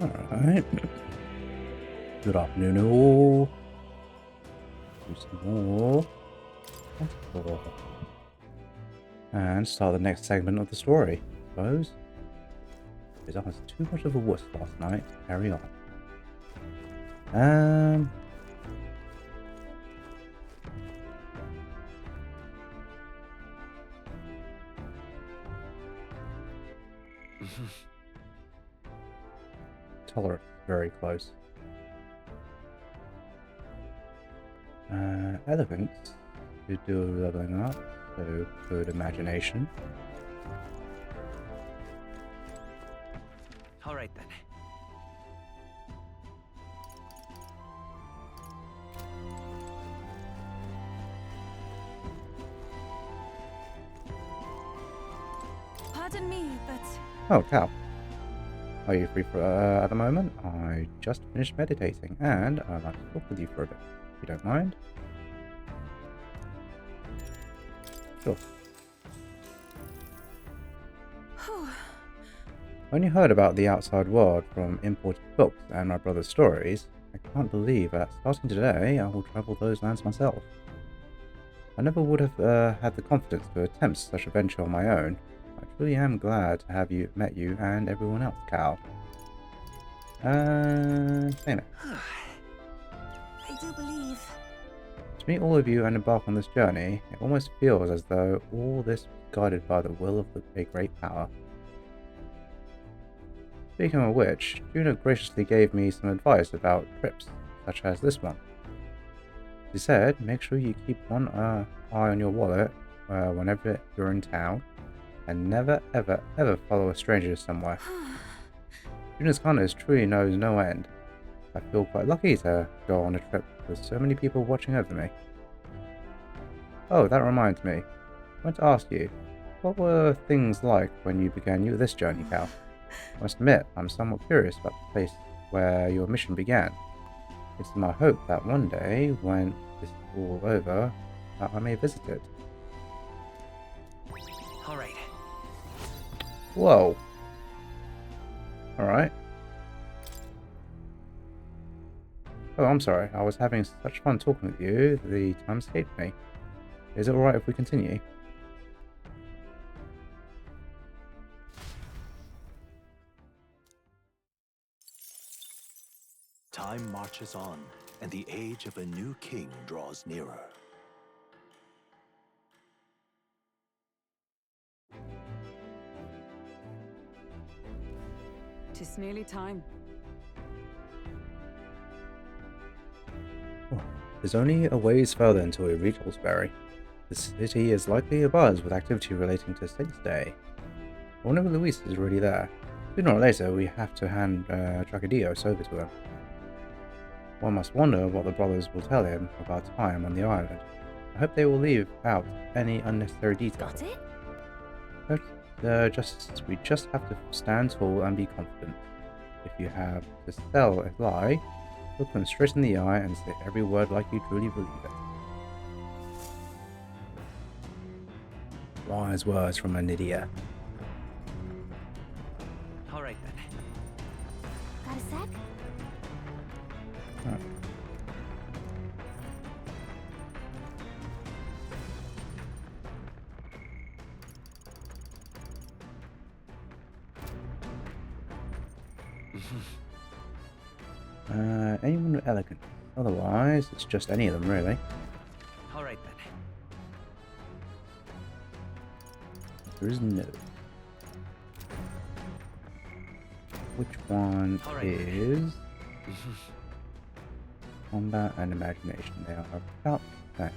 Alright. Good afternoon all. Do some more. And start the next segment of the story, I suppose. Because I was too much of a wuss last night to carry on. Tolerance very close. Elephants who do leveling up, so good imagination. Alright then. Pardon me, but... Oh, Cal. Are you free for at the moment? I just finished meditating, and I'd like to talk with you for a bit, if you don't mind. Sure. When you heard about the outside world from imported books and my brother's stories, I can't believe that starting today I will travel those lands myself. I never would have had the confidence to attempt such a venture on my own. I truly am glad to have met you and everyone else, Cal. Same. I do believe... To meet all of you and embark on this journey, it almost feels as though all this was guided by the will of a great power. Speaking of which, Juno graciously gave me some advice about trips, such as this one. She said, make sure you keep one eye on your wallet whenever you're in town, and never ever ever follow a stranger somewhere. Juno's kindness truly knows no end. I feel quite lucky to go on a trip with so many people watching over me. Oh, that reminds me. I want to ask you, what were things like when you began this journey, Cal? I must admit, I'm somewhat curious about the place where your mission began. It's my hope that one day, when this is all over, that I may visit it. Alright. Whoa. Alright. Oh, I'm sorry. I was having such fun talking with you, the time escaped me. Is it alright if we continue? Time marches on, and the age of a new king draws nearer. Tis nearly time. Oh, there's only a ways further until we reach Altabury. The city is likely abuzz with activity relating to Saint's Day. I wonder if Luis is already there. Sooner or later, we have to hand Dragadios over to him. One must wonder what the brothers will tell him of our time on the island. I hope they will leave out any unnecessary details. Got it? We just have to stand tall and be confident. If you have to tell a lie, look them straight in the eye and say every word like you truly believe it. Wise words from an idiot. Alright then. Got a sec? Anyone elegant. Otherwise, it's just any of them, really. Alright then. There is no. Which one is combat and imagination? They are about that.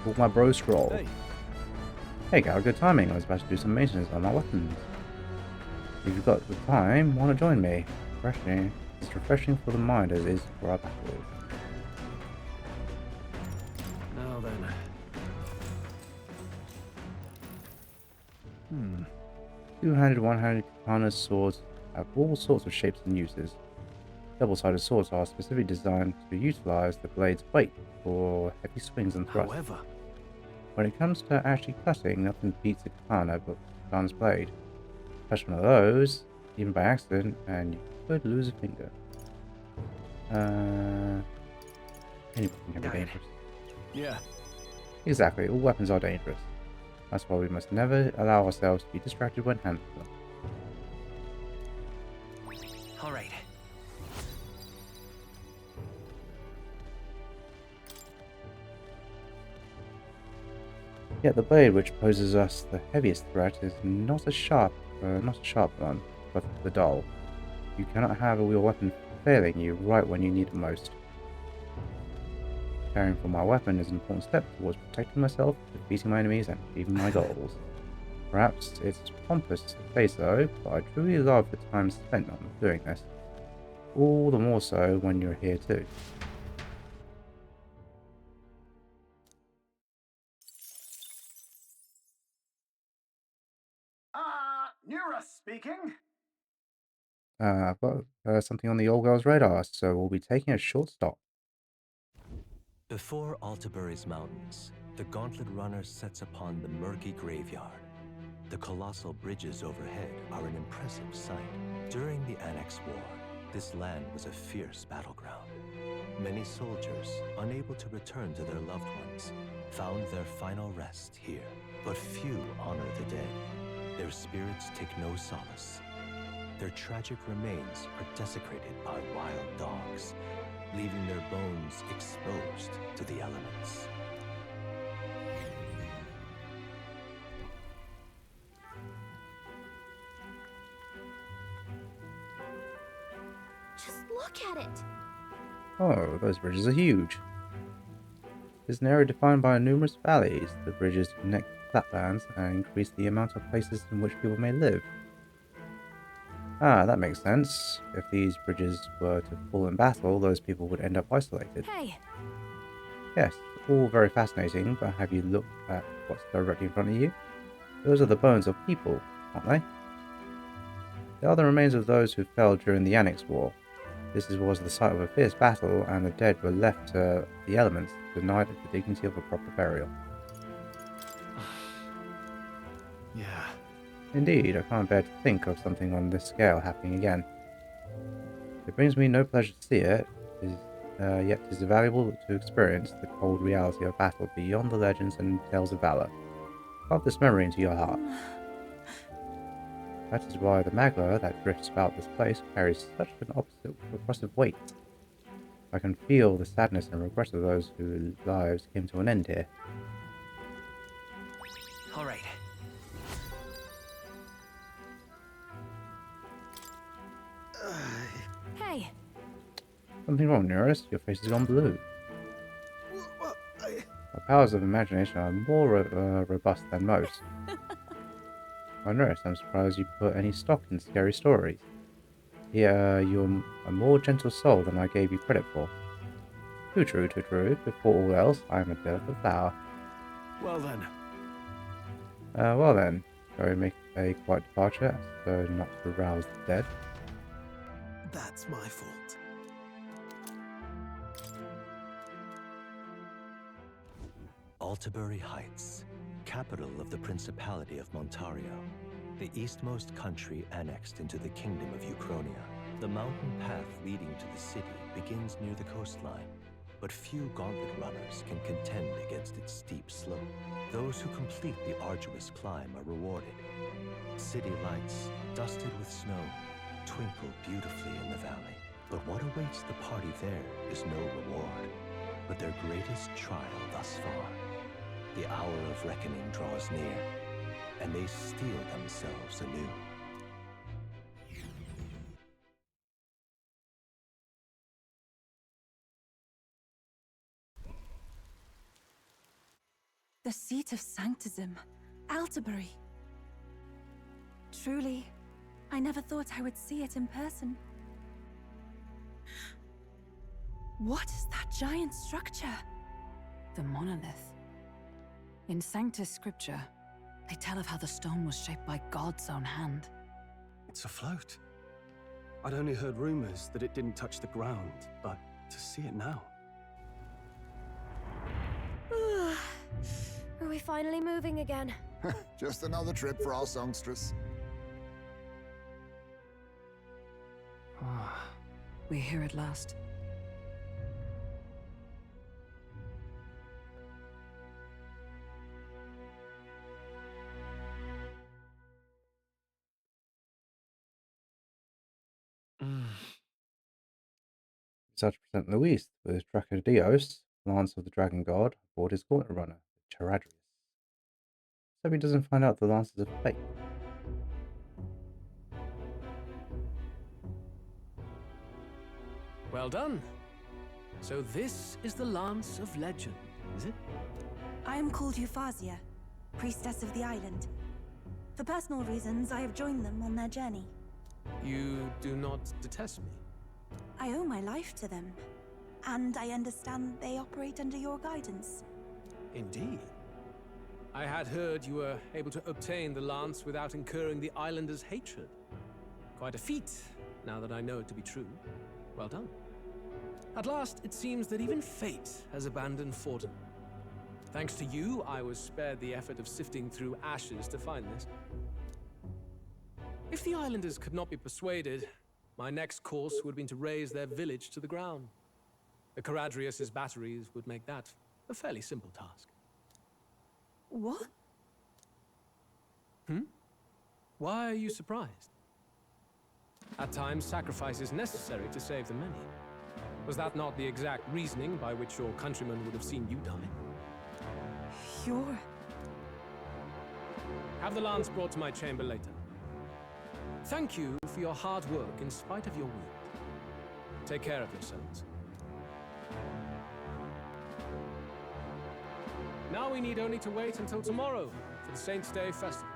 Pull my bro scroll. Hey, got good timing. I was about to do some maintenance on my weapons. If you've got the time, want to join me? Refreshing. It's refreshing for the mind as it is for our battles. Now then. Two-handed, one-handed katana swords have all sorts of shapes and uses. Double-sided swords are specifically designed to utilize the blade's weight for heavy swings and thrusts. However, when it comes to actually cutting, nothing beats a katana but katana's blade. touch one of those, even by accident, and you could lose a finger. Any weapon can be Got it. dangerous. Yeah. Exactly, all weapons are dangerous. That's why we must never allow ourselves to be distracted when handling them. All right. Yet the blade which poses us the heaviest threat is not a sharp one, but the dull. You cannot have your weapon failing you right when you need it most. Caring for my weapon is an important step towards protecting myself, defeating my enemies, and achieving my goals. Perhaps it's pompous to say so, but I truly love the time spent on doing this. All the more so when you're here too. Nura speaking. I've got something on the old girl's radar, so we'll be taking a short stop. Before Altabury's mountains, the gauntlet runner sets upon the Murky graveyard. The colossal bridges overhead are an impressive sight. During the Annex War, this land was a fierce battleground. Many soldiers, unable to return to their loved ones, found their final rest here. But few honor the dead. Their spirits take no solace. Their tragic remains are desecrated by wild dogs, leaving their bones exposed to the elements. Just look at it. Oh, those bridges are huge. This is an area defined by numerous valleys. The bridges connect flatlands and increase the amount of places in which people may live. Ah, that makes sense. If these bridges were to fall in battle, those people would end up isolated. Hey, Yes, all very fascinating, but have you looked at what's directly in front of you? Those are the bones of people, aren't they? They are the remains of those who fell during the Annex War. This was the site of a fierce battle, and the dead were left to the elements, denied the dignity of a proper burial. Yeah. Indeed, I can't bear to think of something on this scale happening again. It brings me no pleasure to see it, yet it is valuable to experience the cold reality of battle beyond the legends and tales of valor. Carve this memory into your heart. That is why the magma that drifts about this place carries such an oppressive weight. I can feel the sadness and regret of those whose lives came to an end here. All right. hey. Something wrong, Nearest? Your face has gone blue. My powers of imagination are more robust than most. Oh, Nearest, I'm surprised you put any stock in scary stories. Yeah, you're a more gentle soul than I gave you credit for. Too true, too true. Before all else, I am a delicate flower. Well then. Well then, shall we make a quiet departure so not to rouse the dead? That's my fault. Altabury Heights, capital of the Principality of Montario, the eastmost country annexed into the Kingdom of Uchronia. The mountain path leading to the city begins near the coastline, but few gauntlet runners can contend against its steep slope. Those who complete the arduous climb are rewarded. City lights, dusted with snow, twinkle beautifully in the valley. But what awaits the party there is no reward, but their greatest trial thus far. The hour of reckoning draws near, and they steel themselves anew. The seat of sanctism, Altabury. Truly, I never thought I would see it in person. What is that giant structure? The monolith. In Sanctus Scripture, they tell of how the stone was shaped by God's own hand. It's afloat. I'd only heard rumors that it didn't touch the ground, but to see it now. Are we finally moving again? Just another trip for our songstress. We're here at last. Such present Luis with Dracodios, Lance of the Dragon God, aboard his gauntlet runner, the Charadrius. So he doesn't find out the lances are fake. Well done. So this is the Lance of Legend, is it? I am called Euphazia, priestess of the island. For personal reasons, I have joined them on their journey. You do not detest me. I owe my life to them, and I understand they operate under your guidance. Indeed. I had heard you were able to obtain the lance without incurring the islanders' hatred. Quite a feat, now that I know it to be true. Well done. At last, it seems that even fate has abandoned Forden. Thanks to you, I was spared the effort of sifting through ashes to find this. If the islanders could not be persuaded, my next course would have been to raze their village to the ground. The Charadrius' batteries would make that a fairly simple task. What? Why are you surprised? At times, sacrifice is necessary to save the many. Was that not the exact reasoning by which your countrymen would have seen you die? You're... Have the lance brought to my chamber later. Thank you for your hard work in spite of your wound. Take care of yourselves. Now we need only to wait until tomorrow for the Saints' Day festival.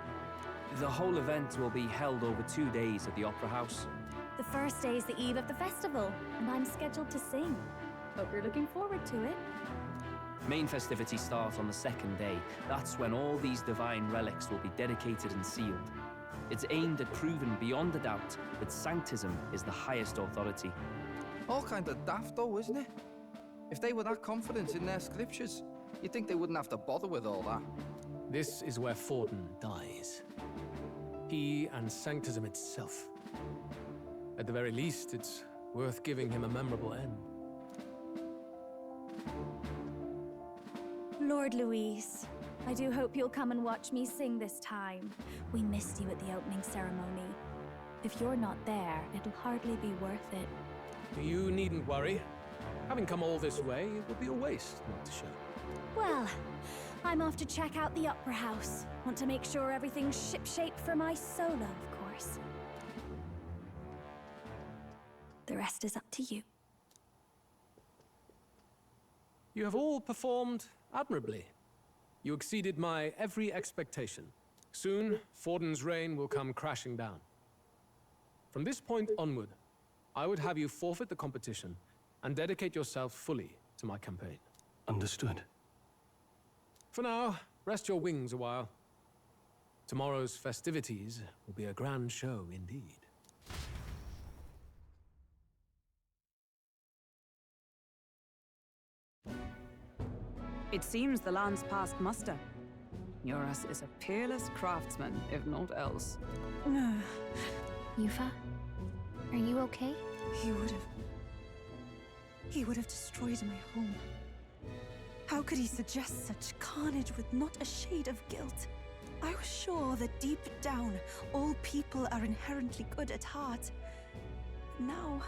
The whole event will be held over 2 days at the Opera House. The first day is the eve of the festival, and I'm scheduled to sing. Hope you're looking forward to it. Main festivities start on the second day. That's when all these divine relics will be dedicated and sealed. It's aimed at proving beyond a doubt that Sanctism is the highest authority. All kind of daft though, isn't it? If they were that confident in their scriptures, you'd think they wouldn't have to bother with all that. This is where Forden dies. He and Sanctism itself. At the very least, it's worth giving him a memorable end. Lord Louise, I do hope you'll come and watch me sing this time. We missed you at the opening ceremony. If you're not there, it'll hardly be worth it. You needn't worry. Having come all this way, it would be a waste not to show. Well, I'm off to check out the Opera House. Want to make sure everything's shipshape for my solo, of course. The rest is up to you. You have all performed admirably. You exceeded my every expectation. Soon, Forden's reign will come crashing down. From this point onward, I would have you forfeit the competition and dedicate yourself fully to my campaign. Understood. For now, rest your wings a while. Tomorrow's festivities will be a grand show indeed. It seems the land's passed muster. Eurus is a peerless craftsman, if not else. Yufa, are you okay? He would have destroyed my home. How could he suggest such carnage with not a shade of guilt? I was sure that deep down, all people are inherently good at heart. Now,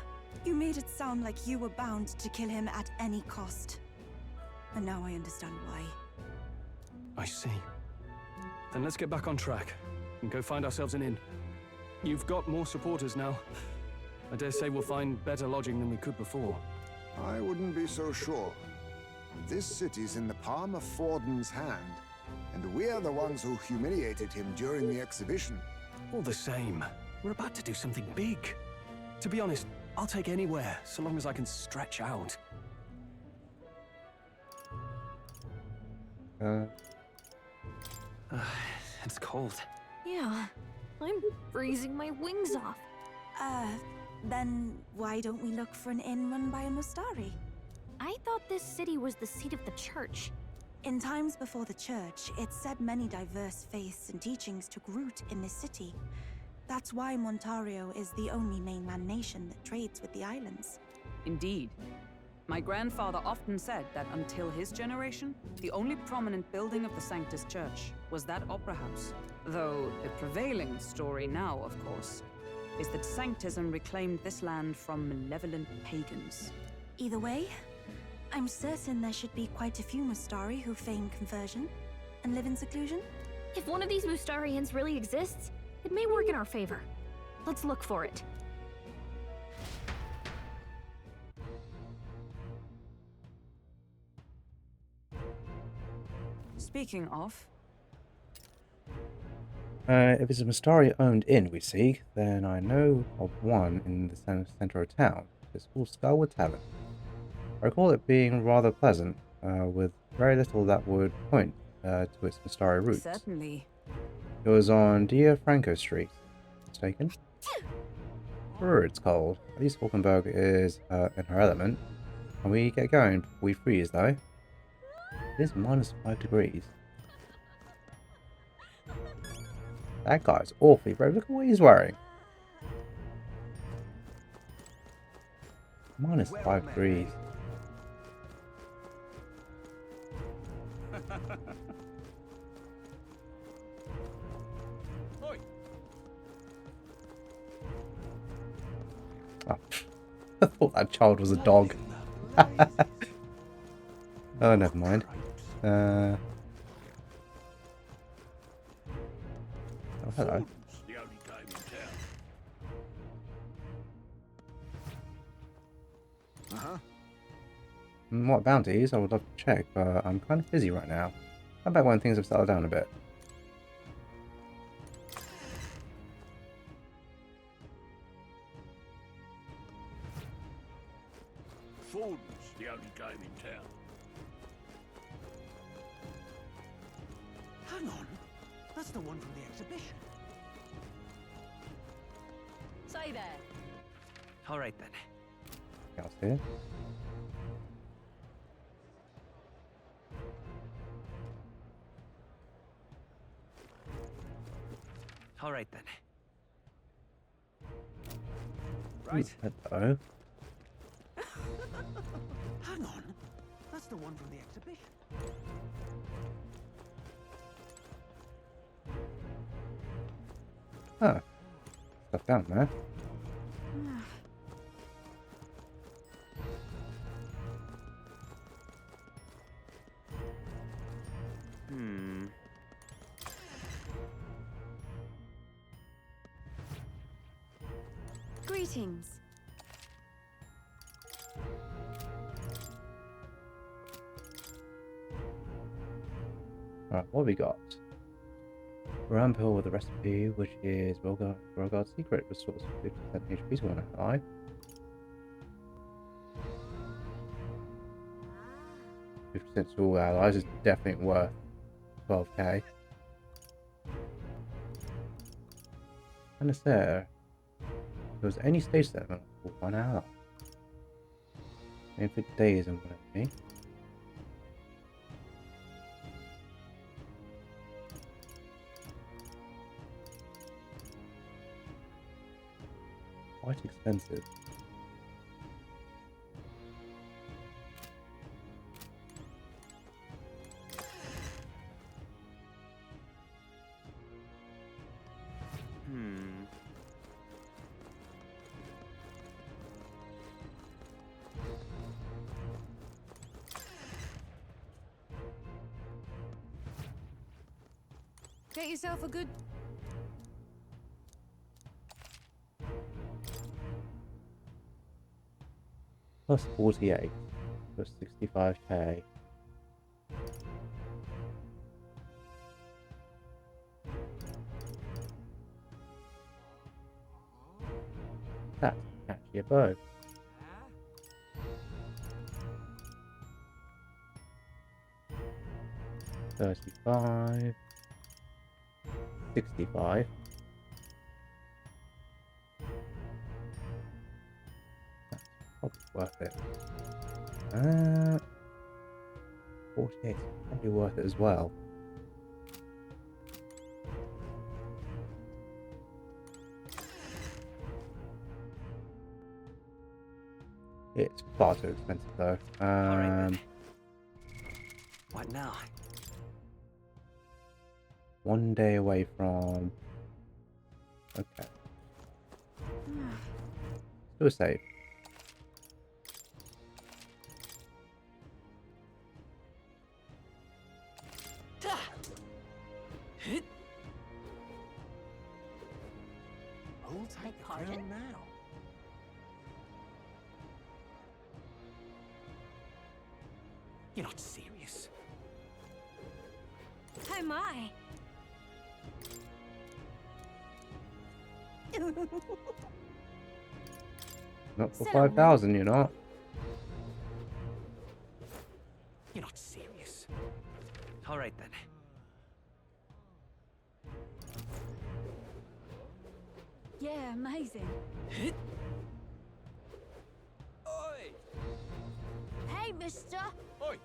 you made it sound like you were bound to kill him at any cost. And now I understand why. I see. Then let's get back on track and go find ourselves an inn. You've got more supporters now. I dare say we'll find better lodging than we could before. I wouldn't be so sure. This city's in the palm of Forden's hand, and we're the ones who humiliated him during the exhibition. All the same, we're about to do something big. To be honest, I'll take anywhere, so long as I can stretch out. It's cold. Yeah, I'm freezing my wings off. Then why don't we look for an inn run by a Mustari? I thought this city was the seat of the church. In times before the church, it said many diverse faiths and teachings took root in this city. That's why Montario is the only mainland nation that trades with the islands. Indeed. My grandfather often said that until his generation, the only prominent building of the Sanctus Church was that opera house. Though the prevailing story now, of course, is that Sanctism reclaimed this land from malevolent pagans. Either way, I'm certain there should be quite a few Mustari who feign conversion and live in seclusion. If one of these Mustarians really exists, it may work in our favor. Let's look for it. Speaking of, If it's a Mustari-owned inn we seek, then I know of one in the center of town. It's called Scarwood Tavern. I recall it being rather pleasant, with very little that would point to its Mustari roots. certainly. It was on Dia Franco Street. Mistaken? Sure, it's cold. At least Falkenberg is in her element. Can we get going before we freeze, though? It is -5 degrees. That guy's awfully brave. Look at what he's wearing. -5 degrees. Oh, I thought that child was a dog. Oh, never mind. Oh, hello. What bounties? I would love to check, but I'm kind of busy right now. How about when things have settled down a bit? Food's the only game in town. Hang on. That's the one from the exhibition. Say there. All right then. Else here. All right then. Right. Hello. Hang on. That's the one from the exhibition. Huh. Stuff down there. Greetings. Alright, what have we got? Round pill with a recipe, which is Rogard's secret, restores 50% HP to one eye. %% to all allies is definitely worth 12k. And it's there. If there was any stage 7 for 1 hour. Maybe for days and whatever me. Quite expensive. Get yourself a good... Plus 48. Plus 65k. That's actually a bow. $35. 65. That's probably worth it. 48 is probably worth it as well. It's far too expensive though. What now? 1 day away from. Okay. Do a save. Who'll take the crown now? You're not serious. Oh my. Not for Settle. 5,000, you're not. You're not serious. All right then. Yeah, amazing. Oi! Hey, mister. Oi!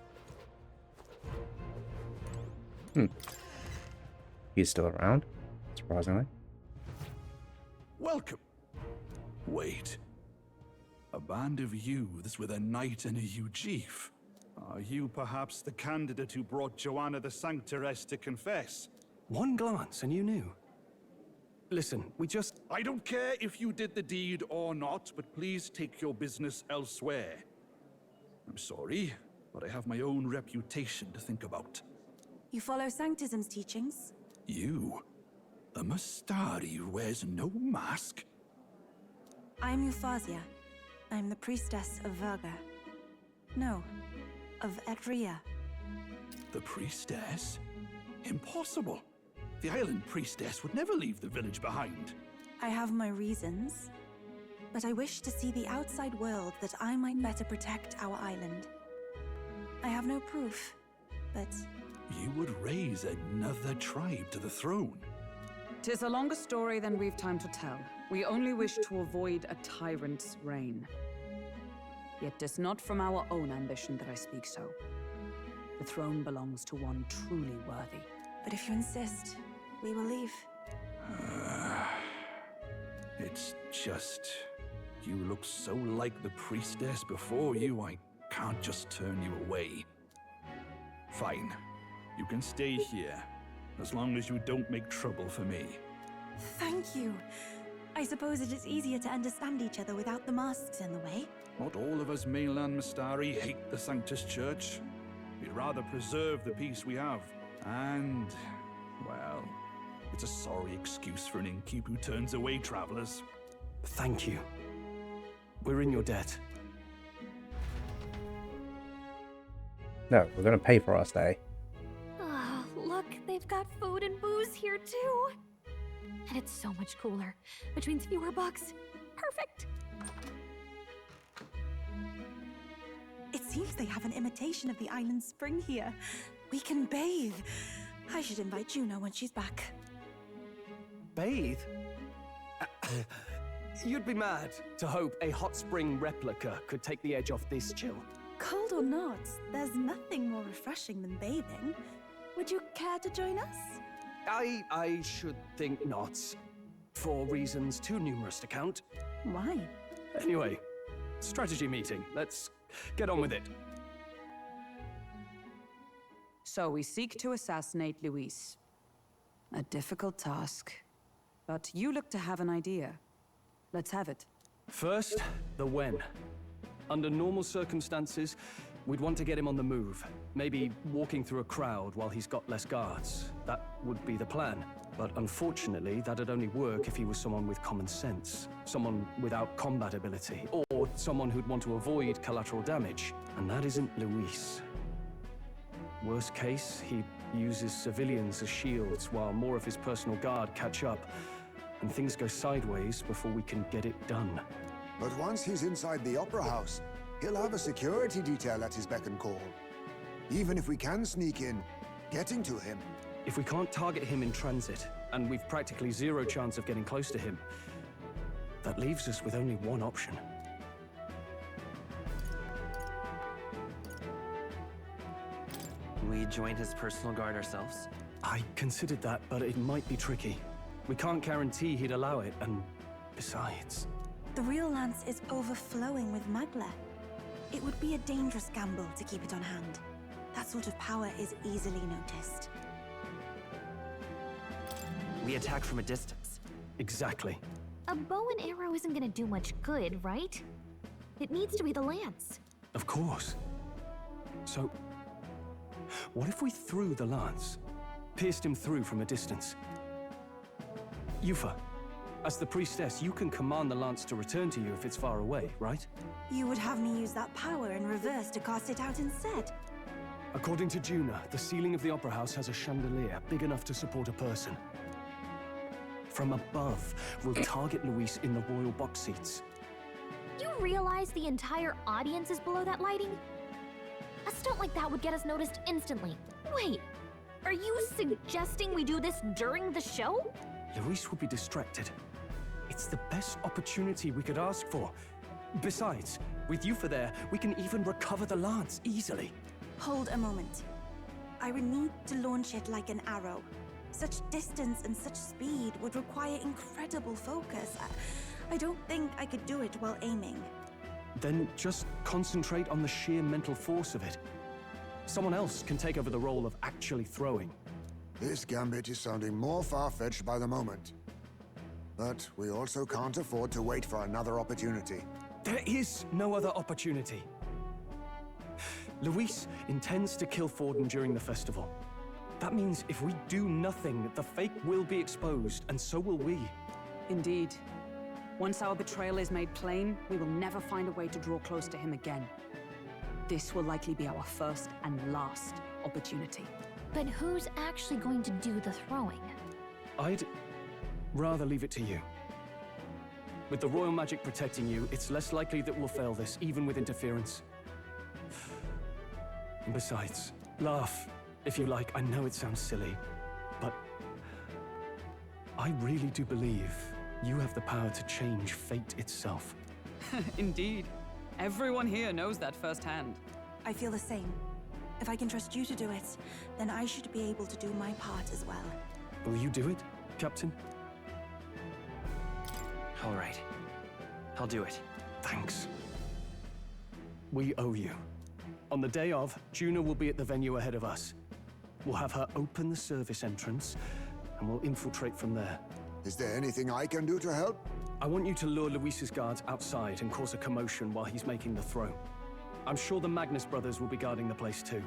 He's still around, surprisingly. Welcome. Wait. A band of youths with a knight and a chief. Are you perhaps the candidate who brought Joanna the Sanctoress to confess? One glance and you knew. Listen, we just... I don't care if you did the deed or not, but please take your business elsewhere. I'm sorry, but I have my own reputation to think about. You follow Sanctism's teachings? You? A Mustari who wears no mask? I'm Euphazia. I'm the priestess of Verga. No, of Etria. The priestess? Impossible. The island priestess would never leave the village behind. I have my reasons, but I wish to see the outside world that I might better protect our island. I have no proof, but... You would raise another tribe to the throne. 'Tis a longer story than we've time to tell. We only wish to avoid a tyrant's reign. Yet 'tis not from our own ambition that I speak so. The throne belongs to one truly worthy. But if you insist, we will leave. It's just... You look so like the priestess before you, I can't just turn you away. Fine. You can stay here, as long as you don't make trouble for me. Thank you. I suppose it is easier to understand each other without the masks in the way. Not all of us mainland Mustari hate the Sanctus Church. We'd rather preserve the peace we have. And, well, it's a sorry excuse for an innkeep who turns away travelers. Thank you. We're in your debt. No, we're going to pay for our stay. Oh, look, they've got food and booze here too. And it's so much cooler, which means fewer bugs. Perfect. It seems they have an imitation of the island spring here. We can bathe. I should invite Juno when she's back. Bathe? You'd be mad to hope a hot spring replica could take the edge off this chill. Cold or not, there's nothing more refreshing than bathing. Would you care to join us? I should think not. For reasons too numerous to count. Why? Anyway, strategy meeting. Let's get on with it. So we seek to assassinate Luis. A difficult task. But you look to have an idea. Let's have it. First, the when. Under normal circumstances, we'd want to get him on the move. Maybe walking through a crowd while he's got less guards. That would be the plan. But unfortunately, that'd only work if he was someone with common sense. Someone without combat ability. Or someone who'd want to avoid collateral damage. And that isn't Luis. Worst case, he uses civilians as shields while more of his personal guard catch up. And things go sideways before we can get it done. But once he's inside the Opera House, he'll have a security detail at his beck and call. Even if we can sneak in, getting to him. If we can't target him in transit, and we've practically zero chance of getting close to him, that leaves us with only one option. We join his personal guard ourselves? I considered that, but it might be tricky. We can't guarantee he'd allow it, and besides... The real lance is overflowing with magla. It would be a dangerous gamble to keep it on hand. That sort of power is easily noticed. We attack from a distance. Exactly. A bow and arrow isn't gonna do much good, right? It needs to be the lance. Of course. So, what if we threw the lance? Pierced him through from a distance? Yufa, as the priestess, you can command the lance to return to you if it's far away, right? You would have me use that power in reverse to cast it out instead. According to Juna, the ceiling of the Opera House has a chandelier big enough to support a person. From above, we'll target Luis in the royal box seats. You realize the entire audience is below that lighting? A stunt like that would get us noticed instantly. Wait, are you suggesting we do this during the show? Luis would be distracted. It's the best opportunity we could ask for. Besides, with Yufa there, we can even recover the lance easily. Hold a moment. I would need to launch it like an arrow. Such distance and such speed would require incredible focus. I don't think I could do it while aiming. Then just concentrate on the sheer mental force of it. Someone else can take over the role of actually throwing. This gambit is sounding more far-fetched by the moment. But we also can't afford to wait for another opportunity. There is no other opportunity. Luis intends to kill Forden during the festival. That means if we do nothing, the fake will be exposed, and so will we. Indeed. Once our betrayal is made plain, we will never find a way to draw close to him again. This will likely be our first and last opportunity. But who's actually going to do the throwing? I'd rather leave it to you. With the royal magic protecting you, it's less likely that we'll fail this, even with interference. And besides, laugh, if you like. I know it sounds silly, but I really do believe you have the power to change fate itself. Indeed. Everyone here knows that firsthand. I feel the same. If I can trust you to do it, then I should be able to do my part as well. Will you do it, Captain? All right. I'll do it. Thanks. We owe you. On the day of, Juna will be at the venue ahead of us. We'll have her open the service entrance, and we'll infiltrate from there. Is there anything I can do to help? I want you to lure Luis's guards outside and cause a commotion while he's making the throw. I'm sure the Magnus brothers will be guarding the place too.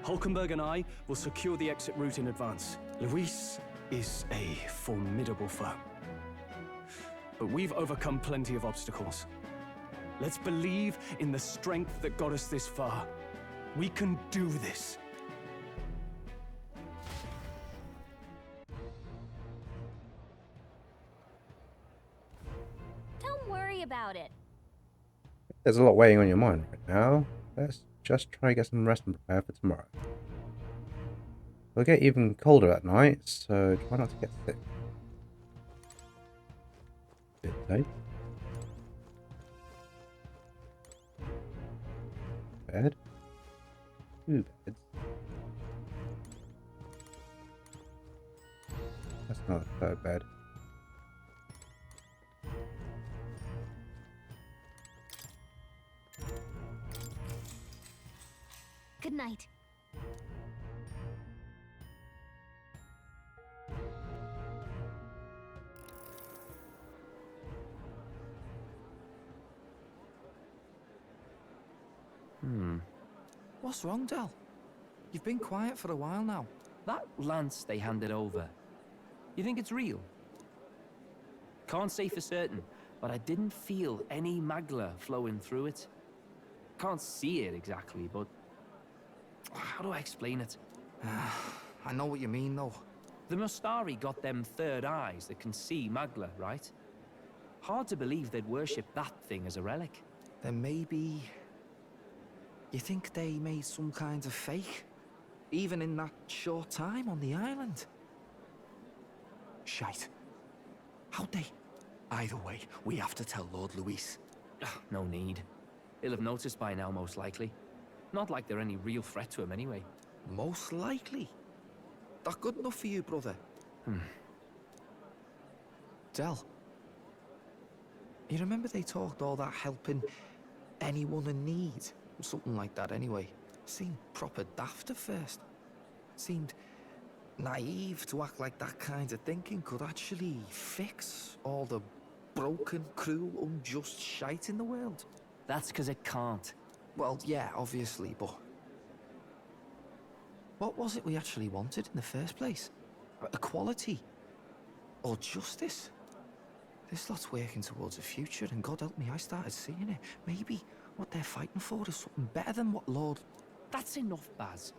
Hulkenberg and I will secure the exit route in advance. Luis is a formidable foe. But we've overcome plenty of obstacles. Let's believe in the strength that got us this far. We can do this. Don't worry about it. There's a lot weighing on your mind right now. Let's just try to get some rest and prepare for tomorrow. It'll get even colder at night, so try not to get sick. Bit late. Bed. 2 beds. That's not a 3rd bed. Good night. What's wrong, Del? You've been quiet for a while now. That lance they handed over, you think it's real? Can't say for certain, but I didn't feel any magla flowing through it. Can't see it exactly, but how do I explain it? I know what you mean, though. The Mustari got them 3rd eyes that can see magla, right? Hard to believe they'd worship that thing as a relic. Then maybe... You think they made some kind of fake? Even in that short time on the island? Shite. How'd they? Either way, we have to tell Lord Luis. No need. He'll have noticed by now, most likely. Not like they're any real threat to him anyway. Most likely? That good enough for you, brother? Del. You remember they talked all that helping anyone in need? Something like that anyway. Seemed proper daft at first. Seemed naive to act like that kind of thinking could actually fix all the broken, cruel, unjust shite in the world. That's because it can't. Well, yeah, obviously, but... what was it we actually wanted in the first place? Equality? Or justice? This lot's working towards a future, and God help me, I started seeing it. Maybe what they're fighting for is something better than what Lord... That's enough, Baz.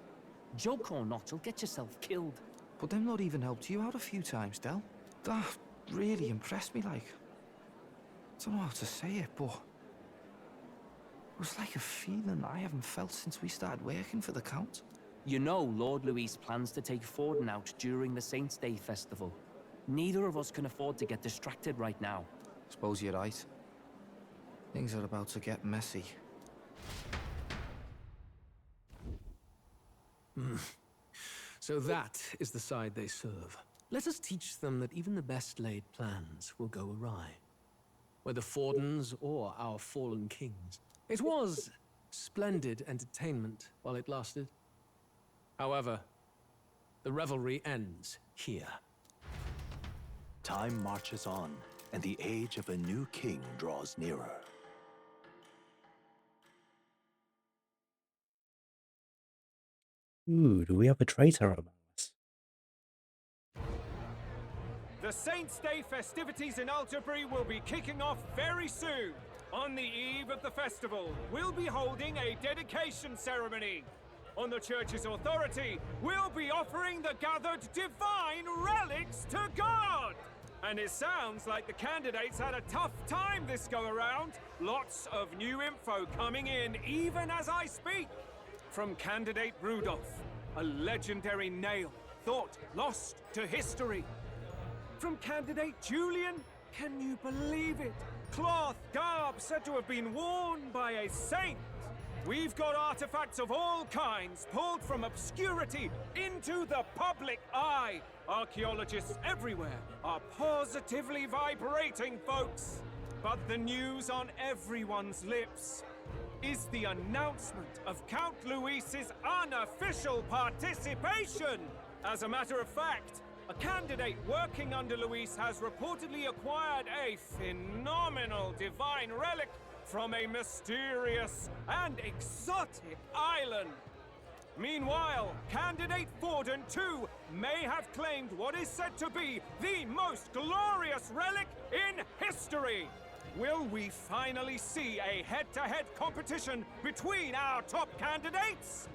Joke or not, you'll get yourself killed. But them not even helped you out a few times, Del. That really impressed me, like... I don't know how to say it, but... it was like a feeling I haven't felt since we started working for the Count. You know Lord Luis plans to take Forden out during the Saints' Day festival. Neither of us can afford to get distracted right now. Suppose you're right. Things are about to get messy. So that is the side they serve. Let us teach them that even the best laid plans will go awry. Whether Fordens or our fallen kings. It was splendid entertainment while it lasted. However, the revelry ends here. Time marches on, and the age of a new king draws nearer. Ooh, do we have a traitor among us? The Saints' Day festivities in Altabury will be kicking off very soon. On the eve of the festival, we'll be holding a dedication ceremony. On the church's authority, we'll be offering the gathered divine relics to God! And it sounds like the candidates had a tough time this go-around. Lots of new info coming in even as I speak. From candidate Rudolph, a legendary nail, thought lost to history. From candidate Julian, can you believe it? Cloth garb said to have been worn by a saint. We've got artifacts of all kinds pulled from obscurity into the public eye. Archaeologists everywhere are positively vibrating, folks. But the news on everyone's lips is the announcement of Count Luis's unofficial participation. As a matter of fact, a candidate working under Luis has reportedly acquired a phenomenal divine relic from a mysterious and exotic island. Meanwhile, candidate Forden, too, may have claimed what is said to be the most glorious relic in history. Will we finally see a head-to-head competition between our top candidates?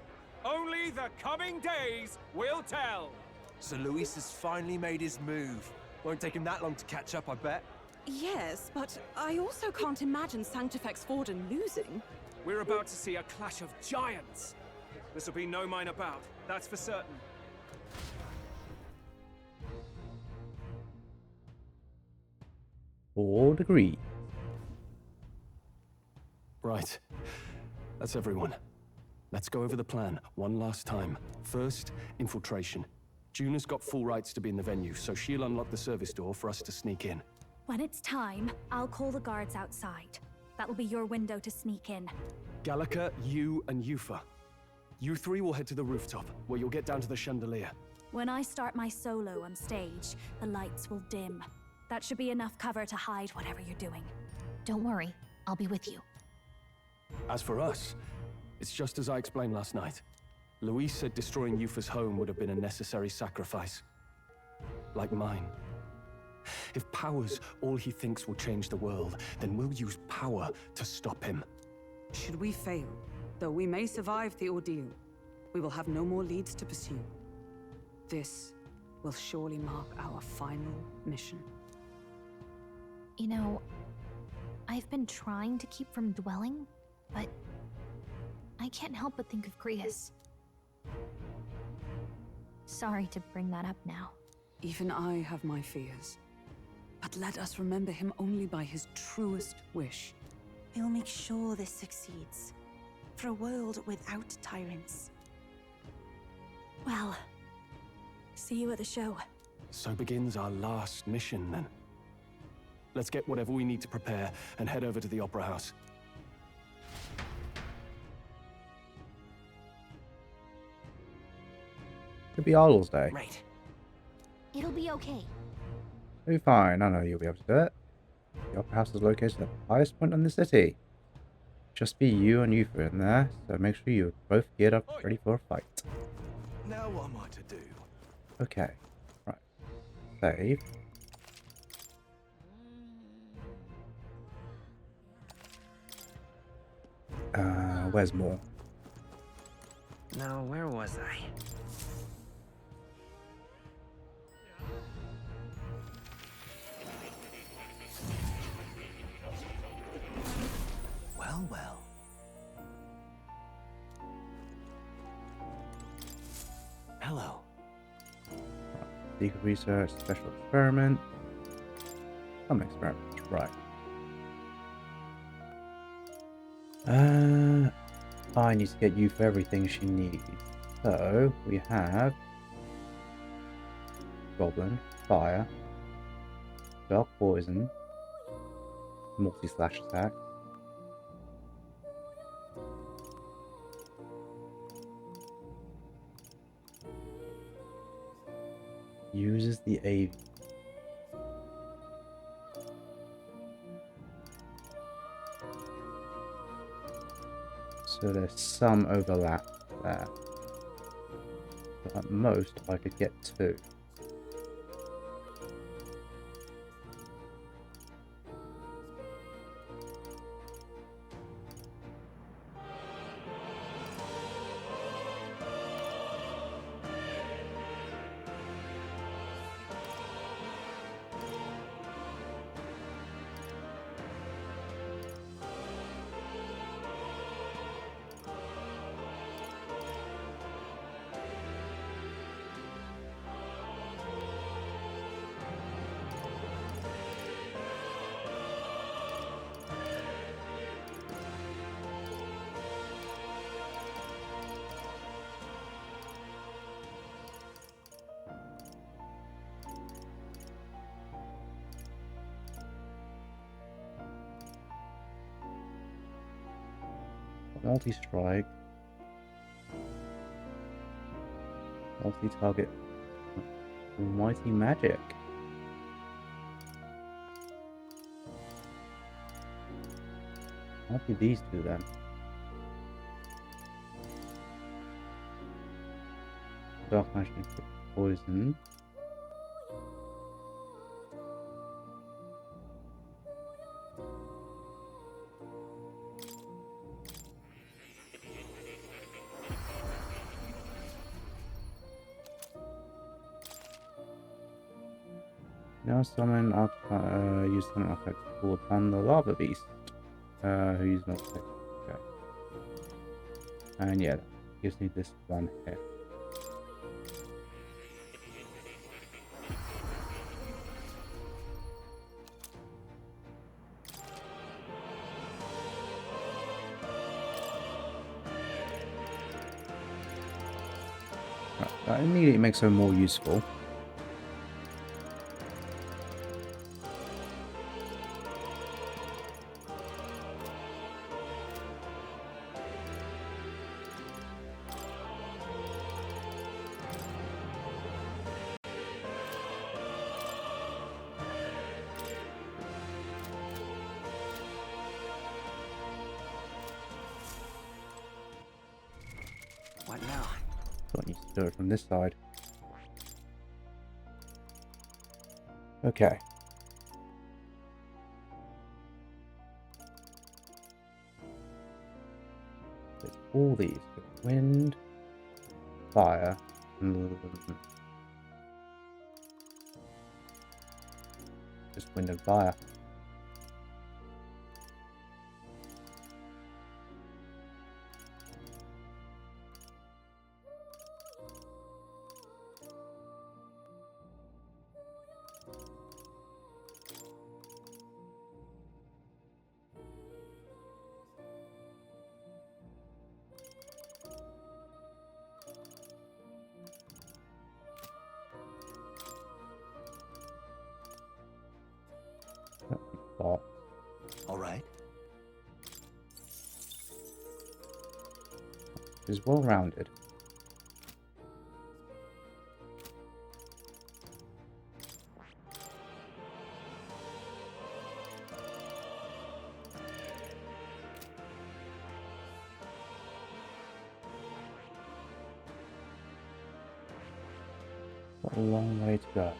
Only the coming days will tell. So Luis has finally made his move. Won't take him that long to catch up, I bet. Yes, but I also can't imagine Sanctifex Forden losing. We're about to see a clash of giants. This will be no minor bout, that's for certain. All agree. Right. That's everyone. Let's go over the plan one last time. First, infiltration. Juna's got full rights to be in the venue, so she'll unlock the service door for us to sneak in. When it's time, I'll call the guards outside. That'll be your window to sneak in. Gallica, you, and Yufa. You three will head to the rooftop, where you'll get down to the chandelier. When I start my solo on stage, the lights will dim. That should be enough cover to hide whatever you're doing. Don't worry, I'll be with you. As for us, it's just as I explained last night. Luis said destroying Yufa's home would have been a necessary sacrifice. Like mine. If power's all he thinks will change the world, then we'll use power to stop him. Should we fail, though we may survive the ordeal, we will have no more leads to pursue. This will surely mark our final mission. You know, I've been trying to keep from dwelling, but I can't help but think of Grius. Sorry to bring that up now. Even I have my fears. But let us remember him only by his truest wish. We'll make sure this succeeds. For a world without tyrants. Well, see you at the show. So begins our last mission, then. Let's get whatever we need to prepare and head over to the Opera House. It'll be Idol's Day. Right. It'll be okay. It'll be fine. I know you'll be able to do it. The Opera House is located at the highest point in the city. Just be you and Euphra in there, so make sure you're both geared up ready for a fight. Now what am I to do? Okay. Right. Save. Where's more? Now, where was I? Well, well. Hello. Secret research, special experiment. Some experiments, right. I need to get you for everything she needs. So, we have Goblin, Fire, Dark Poison, Multi-slash attack, uses the AV. So there's some overlap there. But at most, I could get 2. Multi-strike, multi-target, mighty magic. I'll be these two then. Dark magic, poison. Now summon use summon artifact to call upon the lava beast. Who uses no effect. Okay. And yeah, gives me this one here. Right, that immediately makes her more useful. What now? So I need to do it from this side. Okay. There's all these. Wind, fire, and just wind and fire. All right. Is well rounded. Got a long way to go.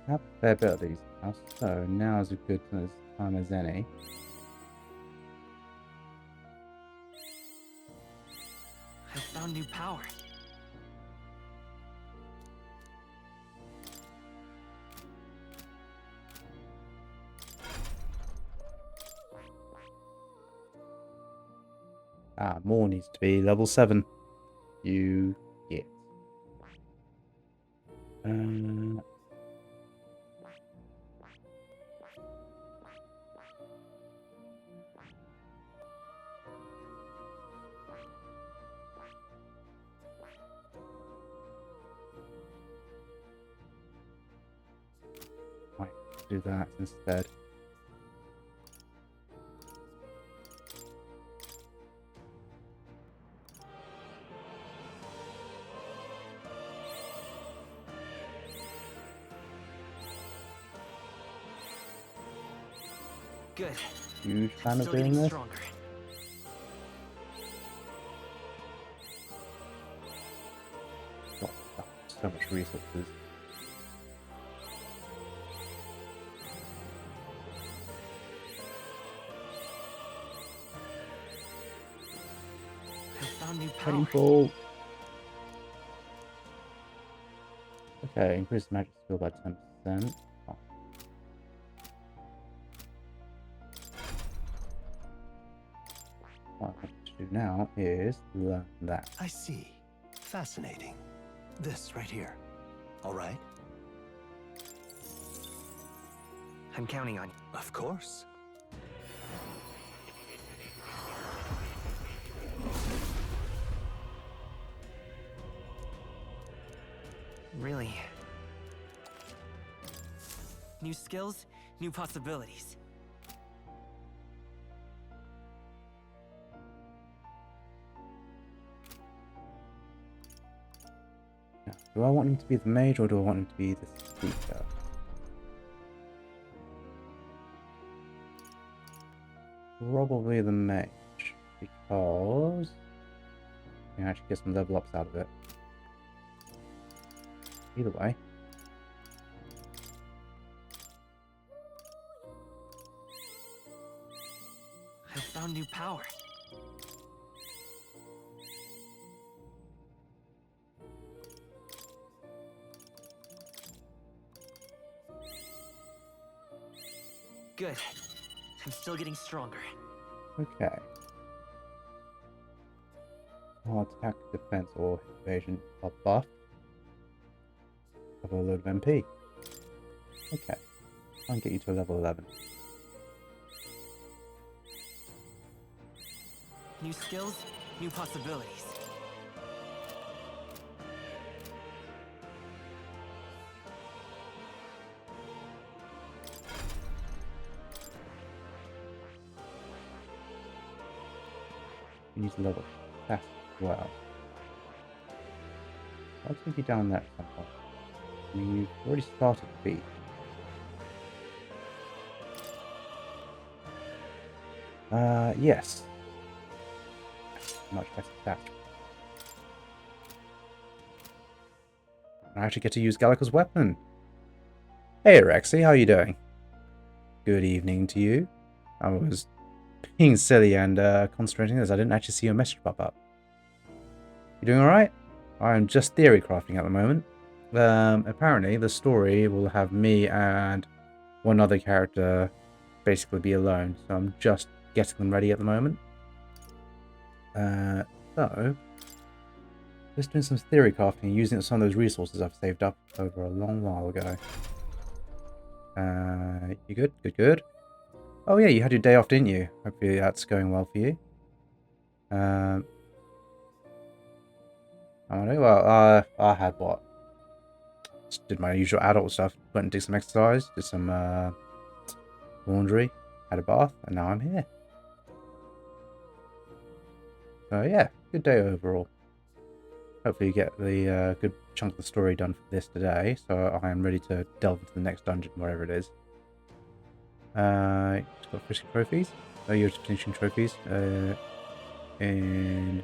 I have a fair bit of these now, so now is a good time as any. I found new power. Ah, more needs to be level 7. You get. Might do that instead. Good. Huge fan of Still doing getting this. stronger. Got so much resources. I found new power. Painful. Okay, increase magic skill by 10%. Oh. What I want to do now is learn that. I see. Fascinating. This right here. All right? I'm counting on you. Of course. Really. New skills, new possibilities. Now, do I want him to be the mage or do I want him to be the speaker? Probably the mage, because you can actually get some level ups out of it. Either way. I found new power. Good. I'm still getting stronger. Okay. Our attack, defense, or evasion are buffed. Have a load of MP. Okay. Try and get you to a level 11. New skills, new possibilities. You need to level fast as well. I'll take you down there at some point. You've already started to beat. Yes. Much better stats. I actually get to use Gallica's weapon. Hey Rexy, how are you doing? Good evening to you. I was being silly and concentrating as I didn't actually see your message pop up. You doing alright? I'm just theory crafting at the moment. Apparently the story will have me and one other character basically be alone, so I'm just getting them ready at the moment. So just doing some theory crafting and using some of those resources I've saved up over a long while ago. You good? Good, good. Oh yeah, you had your day off, didn't you? Hopefully that's going well for you. I don't know. Well, I had what? Just did my usual adult stuff. Went and did some exercise, did some laundry, had a bath, and now I'm here. So yeah, good day overall. Hopefully you get the good chunk of the story done for this today, so I am ready to delve into the next dungeon, wherever it is. Just got finishing trophies. Oh, you're just finishing trophies. And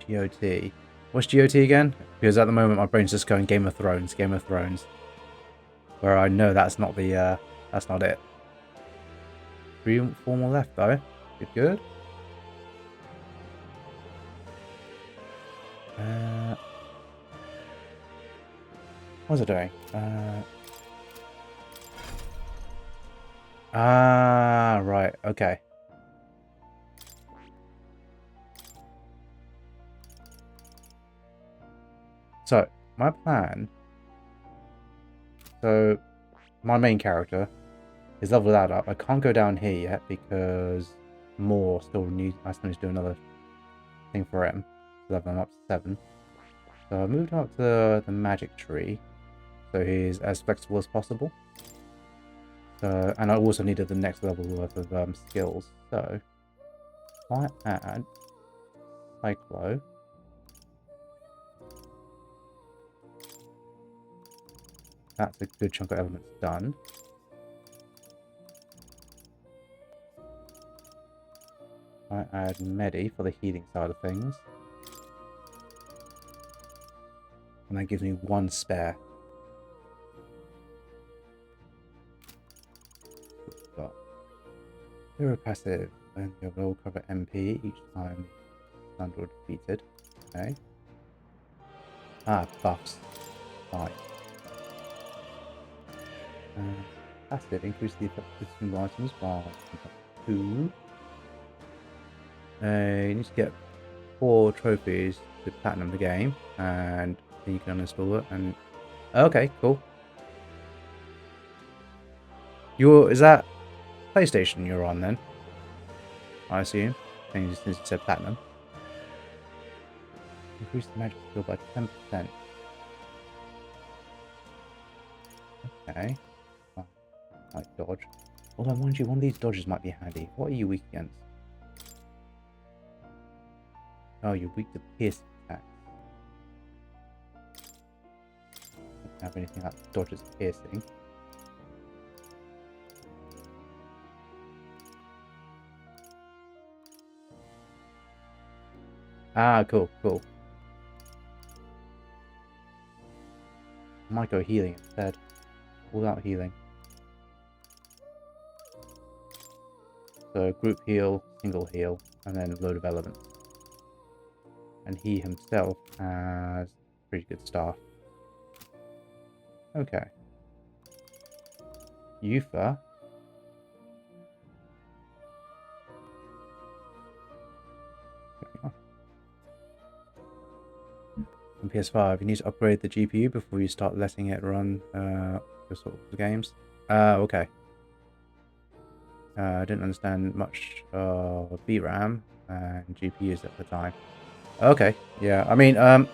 GOT. What's GOT again? Because at the moment my brain's just going Game of Thrones, Game of Thrones. Where I know that's not the that's not it. 4 more left though. Good, good. What's it doing? Right, okay. So, my plan... So, my main character is leveled that up. I can't go down here yet because more still need... I still need to do another thing for him. To level him up to 7. So I moved up to the magic tree. So he's as flexible as possible. So, and I also needed the next level worth of skills. So, if I add Cyclo... That's a good chunk of elements done. I add Medi for the healing side of things. And that gives me 1 spare. Got 0 passive, and you will cover MP each time Thunder defeated. Okay. Buffs. Fine. Passive, increase the effectiveness of items by 2. You need to get 4 trophies to platinum the game, and then you can uninstall it. And okay, cool. Is that PlayStation you're on then? I assume. Since you said platinum. Increase the magic skill by 10%. Okay. Like dodge. Although, mind you, one of these dodges might be handy. What are you weak against? Oh, you're weak to piercing attacks. Don't have anything like dodges piercing. Cool, cool. I might go healing instead. All out healing. So group heal, single heal, and then a load of elements. And he himself has pretty good staff. Okay. Yufa. On PS5, you need to upgrade the GPU before you start letting it run the sort of games. Okay. I didn't understand much of VRAM and GPUs at the time. Okay, yeah. I mean, yeah,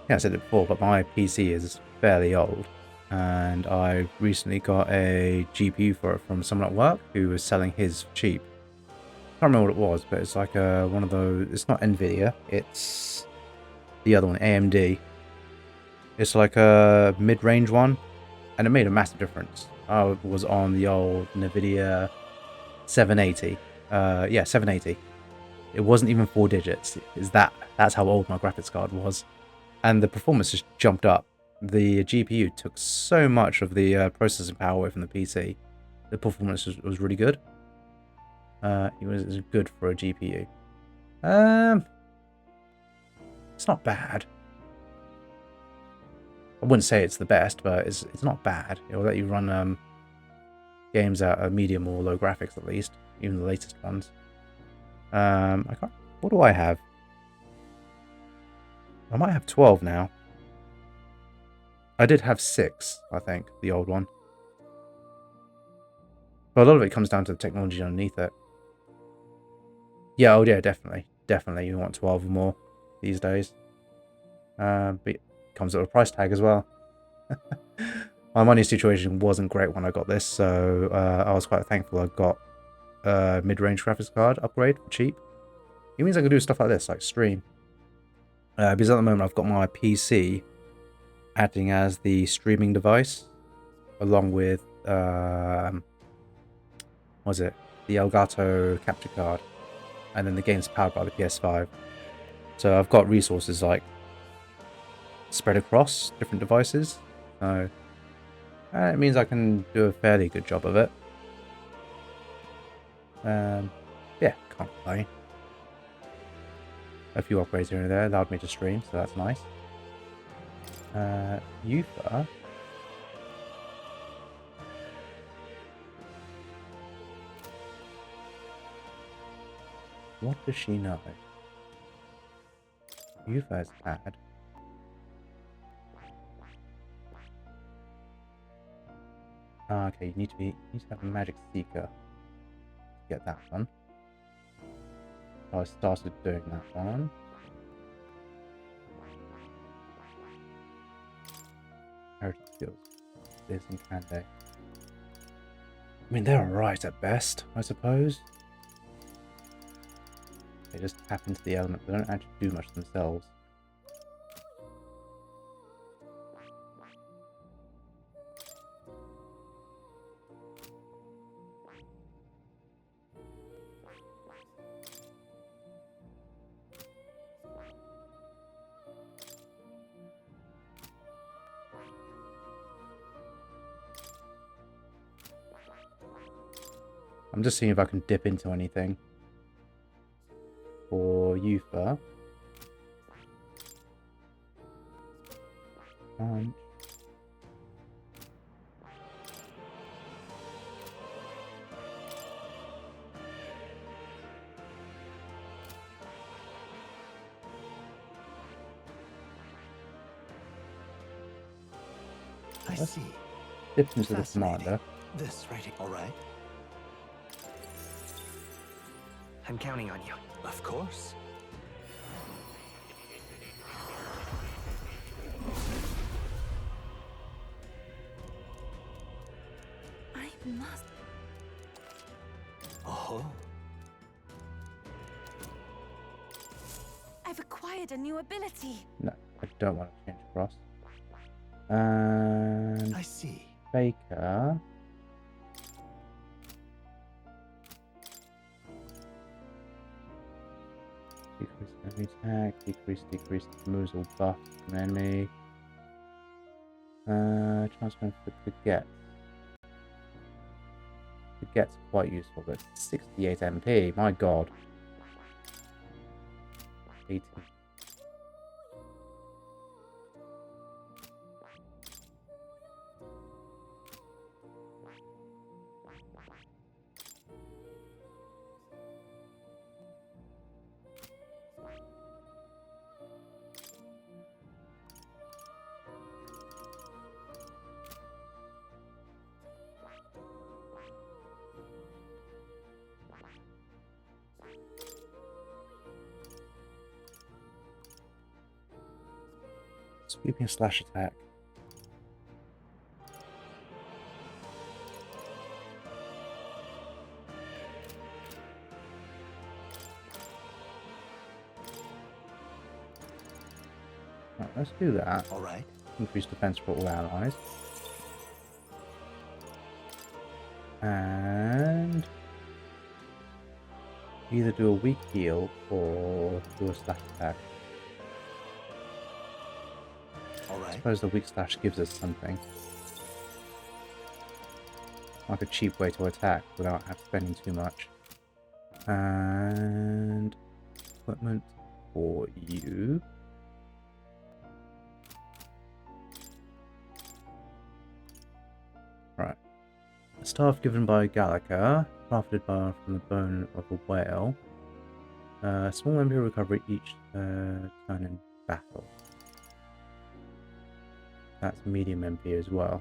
I said it before, but my PC is fairly old, and I recently got a GPU for it from someone at work who was selling his cheap. I can't remember what it was, but it's like one of those. It's not Nvidia. It's the other one, AMD. It's like a mid-range one, and it made a massive difference. I was on the old Nvidia 780. Yeah, 780. It wasn't even 4 digits. That's how old my graphics card was. And the performance just jumped up. The GPU took so much of the processing power away from the PC. The performance was really good. It was good for a GPU. It's not bad. I wouldn't say it's the best, but it's not bad. It'll let you run games at a medium or low graphics at least, even the latest ones. I can't. What do I have? I might have 12 now. I did have 6, I think, the old one. But a lot of it comes down to the technology underneath it. Yeah, oh yeah, definitely. Definitely you want 12 or more these days. But it comes with a price tag as well. My money situation wasn't great when I got this, so I was quite thankful I got a mid-range graphics card upgrade for cheap. It means I can do stuff like this, like stream. Because at the moment I've got my PC acting as the streaming device, along with what was it? The Elgato capture card, and then the game's powered by the PS5. So I've got resources like spread across different devices. So it means I can do a fairly good job of it. Yeah, can't complain. A few upgrades here and there allowed me to stream, so that's nice. Yufa. What does she know? Yufa's had. Okay, you need to have a magic seeker to get that one. So I started doing that one. Heritage skills. This and Cande. I mean, they're alright at best, I suppose. They just tap into the element, they don't actually do much themselves. I'm just seeing if I can dip into anything. For Yufa. I see. Dip into the commander. This right here. All right. I'm counting on you. Of course. I must. Oh. I've acquired a new ability. No, I don't want to change across. And I see. Baker. Decrease enemy attack, decrease removal buff from enemy. Transfer for Forget. Forget's quite useful, but 68 MP, my god. 18. Sweeping slash attack. Right, let's do that. All right. Increase defense for all allies. And either do a weak heal or do a slash attack. I suppose the weak slash gives us something. Like a cheap way to attack without spending too much. And equipment for you. Right. A staff given by Gallica, crafted from the bone of a whale. Small MP recovery each turn in battle. That's medium MP as well.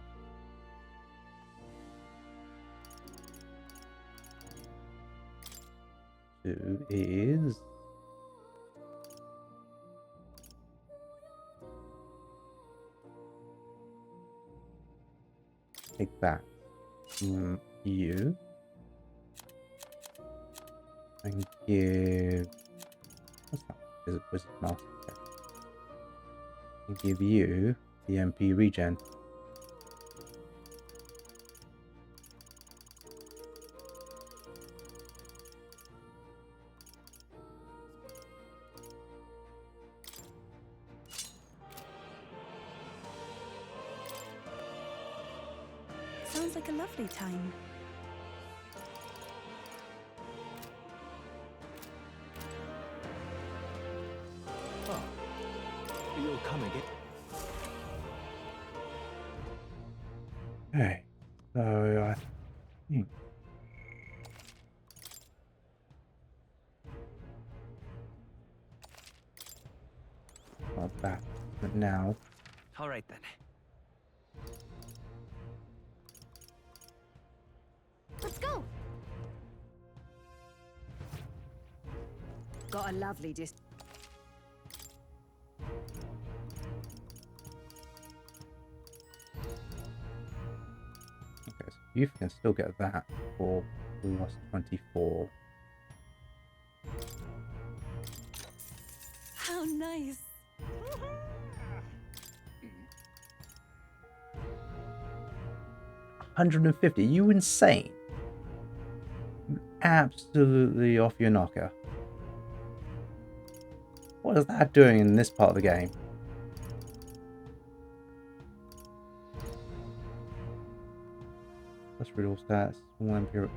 do is take that from you and give what's that? Is it Wizard Master? And give you the MP regen. Sounds like a lovely time. Oh, you'll come again. Okay, so I think not that, but now All right then. Let's go. Got a lovely distance. okay, so you can still get that for plus 24. How nice. 150, you insane? You absolutely off your knocker. What is that doing in this part of the game? Plus read all stats, small MP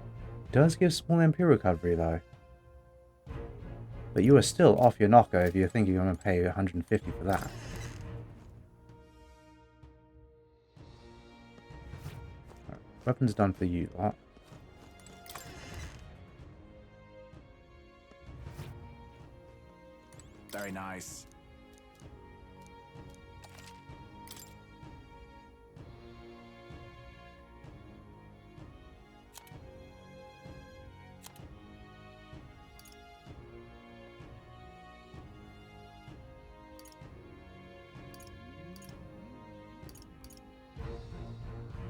does give small MP recovery though. But you are still off your knocker if you're thinking you're going to pay 150 for that. Right, weapons done for you lot. Very nice.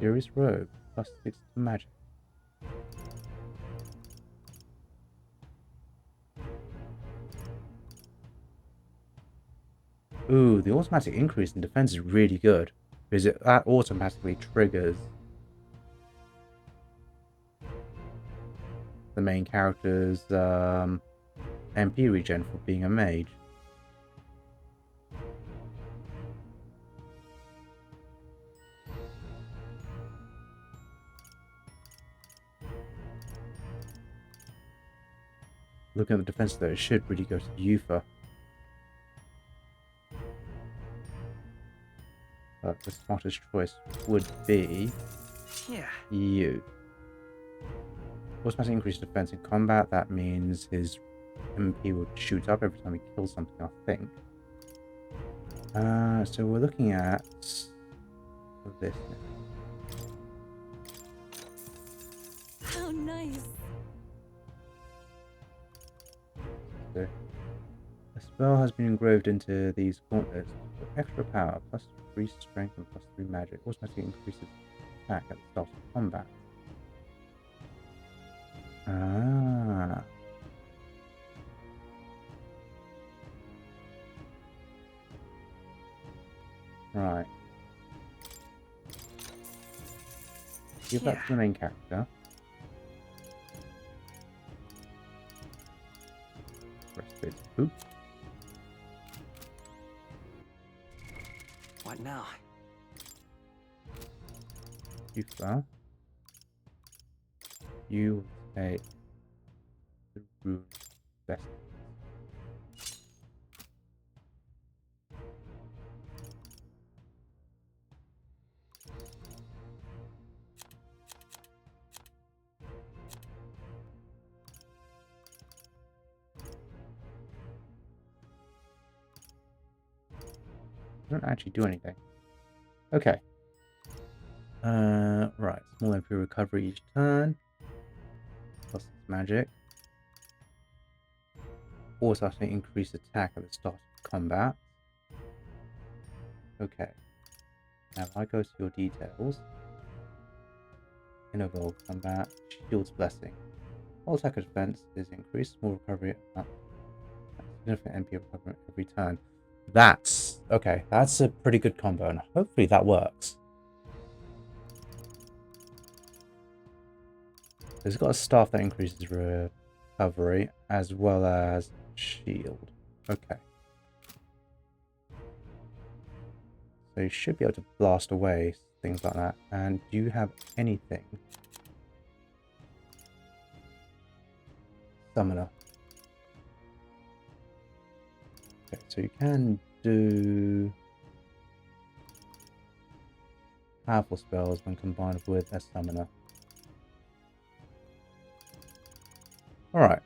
Furious Robe, plus 6 to magic. Ooh, the automatic increase in defense is really good, because that automatically triggers the main character's MP regen for being a mage. Looking at the defense though, it should really go to Yufa. But the smartest choice would be you. Automatic increase defense in combat, that means his MP would shoot up every time he kills something, I think. So we're looking at this now. How nice. So, a spell has been engraved into these gauntlets with extra power, plus 3 strength and plus 3 magic. Automatically increases attack at the start of combat. Ah. Right. Give that to the main character. Rest of it's poop. What now? You fell. You take the rune vest. Don't actually do anything. Okay. Right. Small MP recovery each turn. Plus magic. automatically increase attack at the start of combat. Okay. Now if I go to your details. Interval combat, Shield's Blessing. All attack defense is increased, small recovery, significant MP recovery every turn. That's okay, that's a pretty good combo, and hopefully that works. It's got a staff that increases recovery as well as shield. Okay. So you should be able to blast away things like that. And do you have anything? Summoner. Okay, so you can do powerful spells when combined with a summoner. Alright.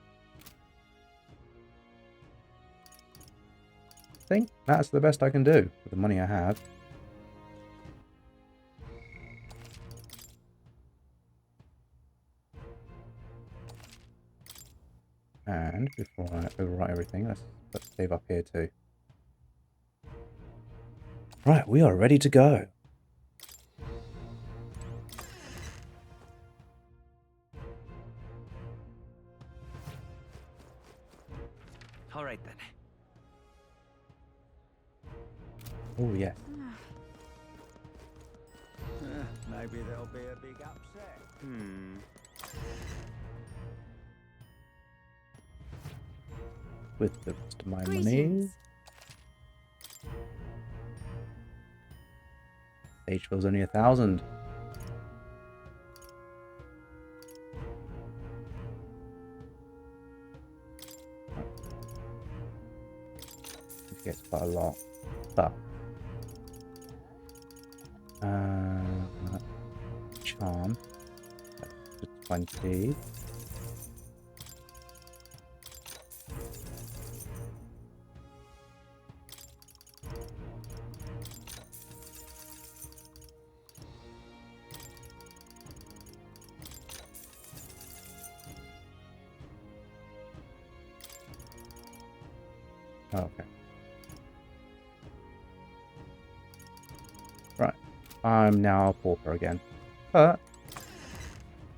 I think that's the best I can do with the money I have. And before I overwrite everything, let's save up here too. Right, we are ready to go. All right then. Oh yes. Maybe there'll be a big upset. With the rest of my money. Greetings. Stage fill's only 1,000. It gets quite a lot. But charm. That's 20. Oh, okay. Right. I'm now a pauper again. But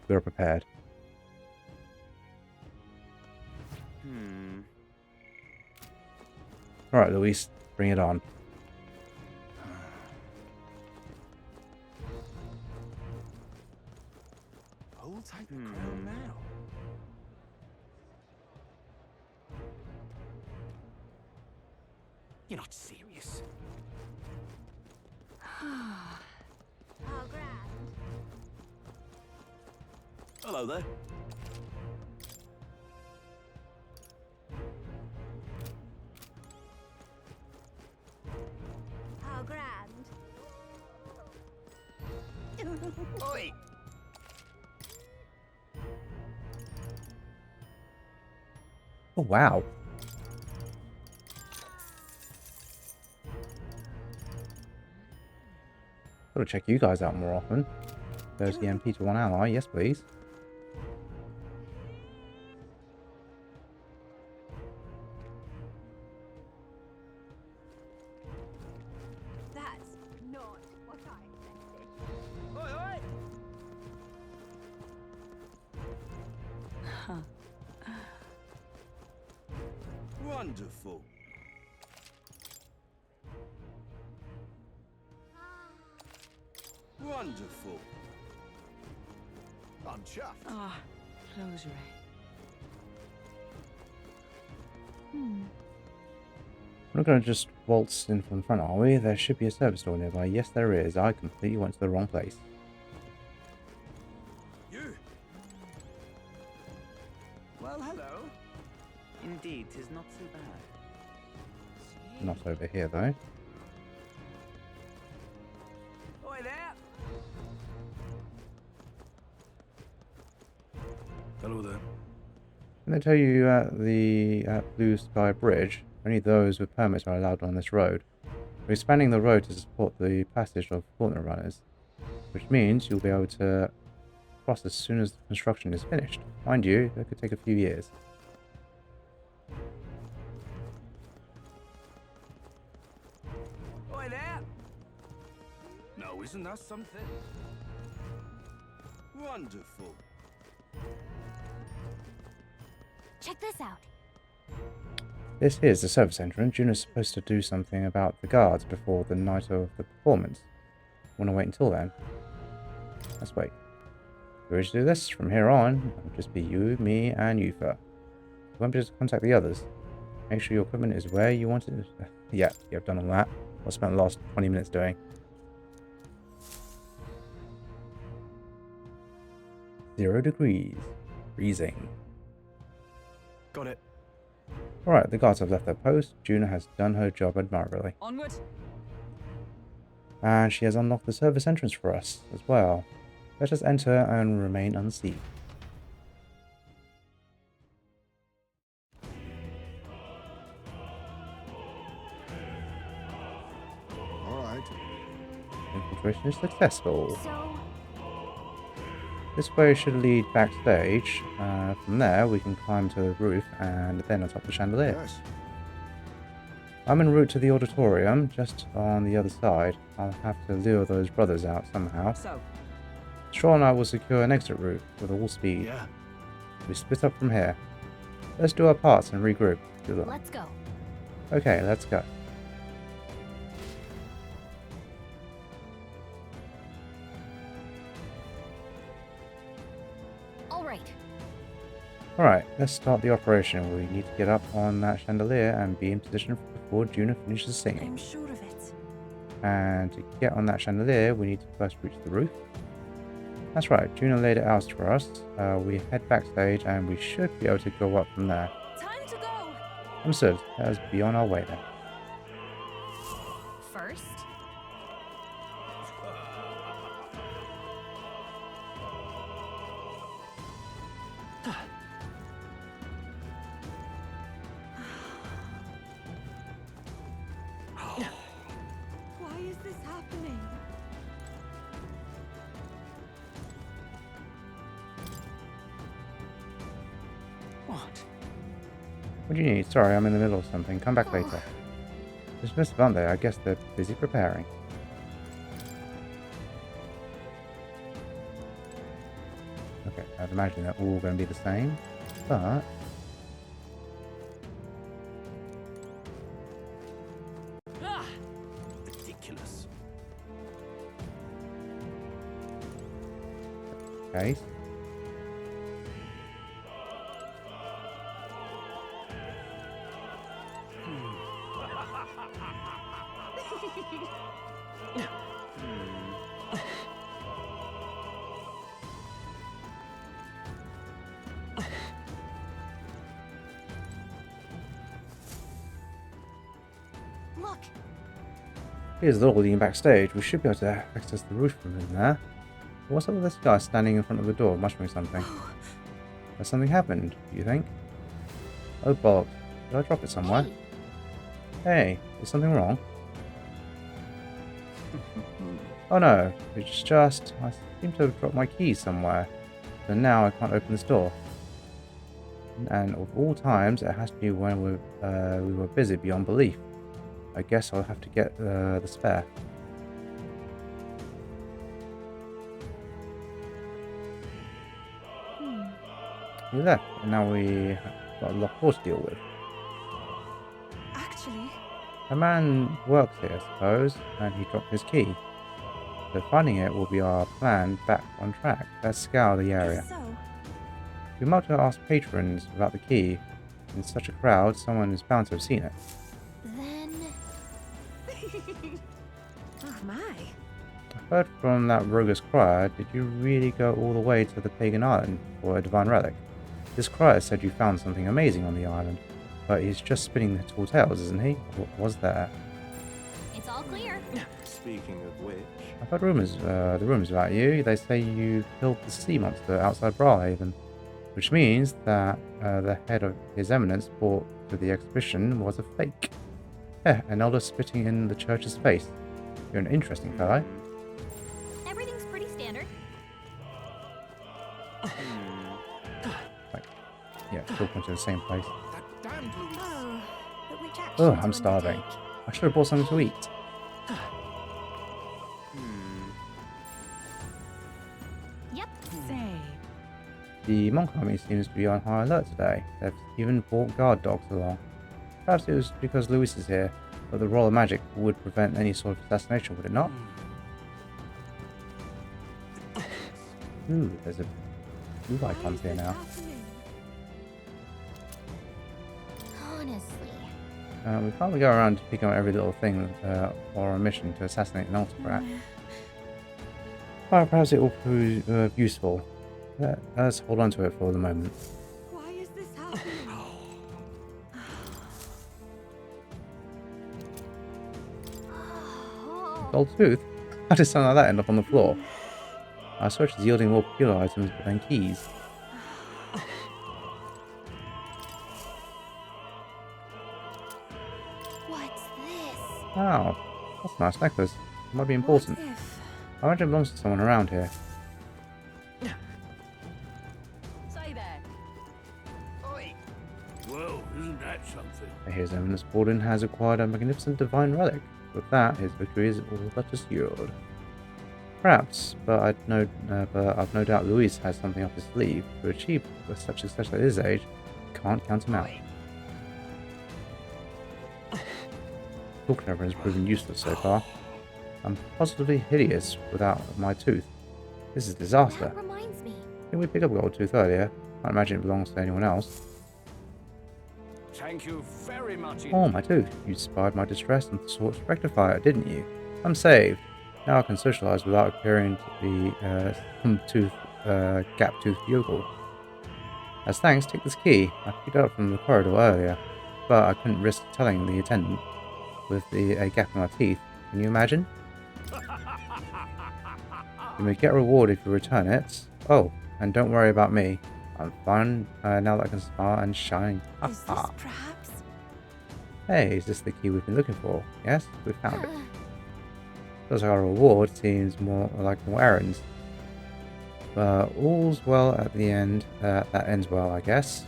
we're prepared. Alright, Luis, bring it on. Who'll take the crown now? You're not serious. How grand. Hello there. How grand. Oi! Oh, wow. Gotta check you guys out more often. 30 MP to 1 ally, yes please. That's not what I expected. Oi, oi! Wonderful. Wonderful. I'm chuffed. Ah, closure. We're not going to just waltz in from the front, are we? There should be a service door nearby. Yes, there is. I completely went to the wrong place. You. Well, hello. Indeed, 'tis not so bad. Not over here, though. Oi there. Hello there. Can they tell you at the Blue Sky Bridge, only those with permits are allowed on this road. We're expanding the road to support the passage of gauntlet runners, which means you'll be able to cross as soon as the construction is finished. Mind you, that could take a few years. boy there? No, isn't that something? Wonderful. Check this out. This is the service entrance. Juno's supposed to do something about the guards before the night of the performance. Want to wait until then? Let's wait. We wish to do this from here on. It'll just be you, me, and Yufa. You won't be able to contact the others. Make sure your equipment is where you want it. Yeah, I've done all that. I spent the last 20 minutes doing. 0 degrees. Freezing. Got it. Alright, the guards have left their post. Juno has done her job admirably. Onward. And she has unlocked the service entrance for us as well. Let us enter and remain unseen. Alright. Infiltration is successful. So, This way should lead backstage. From there, we can climb to the roof and then on top of the chandelier. Yes. I'm en route to the auditorium, just on the other side. I'll have to lure those brothers out somehow. So, Shaw and I will secure an exit route with all speed. Yeah. We split up from here. Let's do our parts and regroup. Good luck. let's go. Okay, let's go. All right. Alright, let's start the operation. We need to get up on that chandelier and be in position before Juno finishes singing. I'm sure of it. And to get on that chandelier, we need to first reach the roof. That's right, Juno laid it out for us. We head backstage and we should be able to go up from there. Time to go! Understood. Let us be on our way then. First, Why is this happening? What? What do you need? Sorry, I'm in the middle of something. Come back later. Dismissed, aren't they? I guess they're busy preparing. Okay, I'd imagine they're all going to be the same, but... Ah! Ridiculous. Okay. look. Here's the door leading backstage. We should be able to access the roof from in there. What's up with this guy standing in front of the door, muttering something? Has something happened, do you think? Oh, bollocks. Did I drop it somewhere? Hey, is something wrong? Oh no, it's just... I seem to have dropped my keys somewhere. So now I can't open this door. And of all times, it has to be when we were busy beyond belief. I guess I'll have to get the spare. He's left, and now we got a locked door to deal with. Actually, A man works here, I suppose, and he dropped his key. So finding it will be our plan back on track. Let's scour the area. if so, We might have asked patrons about the key. In such a crowd, someone is bound to have seen it. Then, oh my. I heard from that roguish crier, did you really go all the way to the pagan island for a divine relic? This crier said you found something amazing on the island, but he's just spinning the tall tales, isn't he? What was there? it's all clear. Speaking of which, I've heard the rumors about you. They say you killed the sea monster outside Brawlhaven, which means that the head of His Eminence brought to the exhibition was a fake. Yeah, an elder spitting in the church's face. You're an interesting guy. Everything's pretty standard. Yeah, still going to the same place. Oh, but which Oh, actions I'm will they starving. take? I should have bought something to eat. The monk army seems to be on high alert today. They've even brought guard dogs along. Perhaps it was because Luis is here, but the royal magic would prevent any sort of assassination, would it not? Ooh, there's a blue icon here now. Honestly. We can't go around picking up every little thing or a mission to assassinate an autocrat. Well, perhaps it will prove useful. Let's hold on to it for the moment. Why is this happening? Gold tooth? How did something like that end up on the floor? Our search is yielding more peculiar items than keys. What's this? Wow, that's a nice necklace. It might be important. I imagine it belongs to someone around here. Say there. Whoa, isn't that something? His Eminence Borden has acquired a magnificent divine relic. With that, his victory is all but assured. Perhaps, but I've no doubt Luis has something up his sleeve. To achieve with such success at his age, can't count him out. Talk Never has proven useless so far. I'm positively hideous without my tooth. This is a disaster. That reminds me. Didn't we pick up a gold tooth earlier? Can't imagine it belongs to anyone else. Thank you very much. Oh, my tooth. You spied my distress and sought to rectify it, didn't you? I'm saved. Now I can socialise without appearing to be gap-toothed yokel. As thanks, take this key. I picked it up from the corridor earlier, but I couldn't risk telling the attendant with a gap in my teeth. Can you imagine? You may get a reward if you return it. Oh, and don't worry about me. I'm fine now that I can smile and shine. Is this perhaps? Hey, is this the key we've been looking for? Yes, we found it. Does our reward seems more like more errands. But all's well at the end. That ends well, I guess.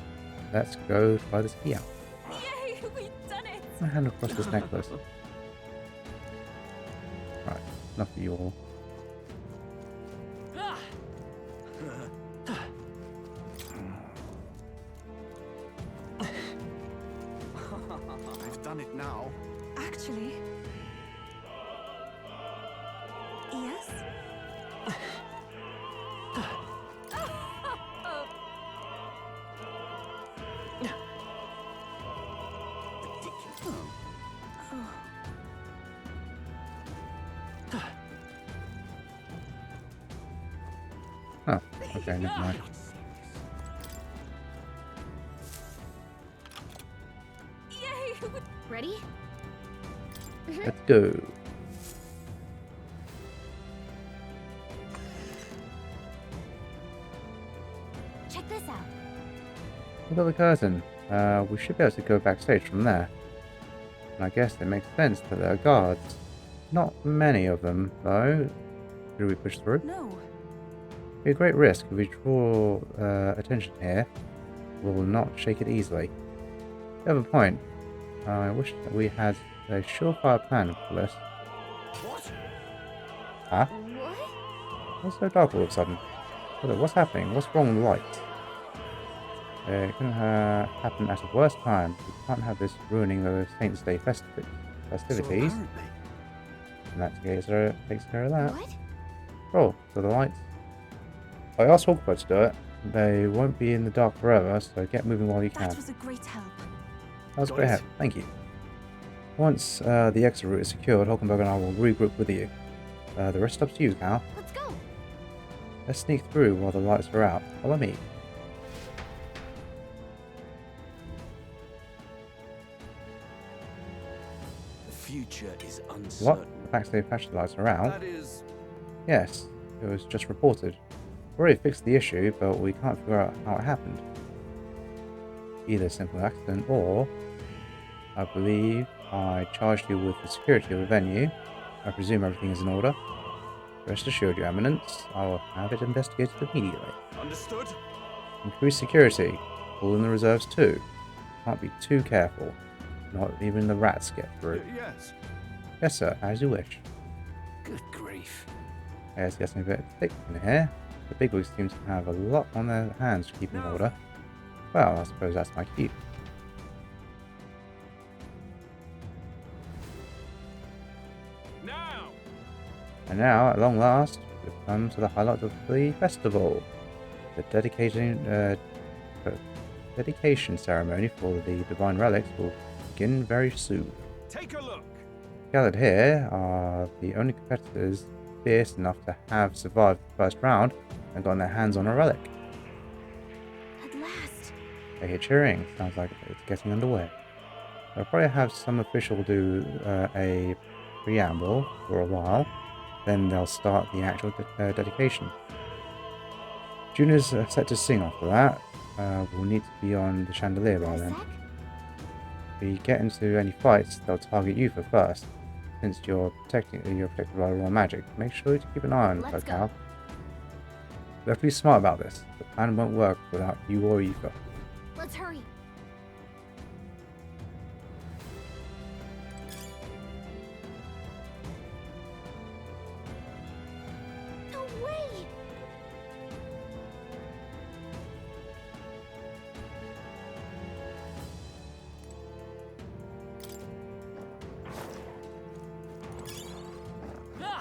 Let's go try this key out. Yay, we've done it! I'm gonna hand across this necklace. Right, enough of you all. I've done it now. Actually. Yes? Oh, okay, never mind. Yay! Ready? Let's go. Check this out. Look at the curtain. We should be able to go backstage from there. And I guess it makes sense that there are guards. Not many of them, though. Should we push through? No. It'd be a great risk if we draw attention here. We will not shake it easily. You have a point. I wish that we had a surefire plan for this. What? Huh? What? What's so dark all of a sudden? What's happening? What's wrong with the lights? It couldn't happen at a worse time. We can't have this ruining the Saints' Day festivities. And that takes care of that. What? Oh, so the lights. I asked Hawkbird to do it. They won't be in the dark forever, so get moving while you can. That was a great help. That was a great help. Thank you. Once the exit route is secured, Hulkenberg and I will regroup with you. The rest is up to you, Cal. Let's go. Let's sneak through while the lights are out. Follow me. The future is uncertain. What? The backstage flashlights are out? That is... Yes, it was just reported. We already fixed the issue, but we can't figure out how it happened. Either a simple accident or, I believe, I charged you with the security of the venue. I presume everything is in order. Rest assured, Your Eminence, I will have it investigated immediately. Understood? Increase security. Pull in the reserves too. Can't be too careful. Not even the rats get through. Yes. Yes, sir, as you wish. Good grief. It's getting a bit thick in here. The bigwigs seem to have a lot on their hands to keep in order. Well, I suppose that's my cue. Now! And now, at long last, we've come to the highlight of the festival. The dedication ceremony for the divine relics will begin very soon. Take a look! Gathered here are the only competitors fierce enough to have survived the first round and gotten their hands on a relic. At last. I hear cheering. Sounds like it's getting underway. I'll probably have some official do a preamble for a while, then they'll start the actual dedication. Junior's set to sing after that. We'll need to be on the chandelier by then. If we get into any fights, they'll target you for first. Since you're protected by raw magic, make sure to keep an eye on the locale. We have to be smart about this. The plan won't work without you or Eva. Let's hurry. No way! Alright,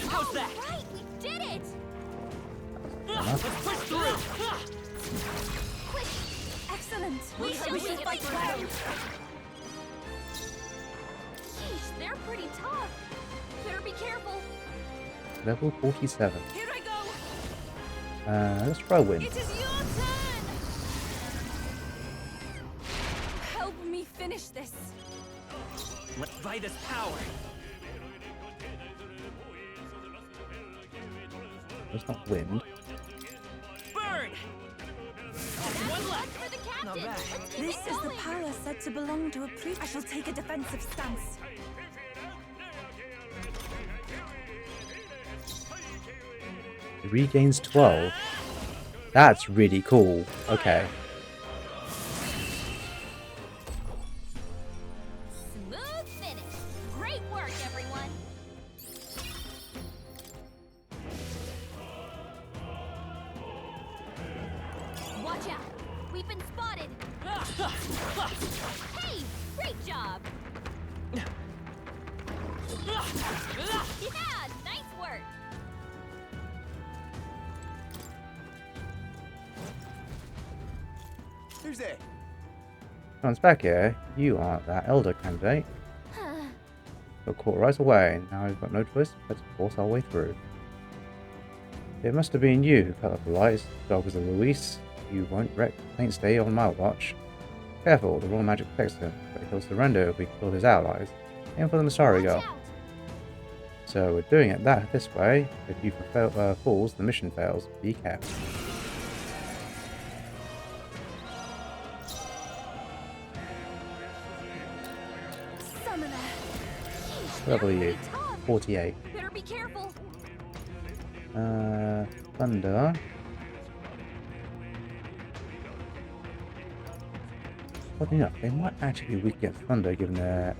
how's that? Right, we did it! Let's push through! Quick! Excellent! We should fight it well! Sheesh, they're pretty tough. Better be careful. Level 47. Here I go! Let's try win. It is your turn! Help me finish this! By this power! It's not wind. Burn! One left for the captain. Let's keep This it is the going. power said to belong to a priest. I shall take a defensive stance. It regains 12. That's really cool. Okay. Smooth finish. Great work, everyone. Watch out. We've been spotted. Hey, great job. Yeah, nice work. Who's there? Someone's back here. You aren't that elder candidate. Got caught right away. Now we've got no choice but to force our way through. It must have been you who cut off the lights. Dogs of Luis. You won't wreck Saint Stay on my watch. Careful, the raw magic protects him, but he'll surrender if we kill his allies. Aim for the Masari girl. So we're doing it this way. If you falls, the mission fails. Be careful. Summoner! Level you. 48. Better be careful. Thunder. Oddly enough, they might actually be weak against thunder given their...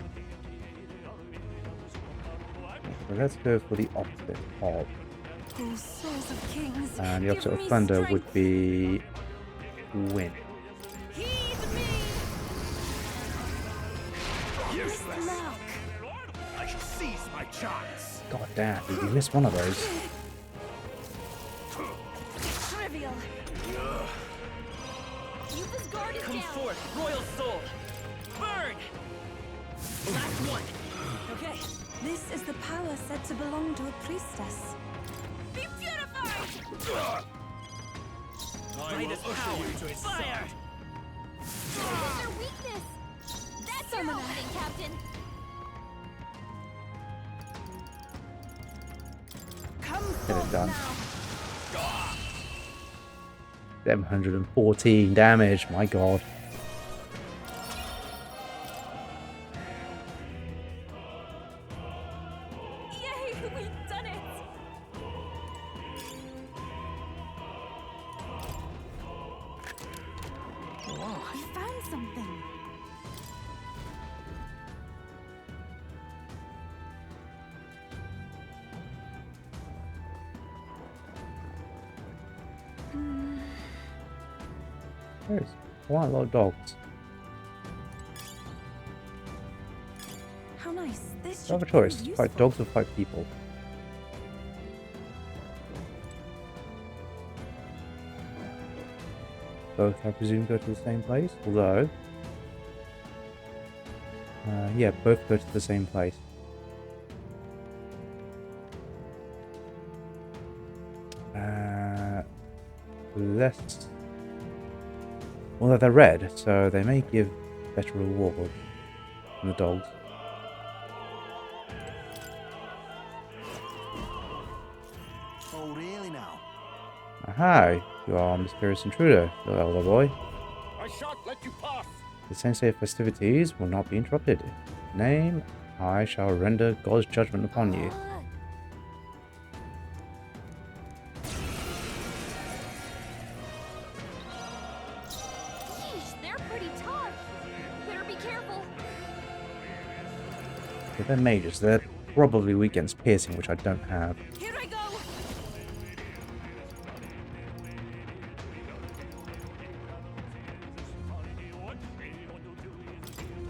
So let's go for the opposite of. Oh, souls of kings, And the opposite give of me thunder strength. would be wind. Heed me! Useless. Luck. I shall seize my chance. God damn, did you miss one of those? Trivial. Yuba's guard is Come down. forth, royal soul! Burn! Last one! Okay. This is the power said to belong to a priestess. Be purified! By this power, fire! Where's their weakness? That's your Summoner. opening, Captain. Come Get it forth done. now. 714 damage, my god. Yay, we've done it! Whoa, I found something. There's quite a lot of dogs. How nice. This You have a should choice. prove Fight useful. dogs or fight people. Both, I presume, go to the same place, although... yeah, both go to the same place. Less... Well, they're red, so they may give better reward than the dogs. Oh, really now? Aha! You are a mysterious intruder, little elder boy. I shan't let you pass. The sensei festivities will not be interrupted. Name, I shall render God's judgment upon you. Sheesh, they're pretty tough. Better be careful. If they're mages, they're probably weak against piercing, which I don't have. Here I go.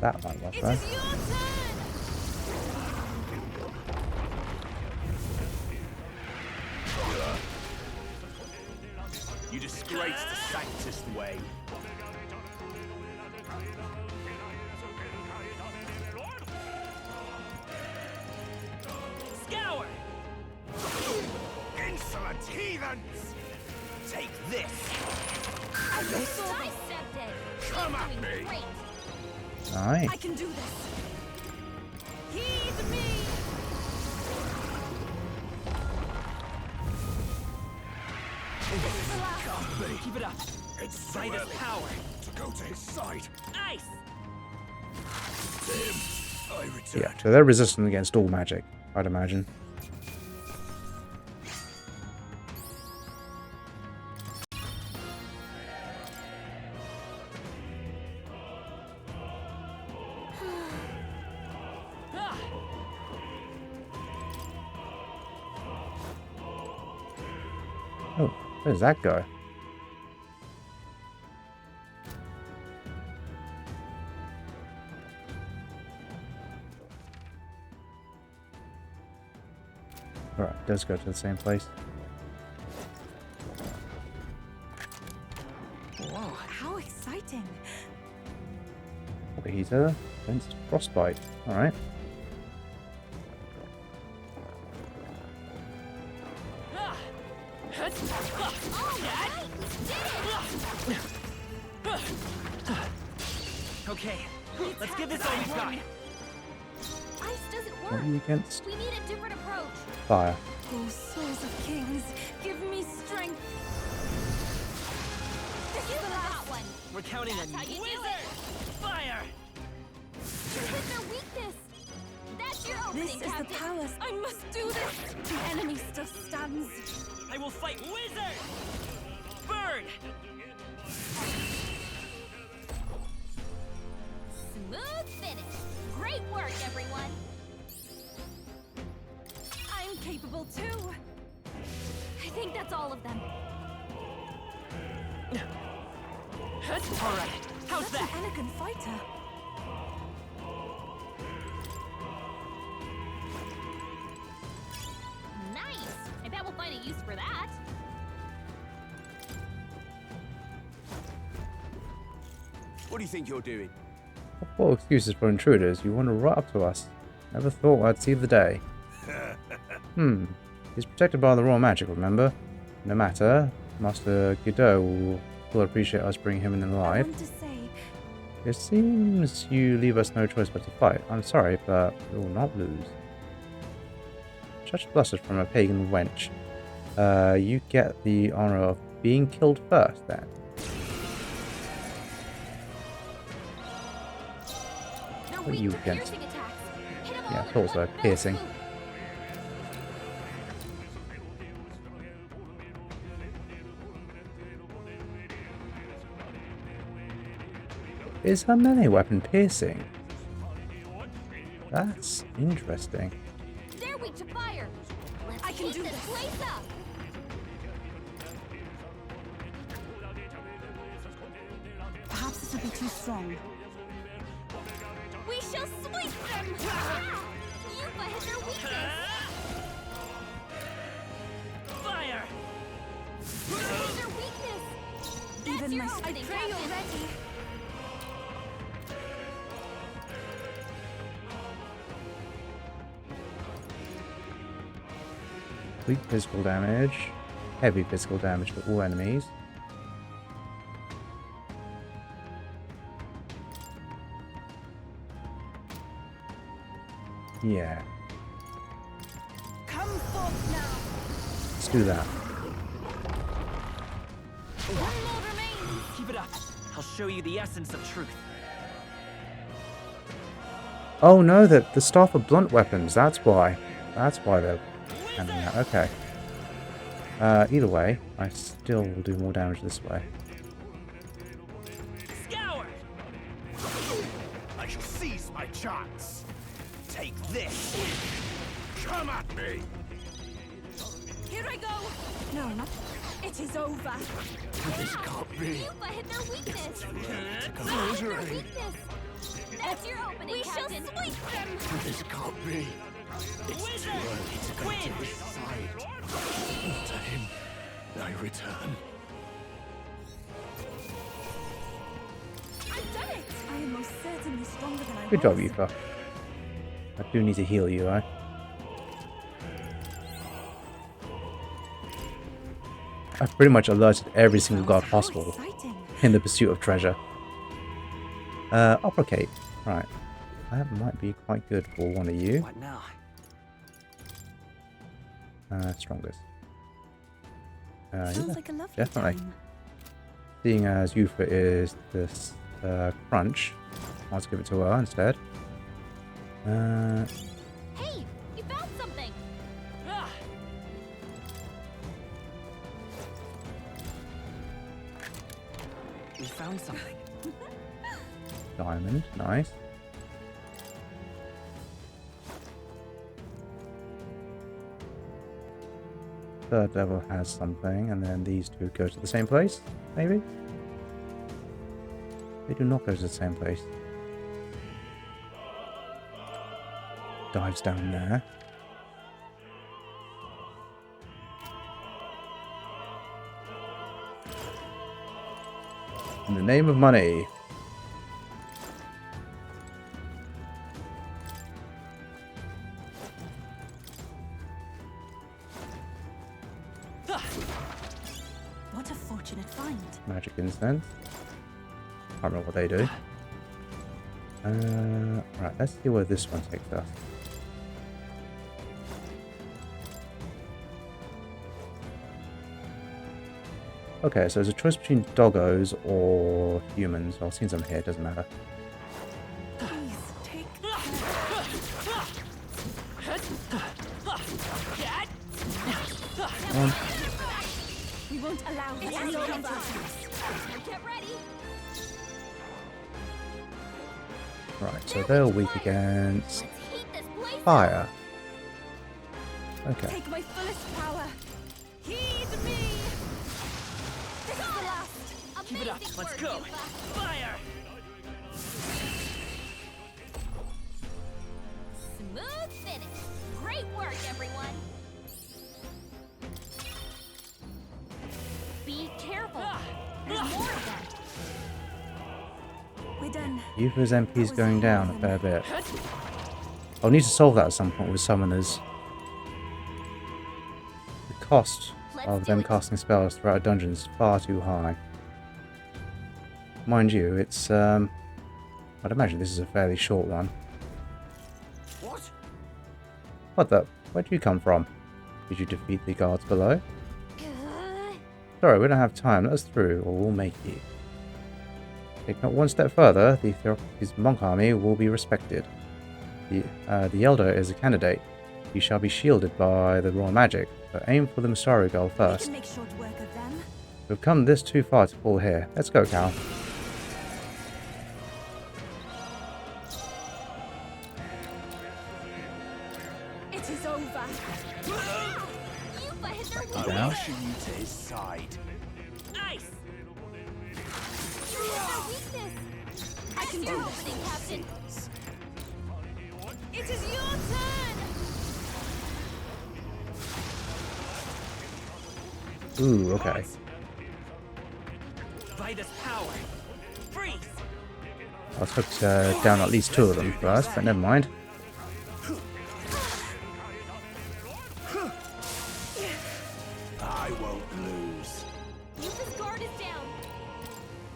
That might work, It though. is your turn. You disgrace the Sanctus way. Scour! Insolent heathens! Take this! I sidestepped it. Come at Doing me! great. Nice. I can do this. Heed me. Keep it up. It's Sight is power. to go to his side. Nice. I return. Yeah, so they're resistant against all magic, I'd imagine. Oh, where does that go? Alright, it does go to the same place. Whoa, how exciting. Water heater, against frostbite. Alright. Okay, let's give this all you got. Ice doesn't What work. are you against? We need a different approach. Fire. Oh, souls of kings, give me strength. This is the last One. We're counting on That's how you. you do it. Fire! Hit their weakness. That's your opening, This is the Captain. palace. I must do this. The enemy still stands. I will fight wizard! Burn! Smooth finish. Great work, everyone. I'm capable too. I think that's all of them. All right, how's Such that? an elegant fighter. Nice. I bet we'll find a use for that. What do you think you're doing? What excuses for intruders? You wander right up to us. Never thought I'd see the day. He's protected by the royal magic, remember? No matter, Master Godot will appreciate us bringing him in I alive. want to say, It seems you leave us no choice but to fight. I'm sorry, but we will not lose. Such bluster from a pagan wench. You get the honor of being killed first, then. They're What are weak you to against? piercing attacks. Hit 'em Yeah, all in thought so, one fell piercing. swoop. Is her melee weapon piercing? That's interesting. They're weak to fire. Let's I can keep do this this. place up. Perhaps this would be too strong. We shall sweep them! Yuba hit their weakness! Fire! Hit their weakness! That's Even your my opening, I pray Captain. you're ready. Weak physical damage. Heavy physical damage for all enemies. Yeah. Come forth now. Let's do that. One more remains! Keep it up. I'll show you the essence of truth. Oh no, the staff are blunt weapons. That's why. That's why they're handling that. Okay. Either way, I still will do more damage this way. Scour! I shall seize my chance. Take this. Come at me. Here I go. No, not. It is over. This can't be. Yuba hit their weakness! Too late to go. Yuba hit their weakness! That's your opening, We shall Captain. sweep them. This can't be. It's too early to go to his side. To him, I return. I've done it. I am most certainly stronger than I Good job, was. Yufa. I do need to heal you, eh? I've pretty much alerted every single guard How possible exciting. in the pursuit of treasure. Opera Cape. Right. That might be quite good for one of you. What now? Strongest. Sounds Yeah, like a lovely definitely. time. Seeing as Yufa is this crunch, I'll just give it to her instead. Hey, you found something! Ah! We found something. Diamond, nice. Third level has something, and then these two go to the same place, maybe? They do not go to the same place. Dives down there. In the name of money. What a fortunate find. Magic incense. Can't remember what they do. Right, let's see where this one takes us. Okay, so there's a choice between doggos or humans. Well, since I'm here, it doesn't matter. Please take Come on. We won't allow this any counterattacks. Get ready! Right, so they're weak against Let's heat this place up. fire. Okay. Take my fullest power. Heed me. This is the last. Keep it up. Amazing Let's work, go. Yuba. Fire! Smooth finish. Great work, everyone. Be careful. There's more of them. We're done. Yufa's MP is going down a fair bit. I'll need to solve that at some point with summoners. The cost of them casting spells throughout a dungeon is far too high. Mind you, it's I'd imagine this is a fairly short one. What? What the? Where'd you come from? Did you defeat the guards below? Sorry, we don't have time. Let us through, or we'll make you. Take not one step further, the Theocrates monk army will be respected. The Elder is a candidate. You shall be shielded by the royal magic, but aim for the Masaru girl We first. can make short work of them. We've come this too far to fall here. Let's go, Cal. It is over. Yuba hit their Down. Pushing you to his side. Nice! weakness. weakness. I can do opening, Captain. It is your turn! Ooh, okay. Vitus power. Freeze. I was hoping to down at least 2 of them first, but never mind. I won't lose. Yuba's guard is down.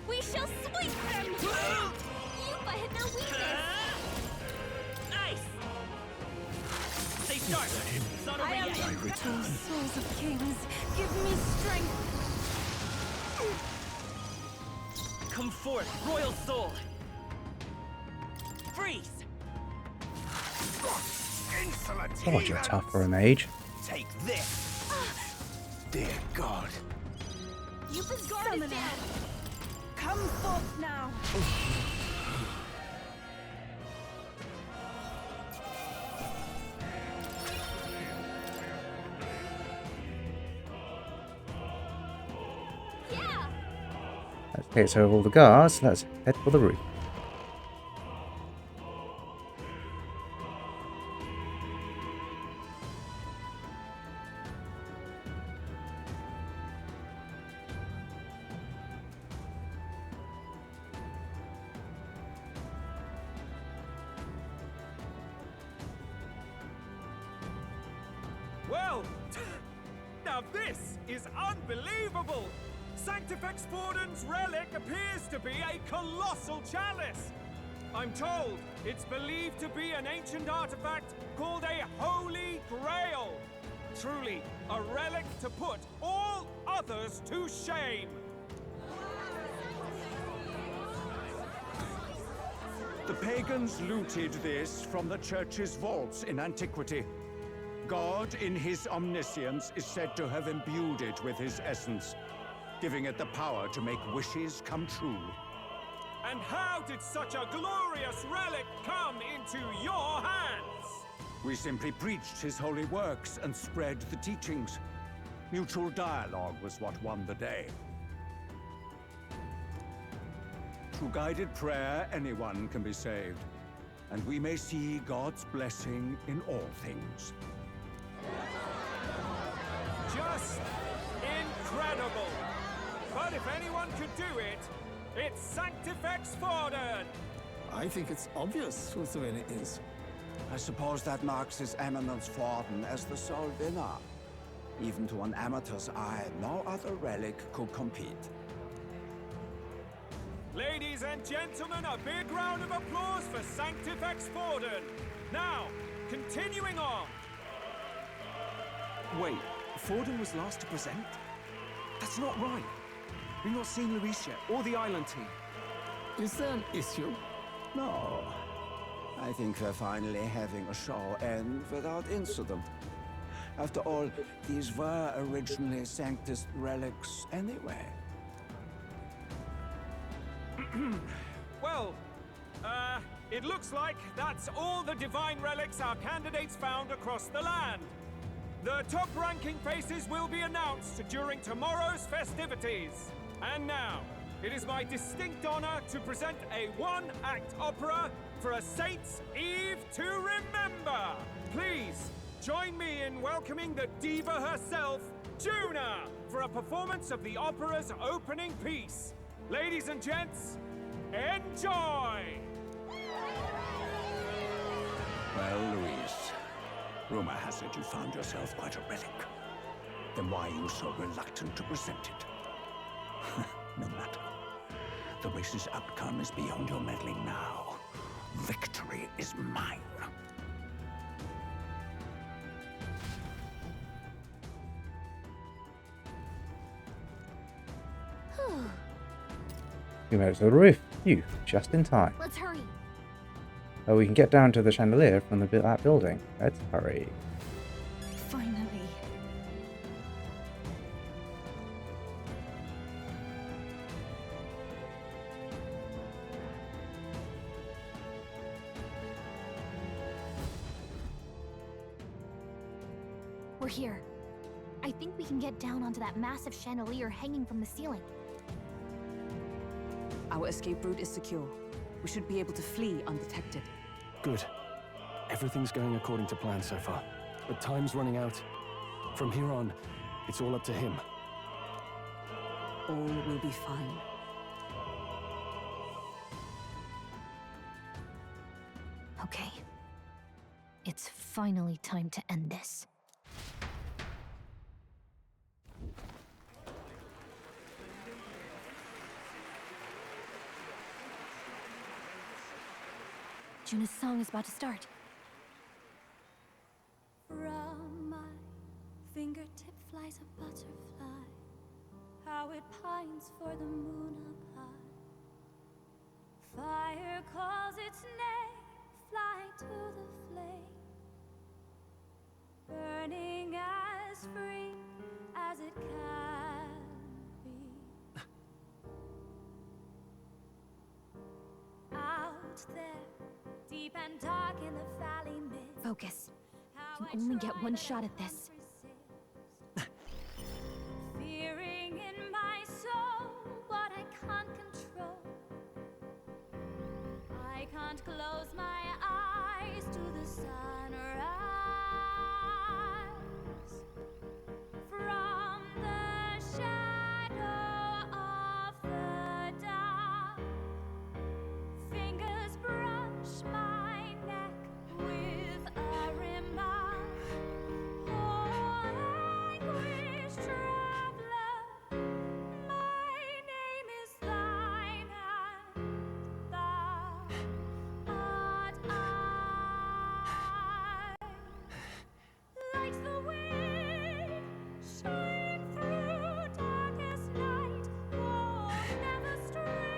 We shall sweep them! Yuba hit their weakness! Nice. They start. Son of I a am yak. the souls of kings. Give me strength. Come forth, royal soul. Freeze. Insolent God, you're tough for a mage. Take this. Dear God. Yuba's guard is down! Come forth now. Yeah! That takes over all the guards. Let's head for the roof. Well, now this is unbelievable! Sanctifex Forden's relic appears to be a colossal chalice! I'm told it's believed to be an ancient artifact called a Holy Grail! Truly, a relic to put all others to shame! The pagans looted this from the church's vaults in antiquity. God, in his omniscience, is said to have imbued it with his essence, giving it the power to make wishes come true. And how did such a glorious relic come into your hands? We simply preached his holy works and spread the teachings. Mutual dialogue was what won the day. Through guided prayer, anyone can be saved, and we may see God's blessing in all things. Just incredible! But if anyone could do it, it's Sanctifex Forden! I think it's obvious whose win it is. I suppose that marks His Eminence Forden as the sole winner. Even to an amateur's eye, no other relic could compete. Ladies and gentlemen, a big round of applause for Sanctifex Forden! Now, continuing on! Wait, Forden was last to present? That's not right. We've not seen Luis yet, or the island team. Is there an issue? No. I think we're finally having a show end without incident. After all, these were originally Sanctus relics anyway. Well, it looks like that's all the divine relics our candidates found across the land. The top-ranking faces will be announced during tomorrow's festivities. And now, it is my distinct honor to present a one-act opera for a Saint's Eve to remember. Please, join me in welcoming the diva herself, Juna, for a performance of the opera's opening piece. Ladies and gents, enjoy! Well, Luis, rumor has it you found yourself quite a relic. Then why are you so reluctant to present it? No matter. The race's outcome is beyond your meddling now. Victory is mine. We made it to the roof. You, just in time. Let's hurry. Oh, we can get down to the chandelier from that building. Let's hurry. Finally. We're here. I think we can get down onto that massive chandelier hanging from the ceiling. Our escape route is secure. We should be able to flee undetected. Good. Everything's going according to plan so far. But time's running out. From here on, it's all up to him. All will be fine. Okay. It's finally time to end this. Juna's song is about to start. From my fingertip flies a butterfly, how it pines for the moon up high. Fire calls its name, fly to the flame, burning as free as it can be. Out there, deep and dark in the valley mist. Focus. You can only get one shot at this. Fearing in my soul what I can't control. I can't close my eyes to the sunrise. From the shadow of the dark, fingers brush my neck with a remark. Oh, anguish traveler, my name is thine, and thou art I. Like the wind, shine through darkest night. Oh, never stray.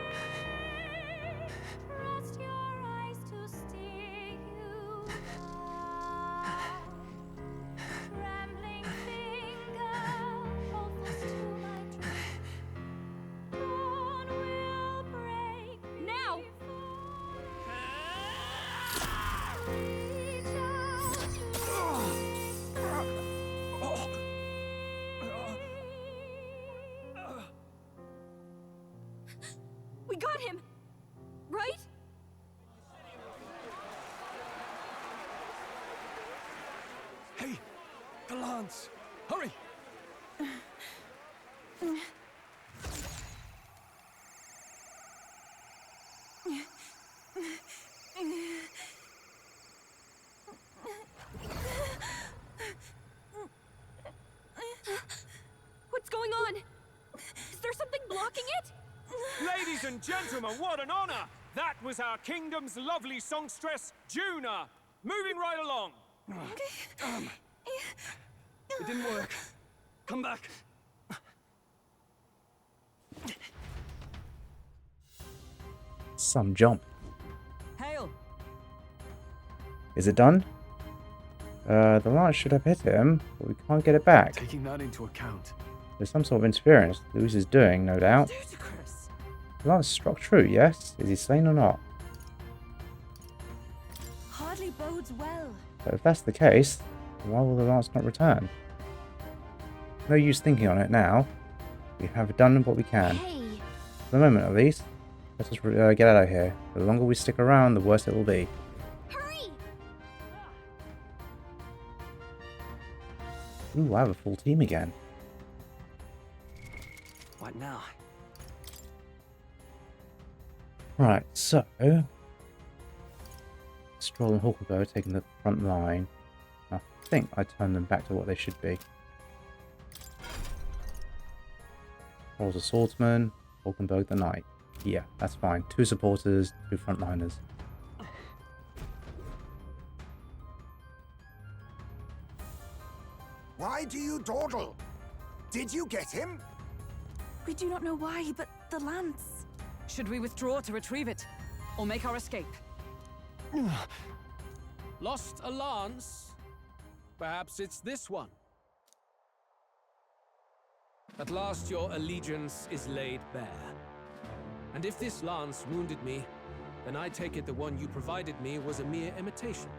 Trust your eyes to steer you by. Trembling finger, hold fast to my dream. Dawn will break now. Reach out We got him! Right? Hey! The lance! Hurry! What's going on? Is there something blocking it? Ladies and gentlemen, what an honor! That was our kingdom's lovely songstress, Juna. Moving right along. It didn't work. Come back. Some jump. Hail! Is it done? The lance should have hit him, but we can't get it back. Taking that into account. There's some sort of interference Louise is doing, no doubt. Ludicrous! The lance struck true, yes? Is he slain or not? Hardly bodes well. But if that's the case, why will the lance not return? No use thinking on it now. We have done what we can. Hey! For the moment, at least. Let us get out of here. The longer we stick around, the worse it will be. Hurry! Ooh, I have a full team again. What now? Right, so... Stroll and Hawkenberg are taking the front line. I think I turned them back to what they should be. Stroll's a swordsman, Hawkenberg the knight. Yeah, that's fine. 2 supporters, 2 frontliners. Why do you dawdle? Did you get him? We do not know why, but the lance. Should we withdraw to retrieve it? Or make our escape? Lost a lance? Perhaps it's this one. At last your allegiance is laid bare. And if this lance wounded me, then I take it the one you provided me was a mere imitation.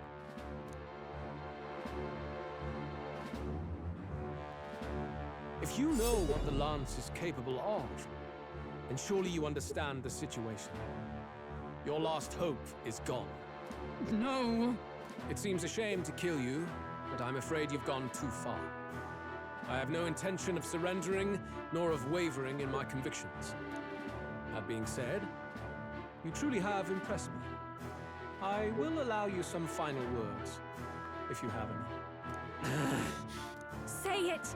If you know what the lance is capable of, and surely you understand the situation. Your last hope is gone. No. It seems a shame to kill you, but I'm afraid you've gone too far. I have no intention of surrendering, nor of wavering in my convictions. That being said, you truly have impressed me. I will allow you some final words, if you have any. Say it!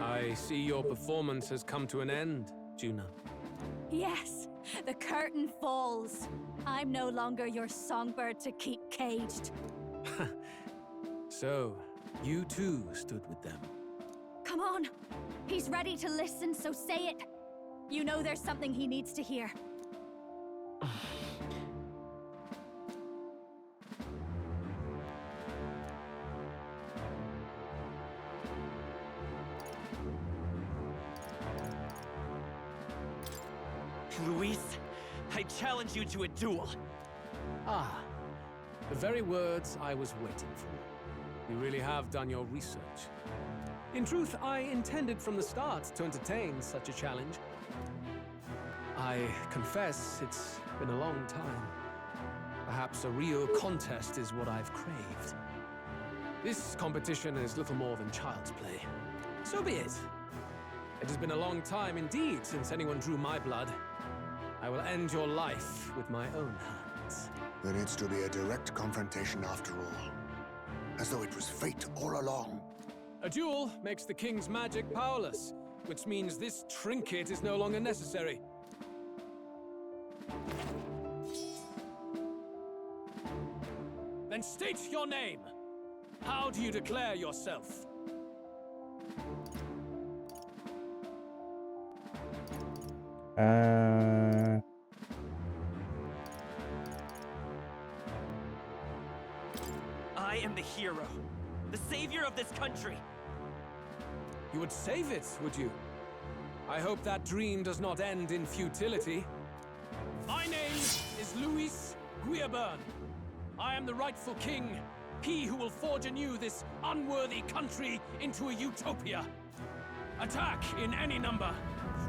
I see your performance has come to an end, Juna. Yes, the curtain falls. I'm no longer your songbird to keep caged. So, you too stood with them. Come on! He's ready to listen, so say it! You know there's something he needs to hear. Luis, I challenge you to a duel. Ah, the very words I was waiting for. You really have done your research. In truth, I intended from the start to entertain such a challenge. I confess it's been a long time. Perhaps a real contest is what I've craved. This competition is little more than child's play. So be it. It has been a long time indeed since anyone drew my blood. I will end your life with my own hands. There needs to be a direct confrontation after all. As though it was fate all along. A duel makes the king's magic powerless, which means this trinket is no longer necessary. Then state your name. How do you declare yourself? I am the hero, the savior of this country. You would save it, would you? I hope that dream does not end in futility. My name is Luis Guillaburn. I am the rightful king, he who will forge anew this unworthy country into a utopia. Attack in any number,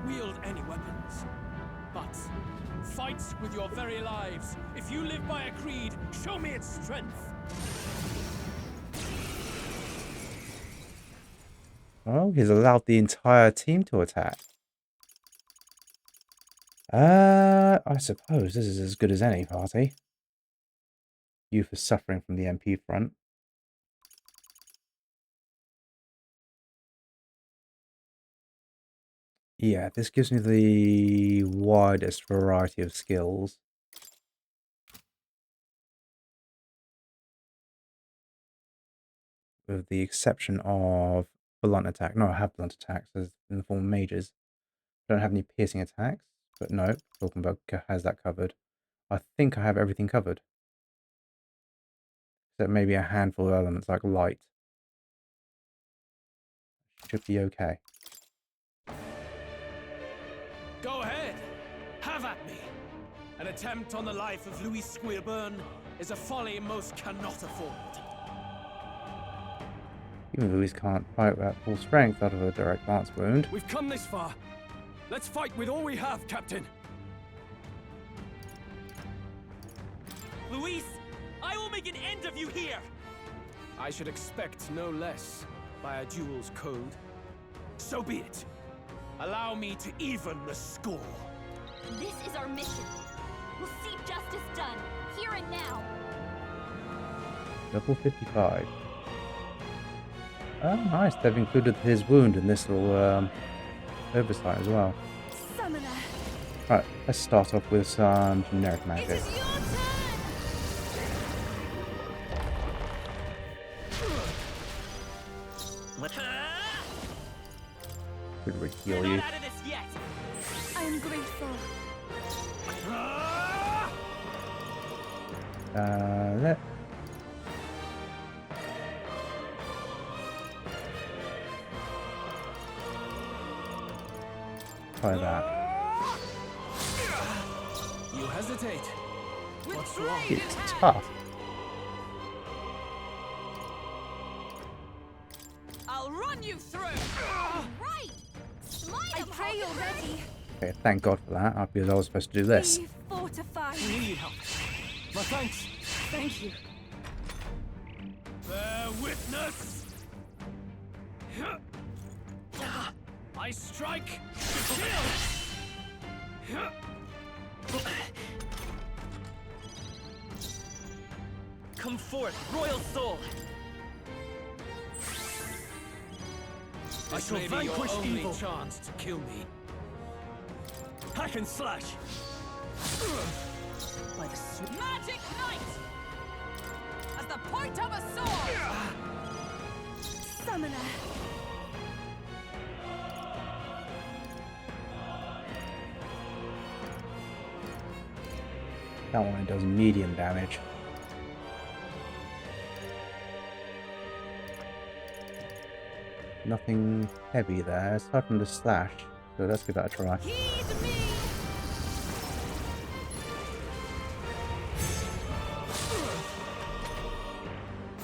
wield any weapons. But fight with your very lives. If you live by a creed, show me its strength. Oh, he's allowed the entire team to attack. I suppose this is as good as any party. Youth is suffering from the MP front. Yeah, this gives me the widest variety of skills. With the exception of blunt attack. No, I have blunt attacks as in the form of mages. I don't have any piercing attacks, but no, Talkenberg has that covered. I think I have everything covered. Except maybe a handful of elements like light. Should be okay. Go ahead, have at me. An attempt on the life of Luis Guillaburn is a folly most cannot afford. Even Luis can't fight at full strength out of a direct lance wound. We've come this far. Let's fight with all we have, Captain. Luis, I will make an end of you here. I should expect no less by a duel's code. So be it. Allow me to even the score. This is our mission. We'll see justice done, here and now. Level 55. Oh, nice. They've included his wound in this little oversight as well. Summoner. Right, let's start off with some generic magic. Could really heal you. I am grateful. Let. Try that. You hesitate. What's wrong? It's tough. I'll run you through. Right. I pray you're ready. Okay, thank God for that, because I was supposed to do this. Be fortified. We need help. My thanks. Thank you. Bear witness. I strike. Kill. Come forth, royal soul! I This shall may be your vanquish only evil. chance to kill me. Hack and slash. Like magic knight! As the point of a sword! Summoner. That one does medium damage. Nothing heavy there, aside from the slash, so let's give that a try. Heed me.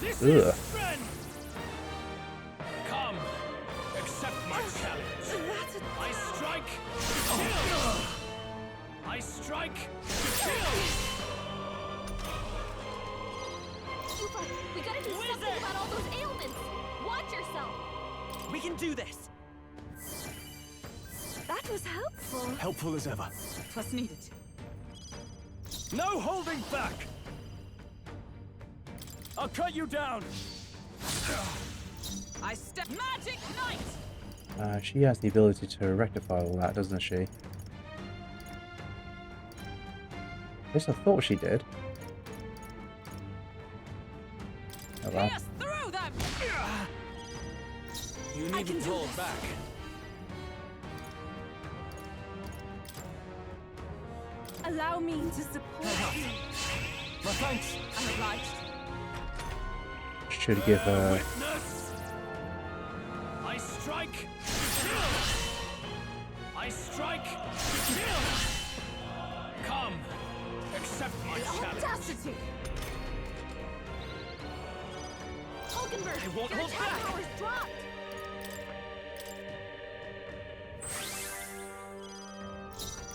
This Ugh. is strength. Come, accept my challenge. I strike. Kill. I strike. Kill. Yuba, we gotta do something about all those ailments. Watch yourself. We can do this! That was helpful. Helpful as ever. Twas needed. No holding back! I'll cut you down! I step magic knight! She has the ability to rectify all that, doesn't she? At least I thought she did. Oh well. Pierce through them! You needn't hold back. Allow me to support you. My thanks! I'm obliged. Should give her. Witness. I strike. Kill. I strike. Kill. Come, accept my challenge. Audacity. Hulkenberg, I won't your hold attack back. power's dropped.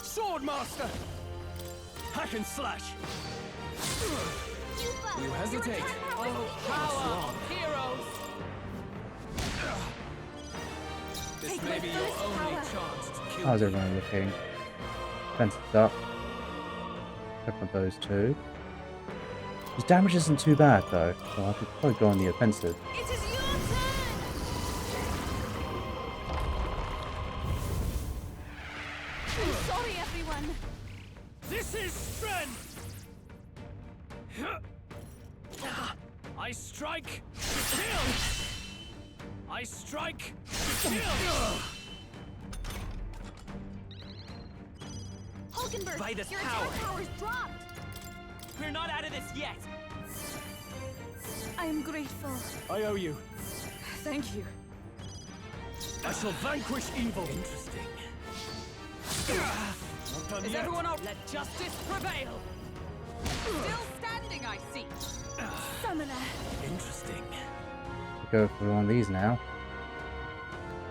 Swordmaster! Hack and slash! Yuba, You your hesitate. attack power's weakened. Power of heroes! This Take may my be your first only power. chance to kill How's me. everyone looking? Defensive up. Except for those two. His damage isn't too bad though, so I could probably go on the offensive. It is your turn. I'm sorry, everyone. This is strength. I strike. Kill. I strike. Kill. Hulkenberg, By this your power. attack power's dropped. We're not out of this yet! I am grateful. I owe you. Thank you. I shall vanquish evil. Interesting. Not done Is yet. everyone out? Let justice prevail! Still standing, I see. Summoner. Interesting. Go for one of these now.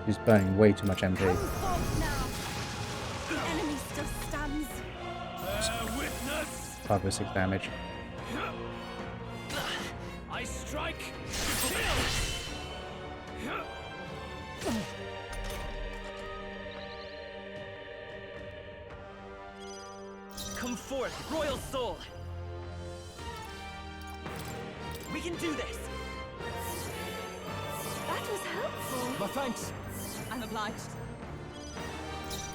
He's burning way too much MP. Come forth now. The enemy still stands. Bear witness. 5 or 6 damage. I strike. Kill. Come forth, royal soul! We can do this! That was helpful. My thanks! I'm obliged.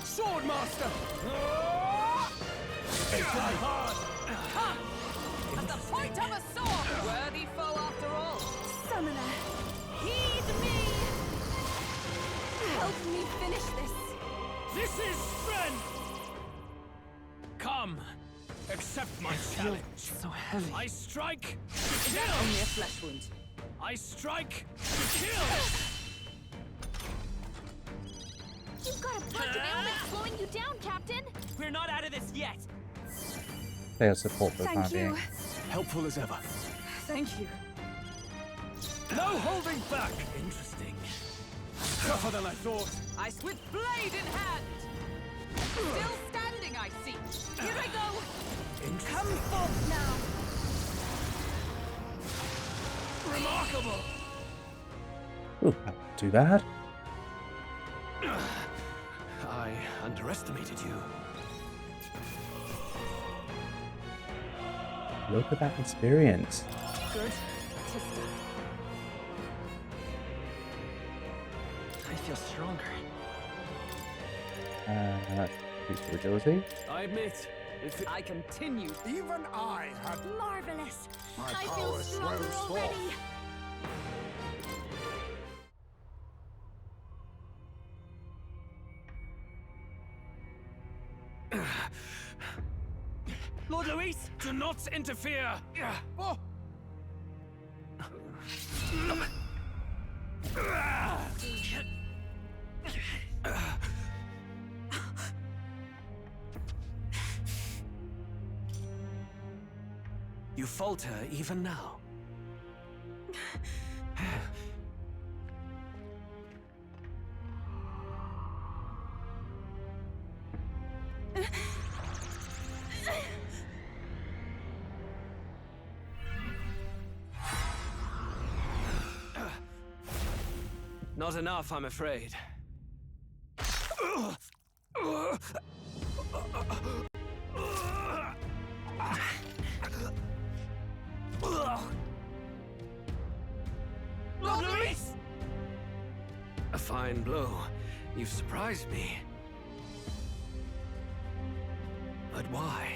Swordmaster! Try hard. Come! At the point of a sword! Worthy foe after all! Summoner. Heed me. Help me finish this. This is strength. Come, accept my challenge. So heavy. I strike. Is that Kill. only a flesh wound? I strike. Kill. You've got a bunch of ailments slowing you down, Captain. We're not out of this yet! They are support for the time Thank you. being. Helpful as ever. Thank you. No holding back! Interesting. Tougher than I thought. Ice with blade in hand! Still standing, I see. Here I go! Come forth now! Remarkable! Ooh, not too bad. I underestimated you. Look at that experience. Good. Tista. I feel stronger. Boost for agility. I admit, if I continue. Even I had Marvelous. my I feel power stronger swells forth. already. Lord Luis, do not interfere! Oh. You falter even now. Not enough, I'm afraid. Lord Luis! A fine blow. You've surprised me. But why?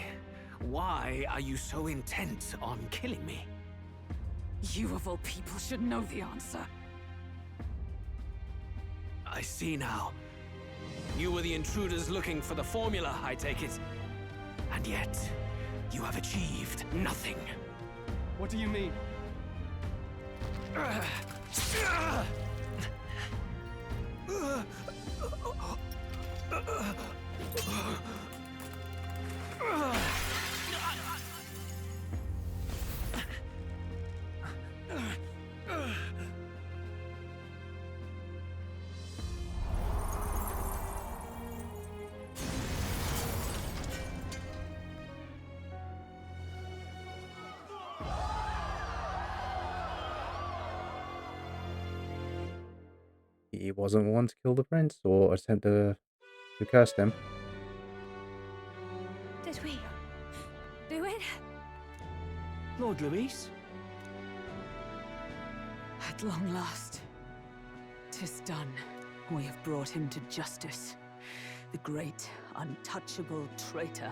Why are you so intent on killing me? You of all people should know the answer. I see now. You were the intruders looking for the formula, I take it. And yet, you have achieved nothing. What do you mean? He wasn't one to kill the prince or attempt to curse him. Did we do it? Lord Luis? At long last, 'tis done. We have brought him to justice. The great, untouchable traitor,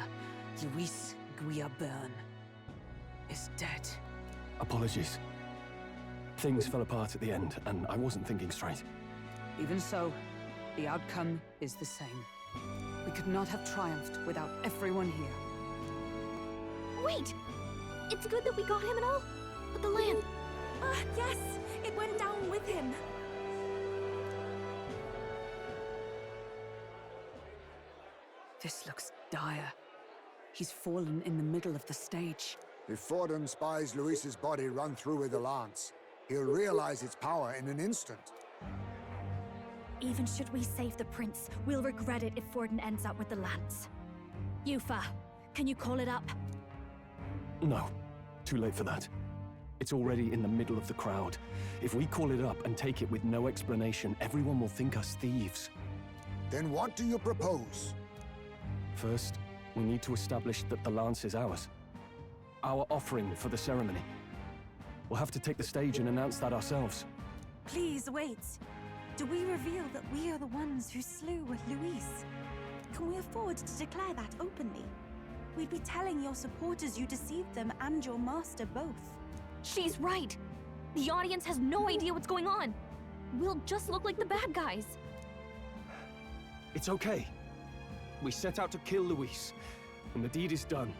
Luis Guillaburn, is dead. Apologies. Things fell apart at the end, and I wasn't thinking straight. Even so, the outcome is the same. We could not have triumphed without everyone here. Wait! It's good that we got him and all, but the land... Yes, it went down with him. This looks dire. He's fallen in the middle of the stage. If Forden spies Luis's body run through with the lance, he'll realize its power in an instant. Even should we save the prince, we'll regret it if Forden ends up with the lance. Yufa, can you call it up? No. Too late for that. It's already in the middle of the crowd. If we call it up and take it with no explanation, everyone will think us thieves. Then what do you propose? First, we need to establish that the lance is ours. Our offering for the ceremony. We'll have to take the stage and announce that ourselves. Please wait. Do we reveal that we are the ones who slew Luis? Can we afford to declare that openly? We'd be telling your supporters you deceived them and your master both. She's right. The audience has no idea what's going on. We'll just look like the bad guys. It's okay. We set out to kill Luis, and the deed is done.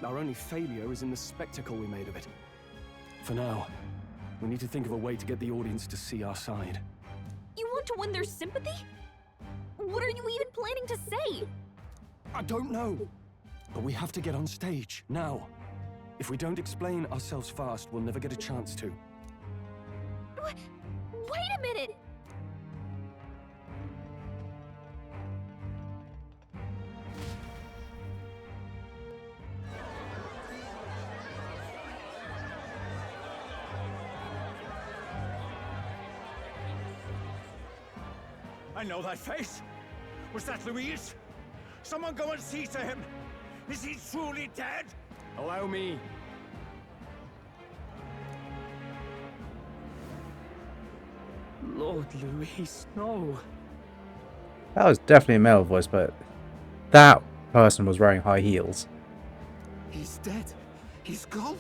Our only failure is in the spectacle we made of it. For now, we need to think of a way to get the audience to see our side. You want to win their sympathy? What are you even planning to say? I don't know. But we have to get on stage, now. If we don't explain ourselves fast, we'll never get a chance to. Wait a minute! I know that face. Was that Louise? Someone go and see to him. Is he truly dead? Allow me. Lord Louis, no. That was definitely a male voice, but that person was wearing high heels. He's dead. He's gone.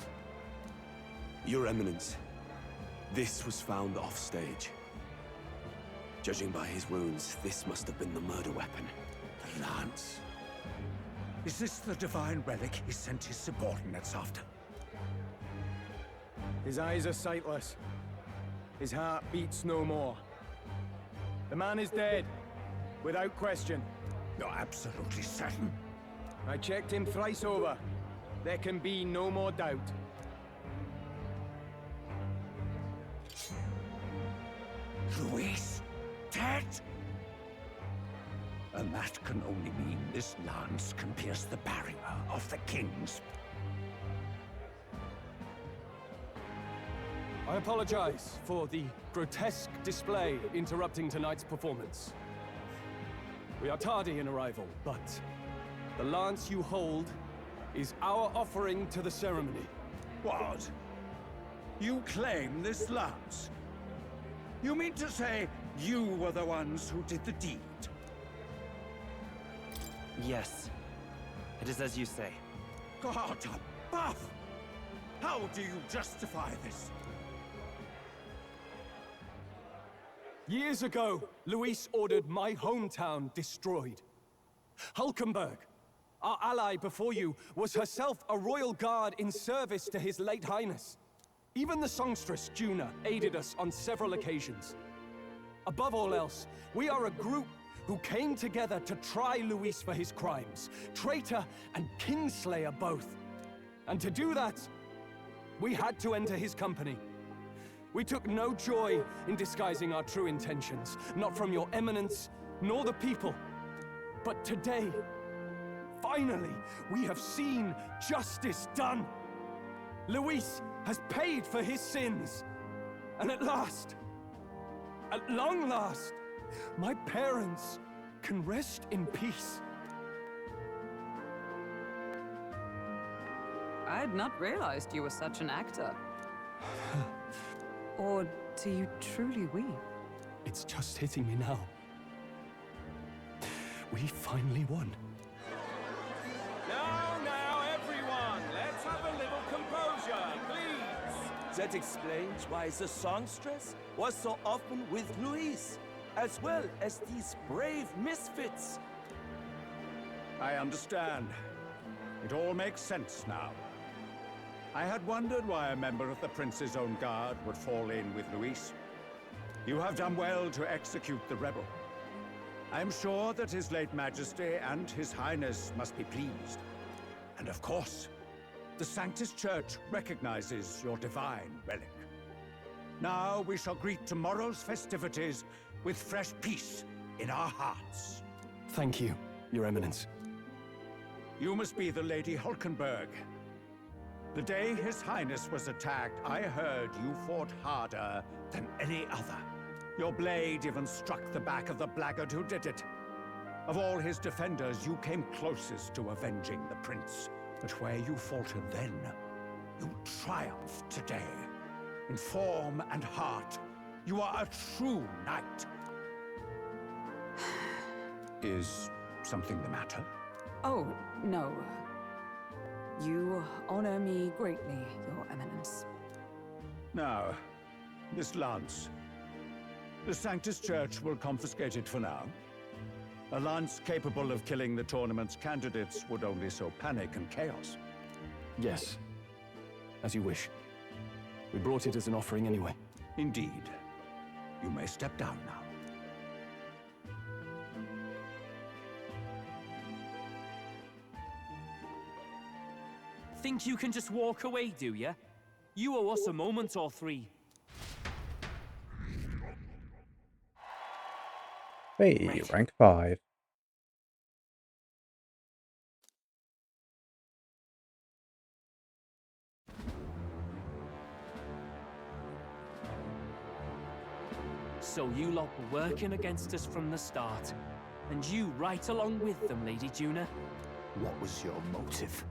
Your Eminence, this was found off-stage. Judging by his wounds, this must have been the murder weapon. The lance. Is this the divine relic he sent his subordinates after? His eyes are sightless. His heart beats no more. The man is dead, without question. You're absolutely certain? I checked him thrice over. There can be no more doubt. Louis, dead? And that can only mean this lance can pierce the barrier of the kings. I apologize for the grotesque display interrupting tonight's performance. We are tardy in arrival, but the lance you hold is our offering to the ceremony. What? You claim this lance? You mean to say you were the ones who did the deed? Yes. It is as you say. God above! How do you justify this? Years ago, Luis ordered my hometown destroyed. Hulkenberg, our ally before you, was herself a royal guard in service to his late highness. Even the songstress, Juna, aided us on several occasions. Above all else, we are a group who came together to try Luis for his crimes, traitor and kingslayer both. And to do that, we had to enter his company. We took no joy in disguising our true intentions, not from your eminence, nor the people. But today, finally, we have seen justice done. Luis has paid for his sins. And at last, at long last, my parents can rest in peace. I had not realized you were such an actor. Or do you truly weep? It's just hitting me now. We finally won. Now, everyone, let's have a little composure, please. That explains why the songstress was so often with Louise, as well as these brave misfits. I understand. It all makes sense now. I had wondered why a member of the Prince's own guard would fall in with Luis. You have done well to execute the rebel. I am sure that His late Majesty and His Highness must be pleased. And of course, the Sanctus Church recognizes your divine relic. Now we shall greet tomorrow's festivities with fresh peace in our hearts. Thank you, Your Eminence. You must be the Lady Hulkenberg. The day His Highness was attacked, I heard you fought harder than any other. Your blade even struck the back of the blackguard who did it. Of all his defenders, you came closest to avenging the prince. But where you faltered then, you triumphed today. In form and heart, you are a true knight. Is something the matter? Oh, no. You honor me greatly, Your Eminence. Now, this lance. The Sanctus Church will confiscate it for now. A lance capable of killing the tournament's candidates would only sow panic and chaos. Yes. As you wish. We brought it as an offering anyway. Indeed. You may step down now. Think you can just walk away, do ya? You owe us a moment or three. Hey, rank 5. So you lot were working against us from the start. And you right along with them, Lady Juna. What was your motive?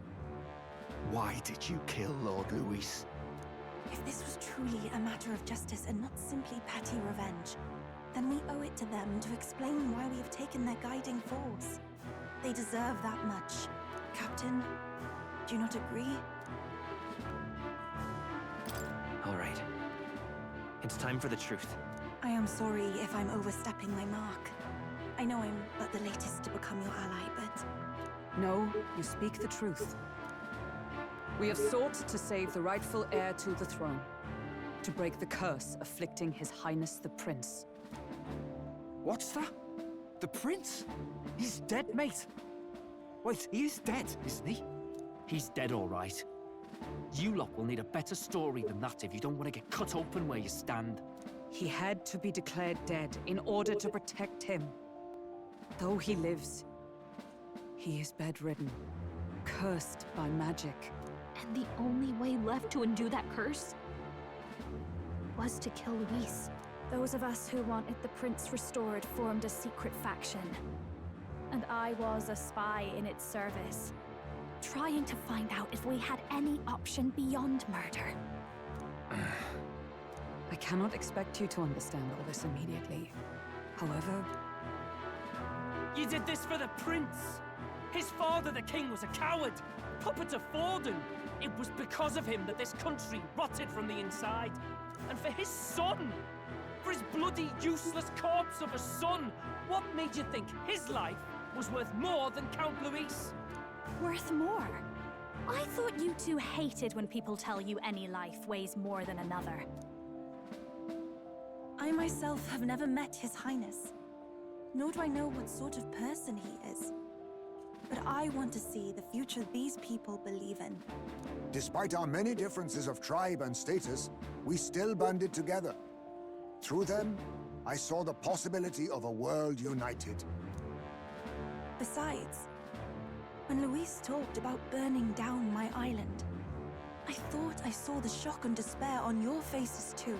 Why did you kill Lord Luis? If this was truly a matter of justice and not simply petty revenge, then we owe it to them to explain why we have taken their guiding force. They deserve that much. Captain, do you not agree? All right. It's time for the truth. I am sorry if I'm overstepping my mark. I know I'm but the latest to become your ally, but... No, you speak the truth. We have sought to save the rightful heir to the throne, to break the curse afflicting His Highness the Prince. What's that? The prince? He's dead, mate. Wait, he is dead, isn't he? He's dead, all right. You lot will need a better story than that if you don't want to get cut open where you stand. He had to be declared dead in order to protect him. Though he lives, he is bedridden, cursed by magic. And the only way left to undo that curse was to kill Luis. Those of us who wanted the prince restored formed a secret faction. And I was a spy in its service, trying to find out if we had any option beyond murder. I cannot expect you to understand all this immediately. However... You did this for the prince! His father, the king, was a coward! Puppet of Forden! It was because of him that this country rotted from the inside! And for his son! For his bloody, useless corpse of a son! What made you think his life was worth more than Count Luis? Worth more? I thought you two hated when people tell you any life weighs more than another. I myself have never met His Highness, nor do I know what sort of person he is. But I want to see the future these people believe in. Despite our many differences of tribe and status, we still banded together. Through them, I saw the possibility of a world united. Besides, when Luis talked about burning down my island, I thought I saw the shock and despair on your faces too.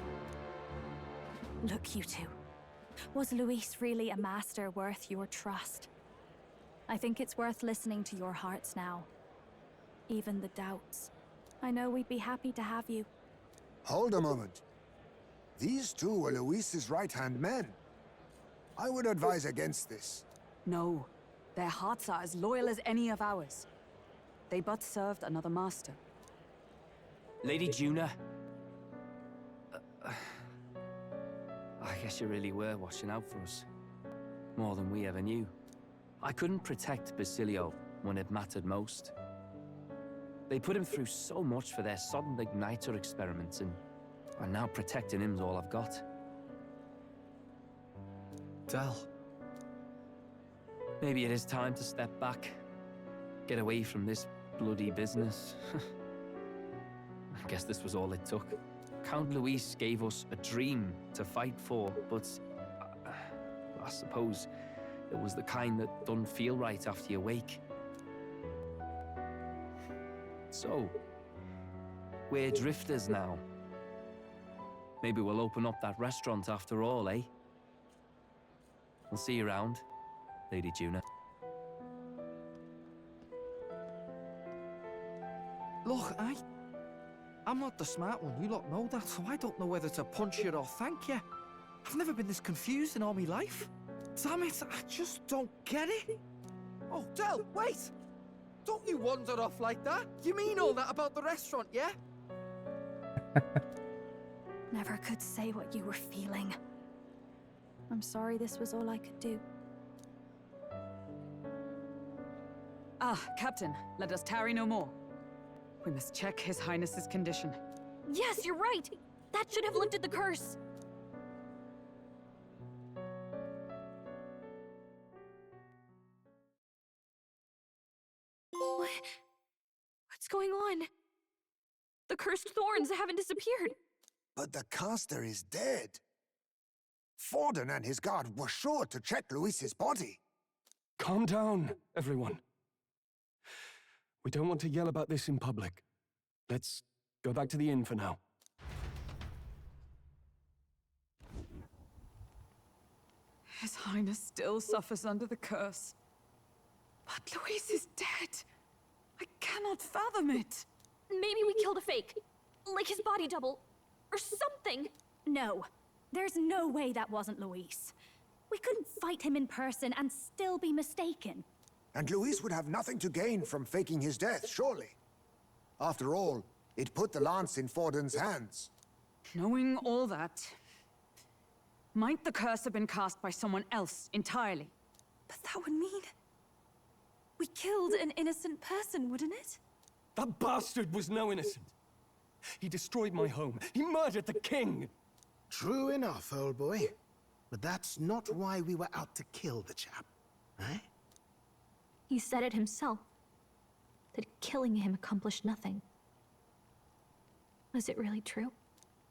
Look, you two. Was Luis really a master worth your trust? I think it's worth listening to your hearts now. Even the doubts. I know we'd be happy to have you. Hold a moment. These two were Luis's right-hand men. I would advise against this. No. Their hearts are as loyal as any of ours. They but served another master. Lady Juna. I guess you really were watching out for us. More than we ever knew. I couldn't protect Basilio when it mattered most. They put him through so much for their sudden igniter experiments, and now protecting him's all I've got. Del. Maybe it is time to step back. Get away from this bloody business. I guess this was all it took. Count Luis gave us a dream to fight for, but I suppose it was the kind that don't feel right after you wake. So, we're drifters now. Maybe we'll open up that restaurant after all, eh? I'll see you around, Lady Juna. Look, I'm not the smart one, you lot know that, so I don't know whether to punch you or thank you. I've never been this confused in all my life. Damn it, I just don't get it. Oh, Del, wait! Don't you wander off like that. You mean all that about the restaurant, yeah? Never could say what you were feeling. I'm sorry this was all I could do. Ah, Captain, let us tarry no more. We must check His Highness's condition. Yes, you're right! That should have lifted the curse! What's going on? The cursed thorns haven't disappeared. But the caster is dead. Forden and his guard were sure to check Luis's body. Calm down, everyone. We don't want to yell about this in public. Let's go back to the inn for now. His Highness still suffers under the curse. But Luis is dead. I cannot fathom it. Maybe we killed a fake. Like his body double. Or something. No. There's no way that wasn't Luis. We couldn't fight him in person and still be mistaken. And Luis would have nothing to gain from faking his death, surely. After all, it put the lance in Forden's hands. Knowing all that, might the curse have been cast by someone else entirely? But that would mean... we killed an innocent person, wouldn't it? That bastard was no innocent. He destroyed my home. He murdered the king. True enough, old boy. But that's not why we were out to kill the chap, eh? He said it himself. That killing him accomplished nothing. Was it really true?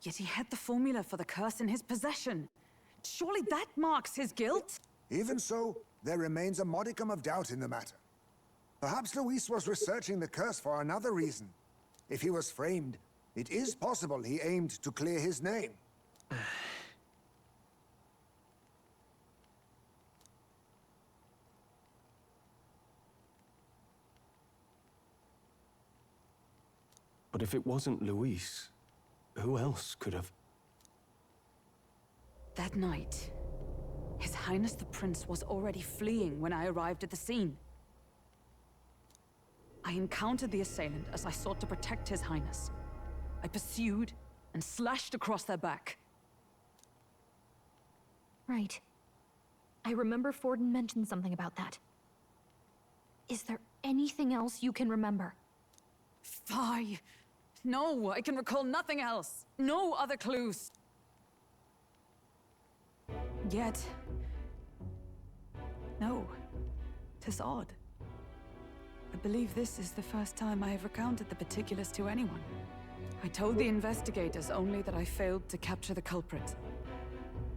Yet he had the formula for the curse in his possession. Surely that marks his guilt? Even so, there remains a modicum of doubt in the matter. Perhaps Luis was researching the curse for another reason. If he was framed, it is possible he aimed to clear his name. But if it wasn't Luis, who else could have? That night, His Highness the Prince was already fleeing when I arrived at the scene. I encountered the assailant as I sought to protect His Highness. I pursued and slashed across their back. Right. I remember Forden mentioned something about that. Is there anything else you can remember? Fie! No, I can recall nothing else. No other clues. Yet... no. 'Tis odd. I believe this is the first time I have recounted the particulars to anyone. I told the investigators only that I failed to capture the culprit.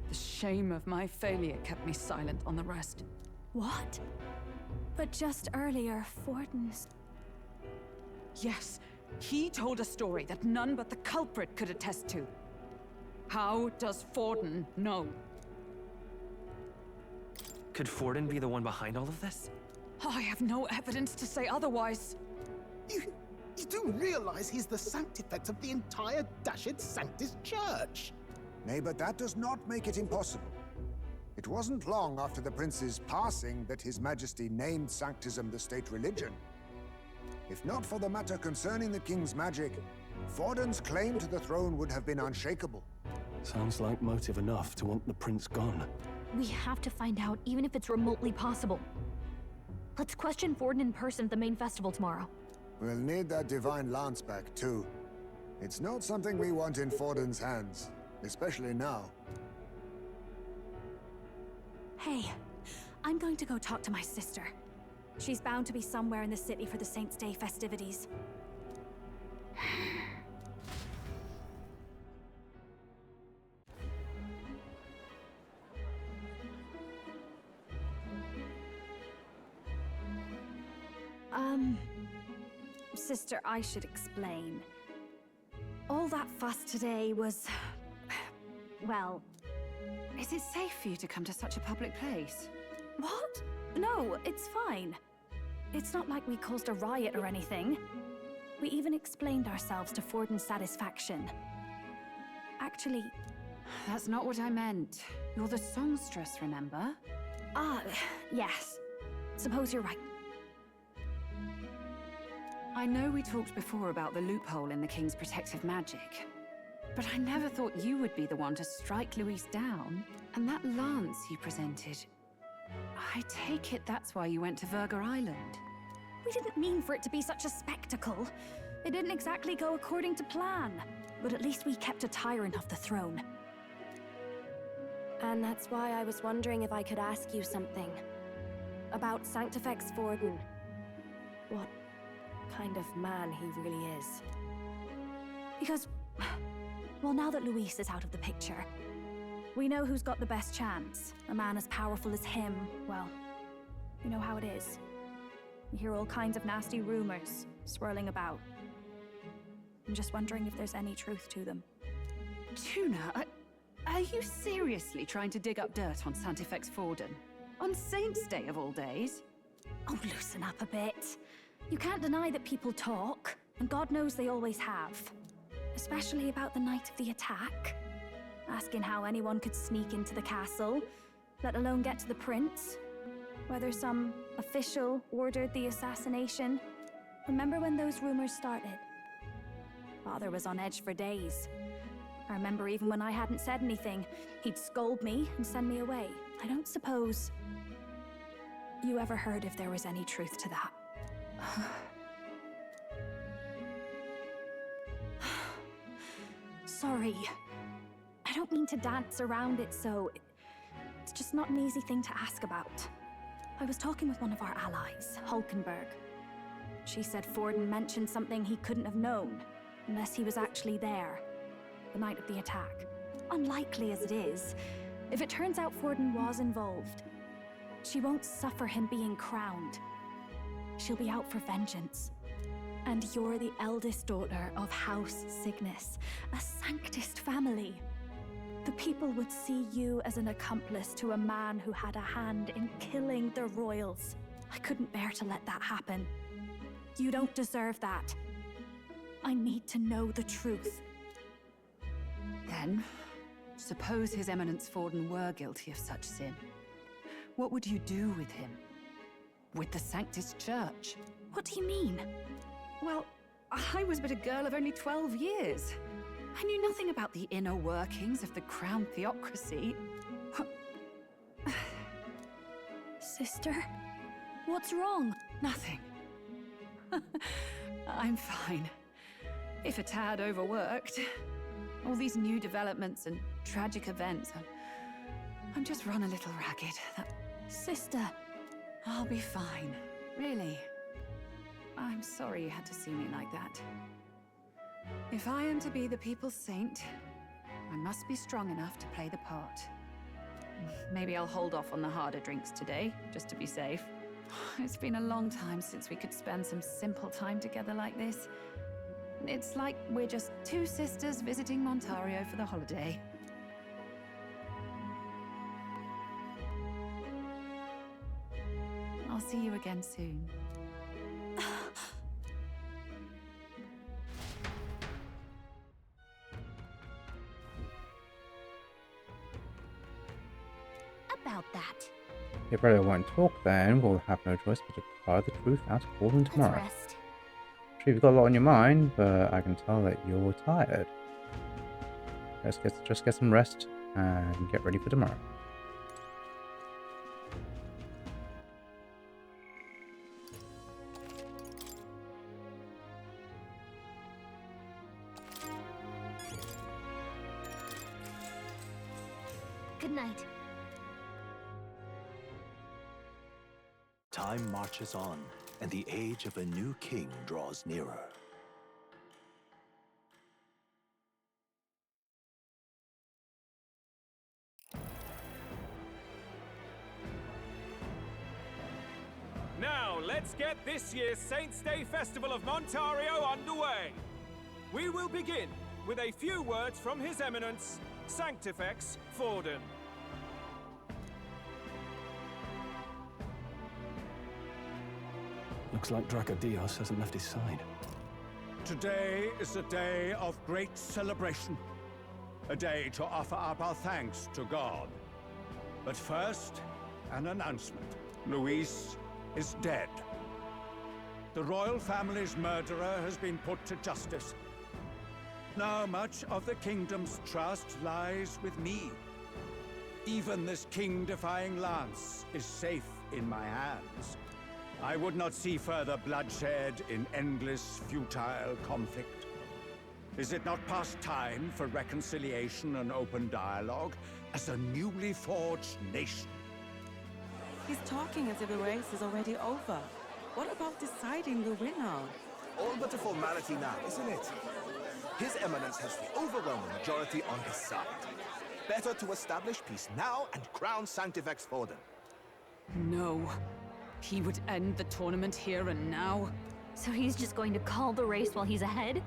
The shame of my failure kept me silent on the rest. What? But just earlier, Forden's... Yes, he told a story that none but the culprit could attest to. How does Forden know? Could Forden be the one behind all of this? I have no evidence to say otherwise. You do realize he's the sanctifex of the entire Dashed Sanctus Church? Nay, but that does not make it impossible. It wasn't long after the prince's passing that His Majesty named Sanctism the state religion. If not for the matter concerning the king's magic, Forden's claim to the throne would have been unshakable. Sounds like motive enough to want the prince gone. We have to find out, even if it's remotely possible. Let's question Forden in person at the main festival tomorrow. We'll need that divine lance back, too. It's not something we want in Forden's hands, especially now. Hey, I'm going to go talk to my sister. She's bound to be somewhere in the city for the Saints' Day festivities. Sister, I should explain. All that fuss today was... well... Is it safe for you to come to such a public place? What? No, it's fine. It's not like we caused a riot or anything. We even explained ourselves to Forden's satisfaction. Actually... That's not what I meant. You're the songstress, remember? Yes. Suppose you're right. I know we talked before about the loophole in the King's protective magic, but I never thought you would be the one to strike Luis down. And that lance you presented... I take it that's why you went to Verger Island. We didn't mean for it to be such a spectacle. It didn't exactly go according to plan. But at least we kept a tyrant off the throne. And that's why I was wondering if I could ask you something. About Sanctifex Forden. What kind of man he really is. Because, well, now that Luis is out of the picture, we know who's got the best chance. A man as powerful as him, well, you know how it is. You hear all kinds of nasty rumors swirling about. I'm just wondering if there's any truth to them. Tuna, Are you seriously trying to dig up dirt on Santifex Forden? On Saint's Day of all days? Oh, loosen up a bit. You can't deny that people talk, and God knows they always have. Especially about the night of the attack. Asking how anyone could sneak into the castle, let alone get to the prince. Whether some official ordered the assassination. Remember when those rumors started? Father was on edge for days. I remember even when I hadn't said anything, he'd scold me and send me away. I don't suppose you ever heard if there was any truth to that. Sorry. I don't mean to dance around it, so it's just not an easy thing to ask about. I was talking with one of our allies, Hulkenberg. She said Forden mentioned something he couldn't have known, unless he was actually there, the night of the attack. Unlikely as it is, if it turns out Forden was involved, she won't suffer him being crowned. She'll be out for vengeance. And you're the eldest daughter of House Cygnus, a Sanctist family. The people would see you as an accomplice to a man who had a hand in killing the royals. I couldn't bear to let that happen. You don't deserve that. I need to know the truth. Then, suppose His Eminence Forden were guilty of such sin. What would you do with him? With the Sanctus Church? What do you mean? Well, I was but a girl of only 12 years. I knew nothing about the inner workings of the crown theocracy. Sister, what's wrong? Nothing. I'm fine. If a tad overworked. All these new developments and tragic events. I'm just run a little ragged. Sister. I'll be fine. Really. I'm sorry you had to see me like that. If I am to be the people's saint, I must be strong enough to play the part. Maybe I'll hold off on the harder drinks today, just to be safe. It's been a long time since we could spend some simple time together like this. It's like we're just two sisters visiting Montario for the holiday. I'll see you again soon. About that. If brother won't talk, then we'll have no choice but to pry the truth out of Forden tomorrow. Rest. Sure, you've got a lot on your mind, but I can tell that you're tired. Just get some rest and get ready for tomorrow. Good night. Time marches on, and the age of a new king draws nearer. Now, let's get this year's Saints' Day Festival of Montario underway. We will begin with a few words from His Eminence, Sanctifex Forden. Looks like Dracodios hasn't left his side. Today is a day of great celebration. A day to offer up our thanks to God. But first, an announcement. Luis is dead. The royal family's murderer has been put to justice. Now much of the kingdom's trust lies with me. Even this king-defying lance is safe in my hands. I would not see further bloodshed in endless, futile conflict. Is it not past time for reconciliation and open dialogue as a newly forged nation? He's talking as if the race is already over. What about deciding the winner? All but a formality now, isn't it? His Eminence has the overwhelming majority on his side. Better to establish peace now and crown Sanctifex Forden. No. He would end the tournament here and now. So he's just going to call the race while he's ahead?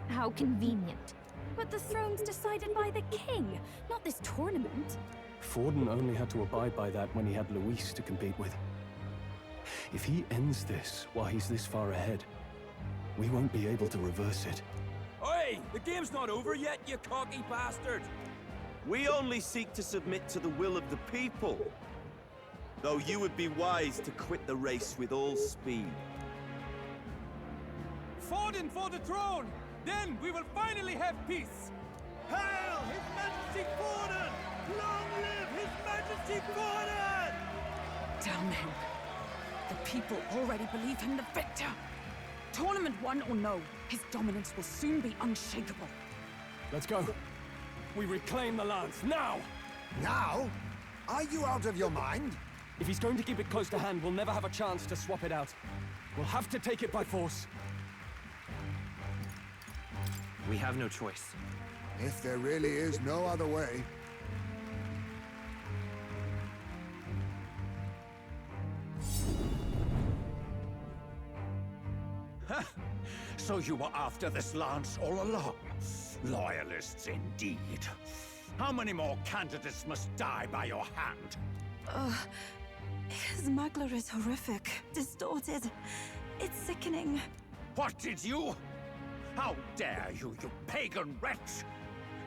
How convenient. But the throne's decided by the king, not this tournament. Forden only had to abide by that when he had Luis to compete with. If he ends this while he's this far ahead, we won't be able to reverse it. Oi! The game's not over yet, you cocky bastard! We only seek to submit to the will of the people. Though you would be wise to quit the race with all speed. Forden for the throne! Then we will finally have peace! Hail His Majesty Forden! Long live His Majesty Forden! Damn him. The people already believe him the victor. Tournament won or no, his dominance will soon be unshakable. Let's go. We reclaim the lance, now! Now? Are you out of your mind? If he's going to keep it close to hand, we'll never have a chance to swap it out. We'll have to take it by force. We have no choice. If there really is no other way. So you were after this lance all along? Loyalists indeed. How many more candidates must die by your hand? His Magler is horrific, distorted. It's sickening. What did you? How dare you, you pagan wretch!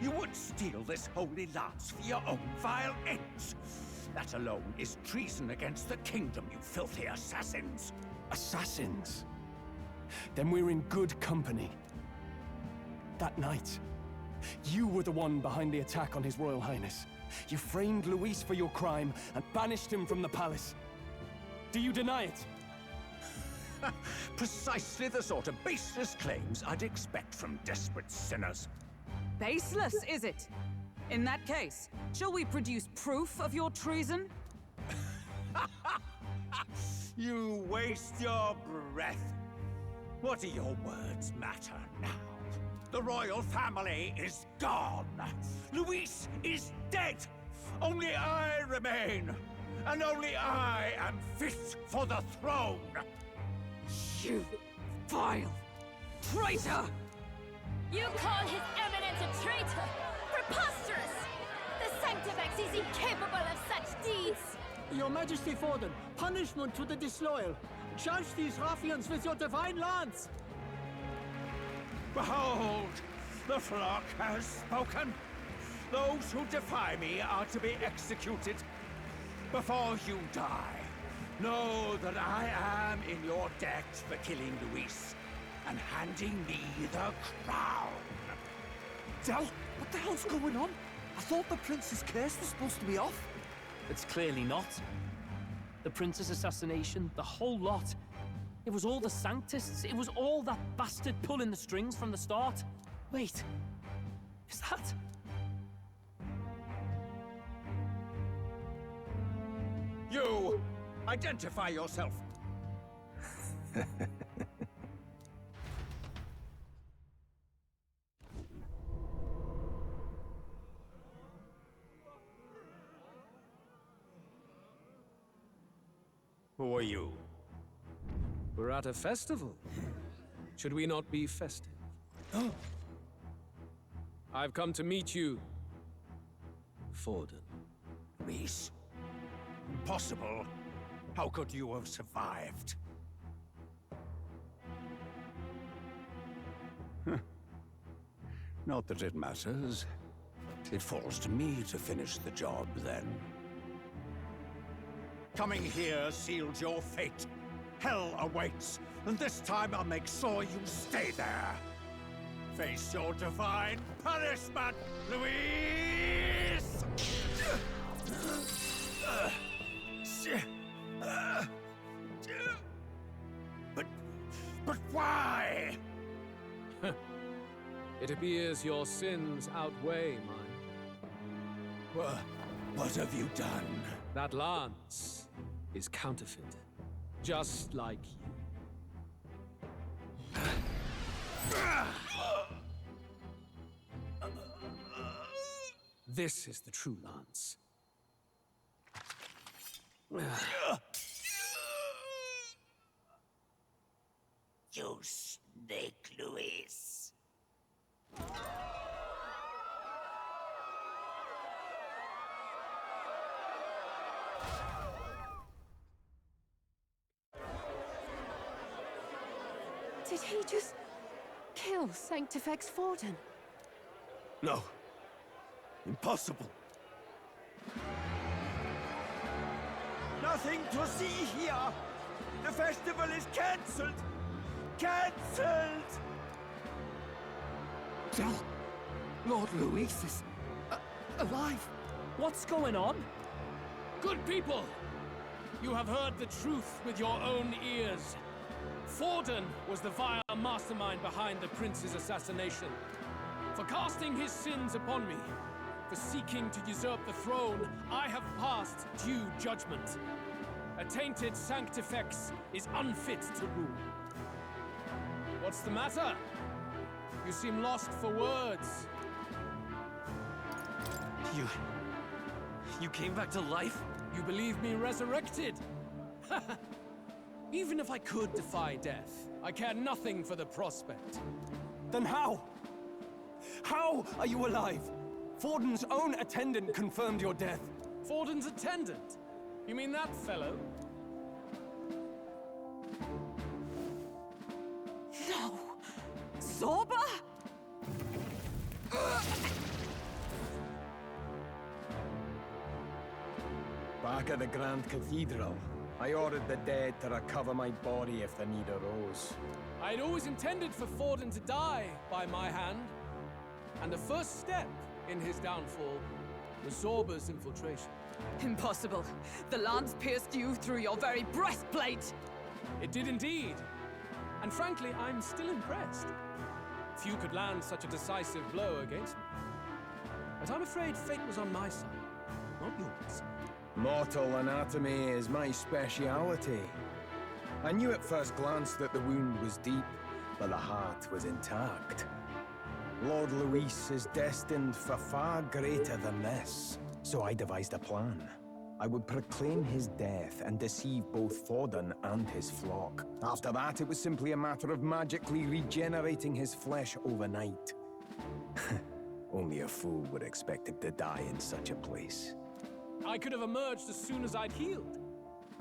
You would steal this holy lance for your own vile ends. That alone is treason against the kingdom, you filthy assassins. Assassins? Then we're in good company. That night, you were the one behind the attack on His Royal Highness. You framed Luis for your crime and banished him from the palace. Do you deny it? Precisely the sort of baseless claims I'd expect from desperate sinners. Baseless, is it? In that case, shall we produce proof of your treason? You waste your breath. What do your words matter now? The royal family is gone. Luis is dead. Only I remain. And only I am fit for the throne. You vile traitor! You call His Eminence a traitor? Preposterous! The Sanctifex is incapable of such deeds! Your Majesty Forden, punishment to the disloyal. Judge these ruffians with your divine lance! Behold, the flock has spoken. Those who defy me are to be executed. Before you die, know that I am in your debt for killing Luis and handing me the crown. Del, what the hell's going on? I thought the prince's curse was supposed to be off. It's clearly not. The prince's assassination, the whole lot. It was all the Sanctists. It was all that bastard pulling the strings from the start. Wait, is that... You! Identify yourself! Who are you? We're at a festival. Should we not be festive? I've come to meet you, Forden. Luis? Impossible. How could you have survived? Not that it matters. It falls to me to finish the job, then. Coming here sealed your fate. Hell awaits, and this time I'll make sure you stay there. Face your divine punishment, Luis! But why? It appears your sins outweigh mine. What have you done? That lance is counterfeit, just like you. This is the true lance. You snake, Luis. Did he just kill Sanctifex Forden? No. Impossible. Nothing to see here. The festival is cancelled. Cancelled! Lord Luis is alive. What's going on? Good people! You have heard the truth with your own ears. Forden was the vile mastermind behind the prince's assassination. For casting his sins upon me, for seeking to usurp the throne, I have passed due judgment. A tainted Sanctifex is unfit to rule. What's the matter? You seem lost for words. You came back to life? You believe me resurrected? Even if I could defy death, I care nothing for the prospect. Then how? How are you alive? Forden's own attendant confirmed your death. Forden's attendant? You mean that fellow? No! Zorba? Back at the Grand Cathedral, I ordered the dead to recover my body if the need arose. I'd always intended for Forden to die by my hand. And the first step in his downfall was Zorba's infiltration. Impossible. The lance pierced you through your very breastplate! It did indeed. And frankly, I'm still impressed. Few could land such a decisive blow against me. But I'm afraid fate was on my side, not yours. Mortal anatomy is my speciality. I knew at first glance that the wound was deep, but the heart was intact. Lord Luis is destined for far greater than this, so I devised a plan. I would proclaim his death and deceive both Forden and his flock. After that, it was simply a matter of magically regenerating his flesh overnight. Only a fool would expect him to die in such a place. I could have emerged as soon as I'd healed.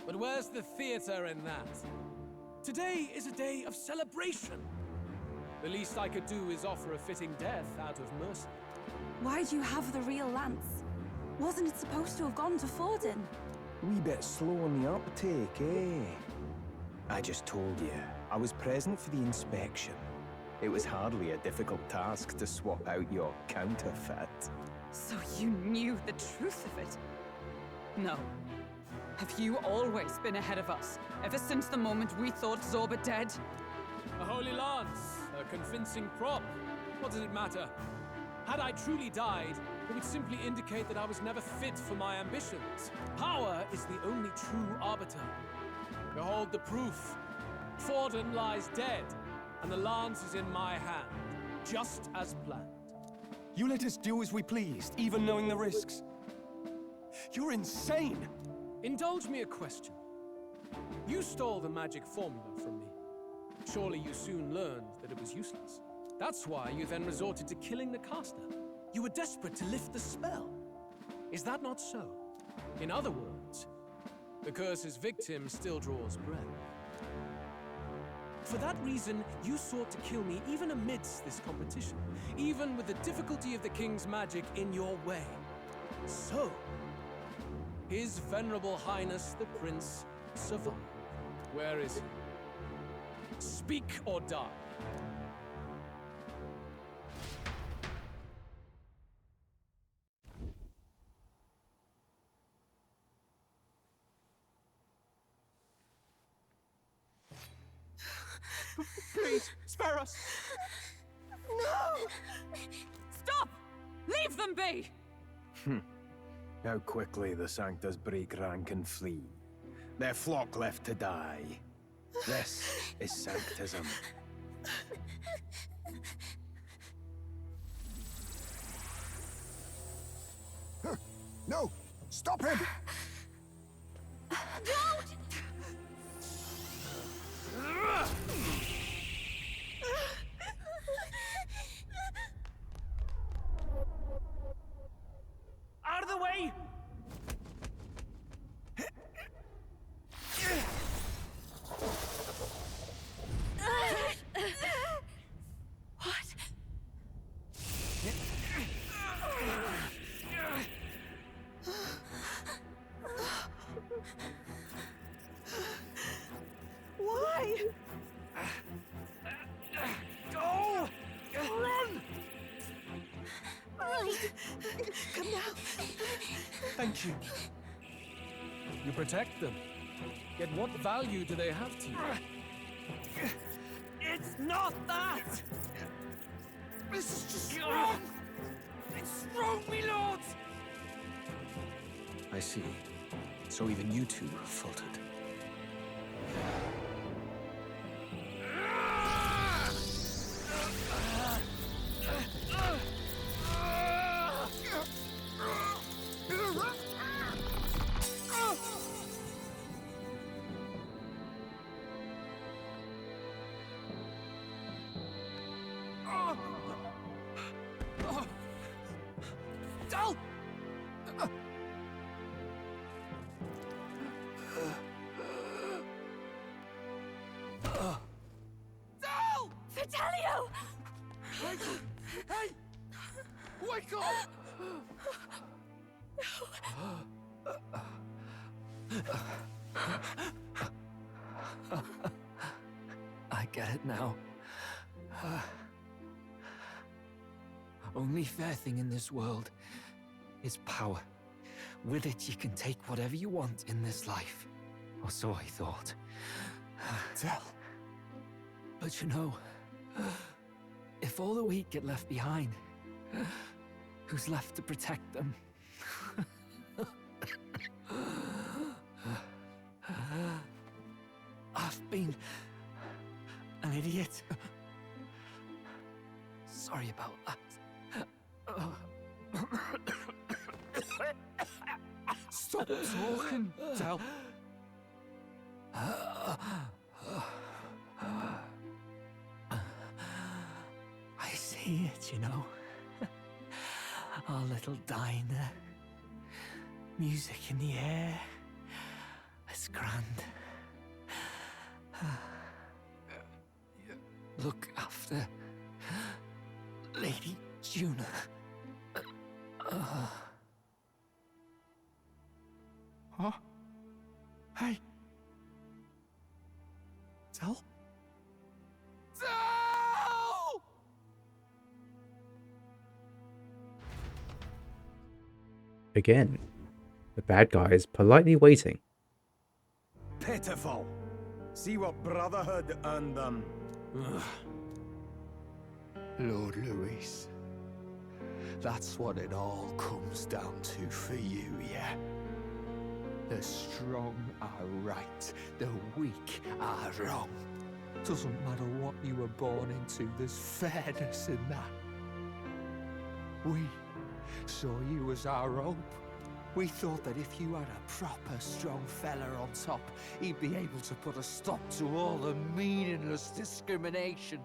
But where's the theater in that? Today is a day of celebration. The least I could do is offer a fitting death out of mercy. Why do you have the real lance? Wasn't it supposed to have gone to Forden? Wee bit slow on the uptake, eh? I just told you, I was present for the inspection. It was hardly a difficult task to swap out your counterfeit. So you knew the truth of it? No. Have you always been ahead of us, ever since the moment we thought Zorba dead? A holy lance, a convincing prop. What does it matter? Had I truly died, it would simply indicate that I was never fit for my ambitions. Power is the only true arbiter. Behold the proof. Forden lies dead, and the lance is in my hand, just as planned. You let us do as we pleased, even knowing the risks. You're insane! Indulge me a question. You stole the magic formula from me. Surely you soon learned that it was useless. That's why you then resorted to killing the caster. You were desperate to lift the spell. Is that not so? In other words, the curse's victim still draws breath. For that reason, you sought to kill me even amidst this competition, even with the difficulty of the king's magic in your way. So, His Venerable Highness the Prince survived. Where is he? Speak or die. Please, spare us! No! Stop! Leave them be! How quickly the Sanctus break rank and flee. Their flock left to die. This is Sanctism. No! Stop him! Don't! Out of the way! Come now. Thank you. You protect them. Yet what value do they have to you? It's not that! This is just wrong! It's wrong, me lords! I see. So even you two faltered. Vitelio! Hey! Wake up! I get it now. Only fair thing in this world is power. With it, you can take whatever you want in this life. Or so I thought. Tell. But you know, if all the weak get left behind, who's left to protect them? I've been an idiot. Sorry about that. Stop talking, Tell. I see it, you know. Our little diner. Music in the air. It's grand. Look after Lady Juna. Huh? Hey. Tell? Tell! Again, the bad guy is politely waiting. Pitiful. See what Brotherhood earned them. Lord Louis, that's what it all comes down to for you, yeah? The strong are right, the weak are wrong. Doesn't matter what you were born into, there's fairness in that. We saw you as our hope. We thought that if you had a proper strong fella on top, he'd be able to put a stop to all the meaningless discrimination.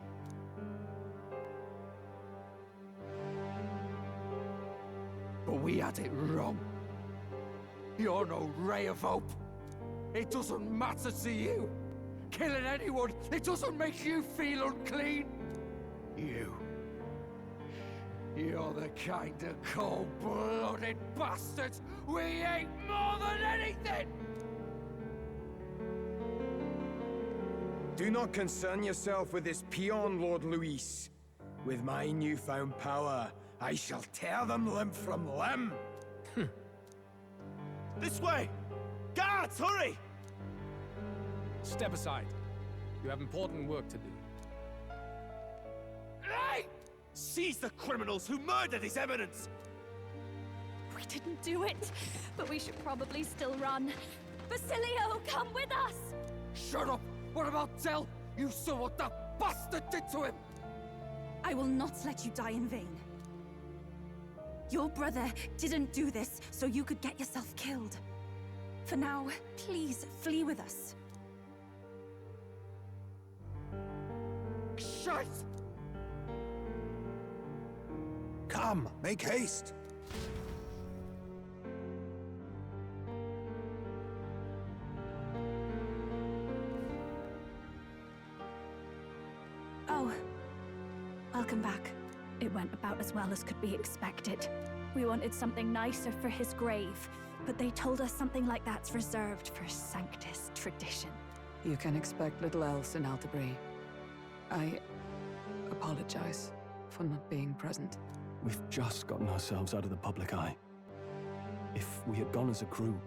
But we had it wrong. You're no ray of hope. It doesn't matter to you. Killing anyone, it doesn't make you feel unclean. You're the kind of cold-blooded bastards we hate more than anything! Do not concern yourself with this peon, Lord Louis. With my newfound power, I shall tear them limb from limb. This way! Guards, hurry! Step aside. You have important work to do. Hey! Seize the criminals who murdered His Eminence! We didn't do it, but we should probably still run. Basilio, come with us! Shut up! What about Tell? You saw what that bastard did to him! I will not let you die in vain. Your brother didn't do this so you could get yourself killed. For now, please flee with us. Shite! Come, make haste. Oh, welcome back. It went about as well as could be expected. We wanted something nicer for his grave, but they told us something like that's reserved for Sanctus tradition. You can expect little else in Altabury. I apologize for not being present. We've just gotten ourselves out of the public eye. If we had gone as a group,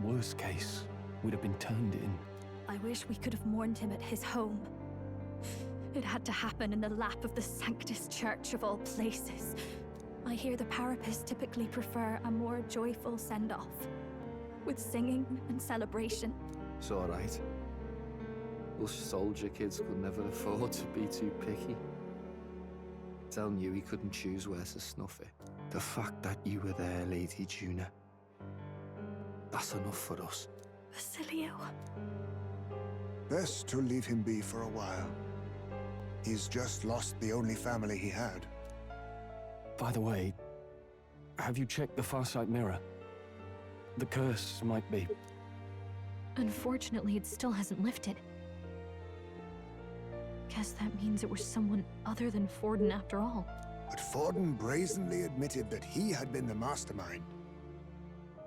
worst case, we'd have been turned in. I wish we could have mourned him at his home. It had to happen in the lap of the Sanctus Church of all places. I hear the Parapists typically prefer a more joyful send-off, with singing and celebration. It's alright. Us soldier kids could never afford to be too picky. Del knew he couldn't choose where to snuff it. The fact that you were there, Lady Juna, that's enough for us. Basilio. Best to leave him be for a while. He's just lost the only family he had. By the way, have you checked the Farsight mirror? The curse might be... Unfortunately, it still hasn't lifted. Guess that means it was someone other than Forden after all. But Forden brazenly admitted that he had been the mastermind.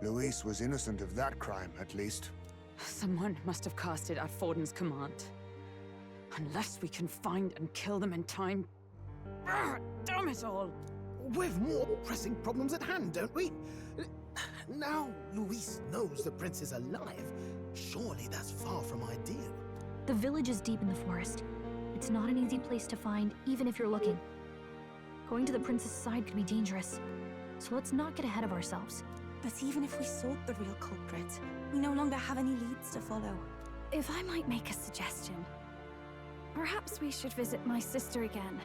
Luis was innocent of that crime, at least. Someone must have cast it at Forden's command. Unless we can find and kill them in time... Damn it all! We've more pressing problems at hand, don't we? Now Luis knows the prince is alive. Surely that's far from ideal. The village is deep in the forest. It's not an easy place to find, even if you're looking. Going to the prince's side could be dangerous. So let's not get ahead of ourselves. But even if we sought the real culprit, we no longer have any leads to follow. If I might make a suggestion, perhaps we should visit my sister again.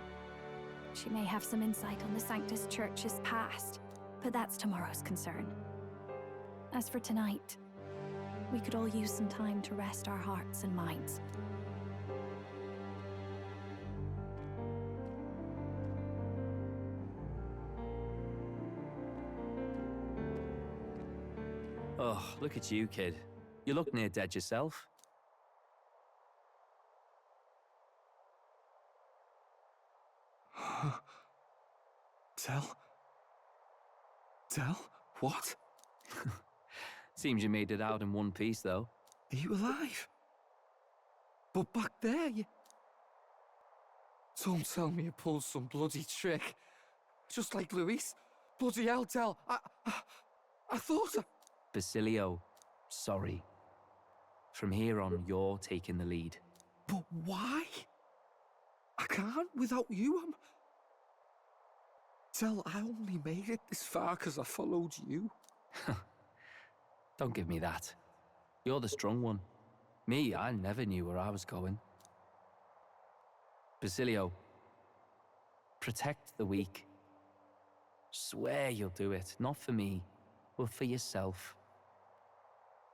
She may have some insight on the Sanctus Church's past, but that's tomorrow's concern. As for tonight, we could all use some time to rest our hearts and minds. Oh, look at you, kid. You look near dead yourself. Del? What? Seems you made it out in one piece, though. Are you alive? But back there, you... Don't tell me you pulled some bloody trick. Just like Luis. Bloody hell, Del. I thought... Basilio, sorry. From here on, you're taking the lead. But why? I can't without you. Del, I only made it this far because I followed you. Don't give me that. You're the strong one. Me, I never knew where I was going. Basilio, protect the weak. Swear you'll do it, not for me, but for yourself.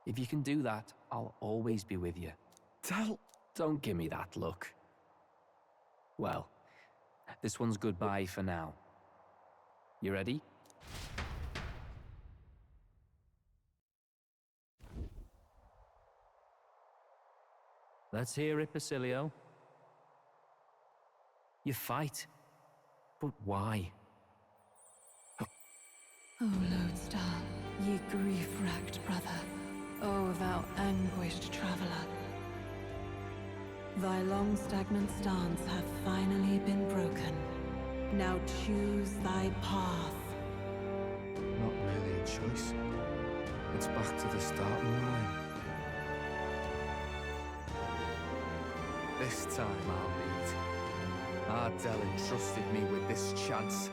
If you can do that, I'll always be with you. Del... Don't give me that look. Well, this one's goodbye for now. You ready? Let's hear it, Basilio. You fight. But why? O Lodestar, ye grief-racked brother, O thou anguished traveler. Thy long stagnant stance hath finally been broken. Now choose thy path. Not really a choice. It's back to the starting line. This time I'll lead. Ardell entrusted me with this chance.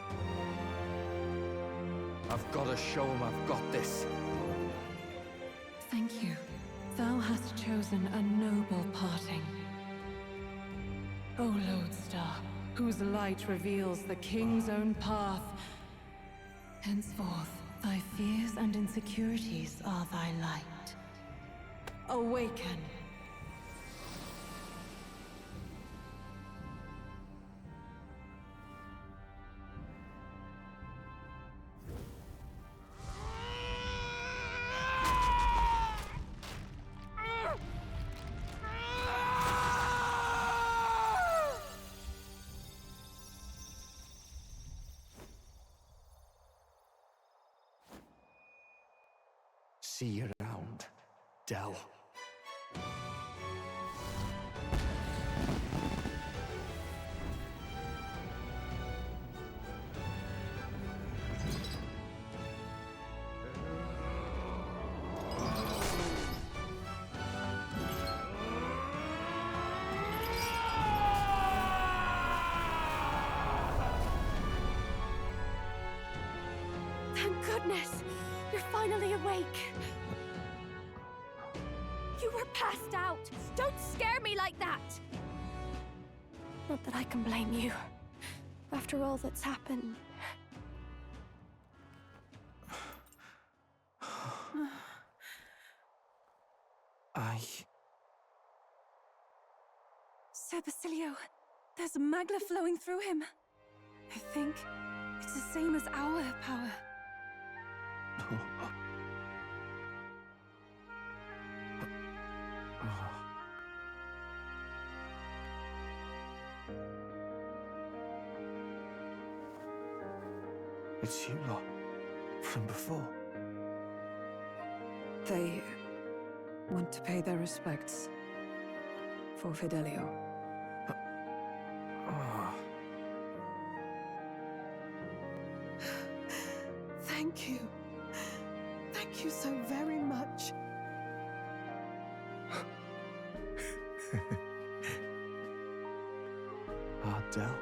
I've got to show him I've got this. Thank you. Thou hast chosen a noble parting. O Lodestar, whose light reveals the king's own path. Henceforth, thy fears and insecurities are thy light. Awaken! See you around, Del. Thank goodness! You're finally awake! You were passed out! Don't scare me like that! Not that I can blame you. After all that's happened. Sir Basilio, there's magla flowing through him. I think it's the same as our power. It's you lot. From before. They want to pay their respects for Fidelio. Thank you. Thank you so very much. Ardell.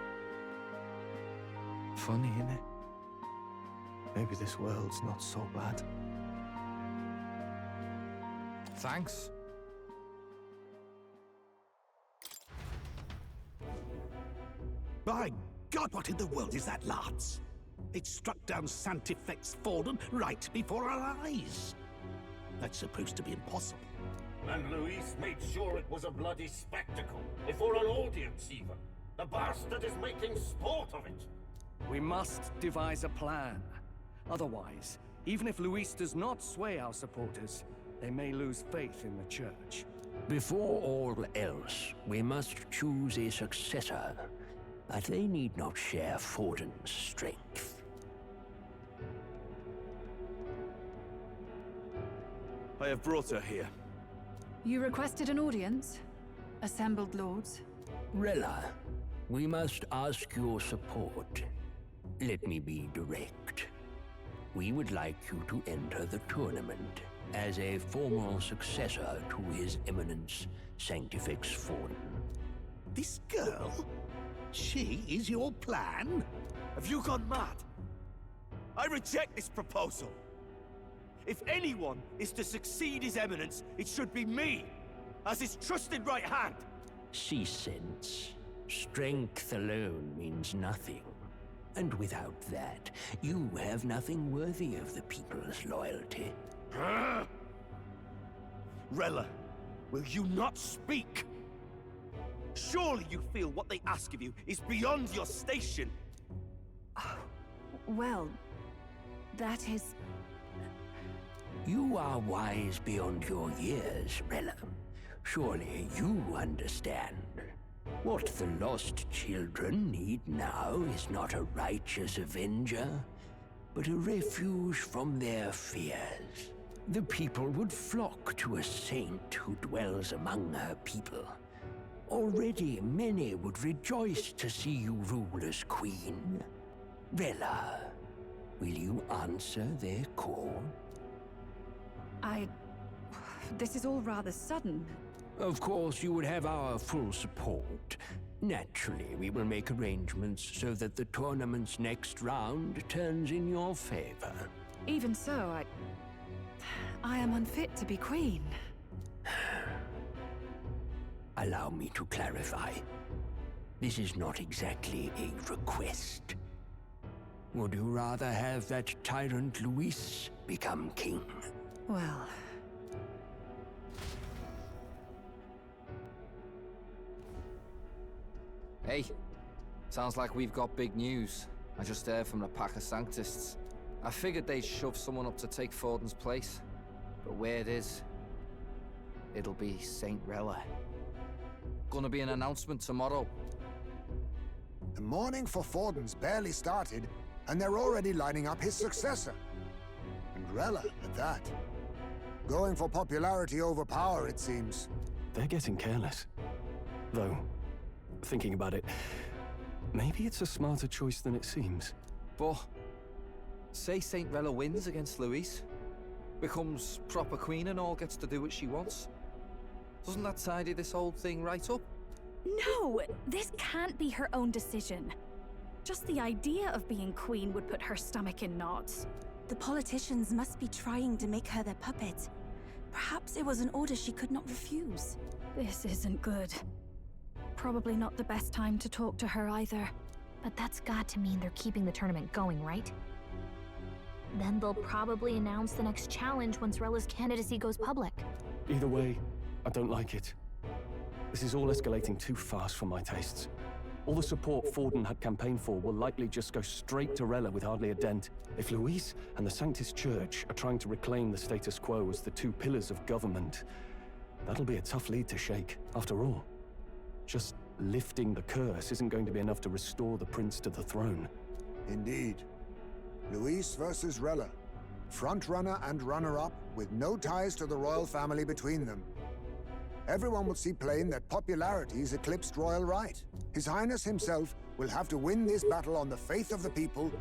Funny, innit? Maybe this world's not so bad. Thanks. By God, what in the world is that, lads? It struck down Santifex Forden right before our eyes. That's supposed to be impossible. And Luis made sure it was a bloody spectacle, before an audience even. The bastard is making sport of it. We must devise a plan. Otherwise, even if Luis does not sway our supporters, they may lose faith in the church. Before all else, we must choose a successor. But they need not share Forden's strength. I have brought her here. You requested an audience? Assembled lords? Rella, we must ask your support. Let me be direct. We would like you to enter the tournament as a formal successor to His Eminence Sanctifex Forden. This girl? She is your plan? Have you gone mad? I reject this proposal. If anyone is to succeed His Eminence, it should be me, as his trusted right hand. See sense. Strength alone means nothing. And without that, you have nothing worthy of the people's loyalty. Rella, will you not speak? Surely you feel what they ask of you is beyond your station. Well, that is... You are wise beyond your years, Rella. Surely you understand. What the lost children need now is not a righteous avenger, but a refuge from their fears. The people would flock to a saint who dwells among her people. Already many would rejoice to see you rule as queen. Rella, will you answer their call? This is all rather sudden. Of course, you would have our full support. Naturally, we will make arrangements so that the tournament's next round turns in your favor. Even so, I am unfit to be queen. Allow me to clarify. This is not exactly a request. Would you rather have that tyrant Luis become king? Well... Hey, sounds like we've got big news. I just heard from the pack of Sanctists. I figured they'd shove someone up to take Forden's place. But where it is, it'll be Saint Rella. Gonna be an announcement tomorrow. The mourning for Forden's barely started, and they're already lining up his successor. And Rella, at that. Going for popularity over power, it seems. They're getting careless. Though, thinking about it, maybe it's a smarter choice than it seems. But, say Saint Rella wins against Luis, becomes proper queen and all, gets to do what she wants. Doesn't that tidy this whole thing right up? No! This can't be her own decision. Just the idea of being queen would put her stomach in knots. The politicians must be trying to make her their puppet. Perhaps it was an order she could not refuse. This isn't good. Probably not the best time to talk to her either. But that's got to mean they're keeping the tournament going, right? Then they'll probably announce the next challenge once Rella's candidacy goes public. Either way, I don't like it. This is all escalating too fast for my tastes. All the support Forden had campaigned for will likely just go straight to Rella with hardly a dent. If Luis and the Sanctus Church are trying to reclaim the status quo as the two pillars of government, that'll be a tough lead to shake. After all, just lifting the curse isn't going to be enough to restore the prince to the throne. Indeed. Luis versus Rella. Front-runner and runner-up, with no ties to the royal family between them. Everyone will see plain that popularity's eclipsed royal right. His Highness himself will have to win this battle on the faith of the people,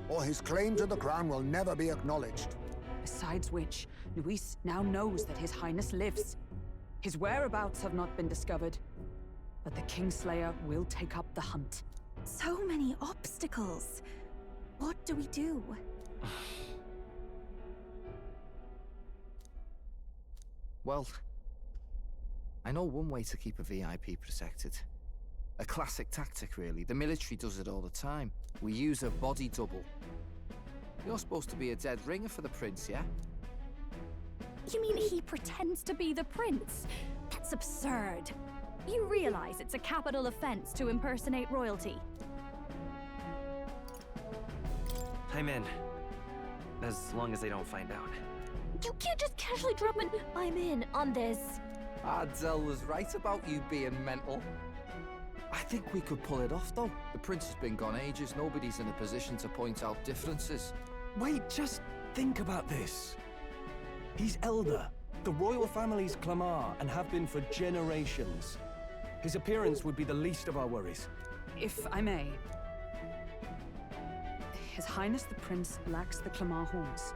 or his claim to the crown will never be acknowledged. Besides which, Luis now knows that His Highness lives. His whereabouts have not been discovered, but the Kingslayer will take up the hunt. So many obstacles. What do we do? Well, I know one way to keep a VIP protected. A classic tactic, really. The military does it all the time. We use a body double. You're supposed to be a dead ringer for the prince, yeah? You mean he pretends to be the prince? That's absurd. You realize it's a capital offense to impersonate royalty. I'm in. As long as they don't find out. You can't just casually drop an "I'm in" on this. Adzel was right about you being mental. I think we could pull it off, though. The prince has been gone ages. Nobody's in a position to point out differences. Wait, just think about this. He's elder. The royal family's Clamar and have been for generations. His appearance would be the least of our worries. If I may. His Highness the Prince lacks the Clamar horns.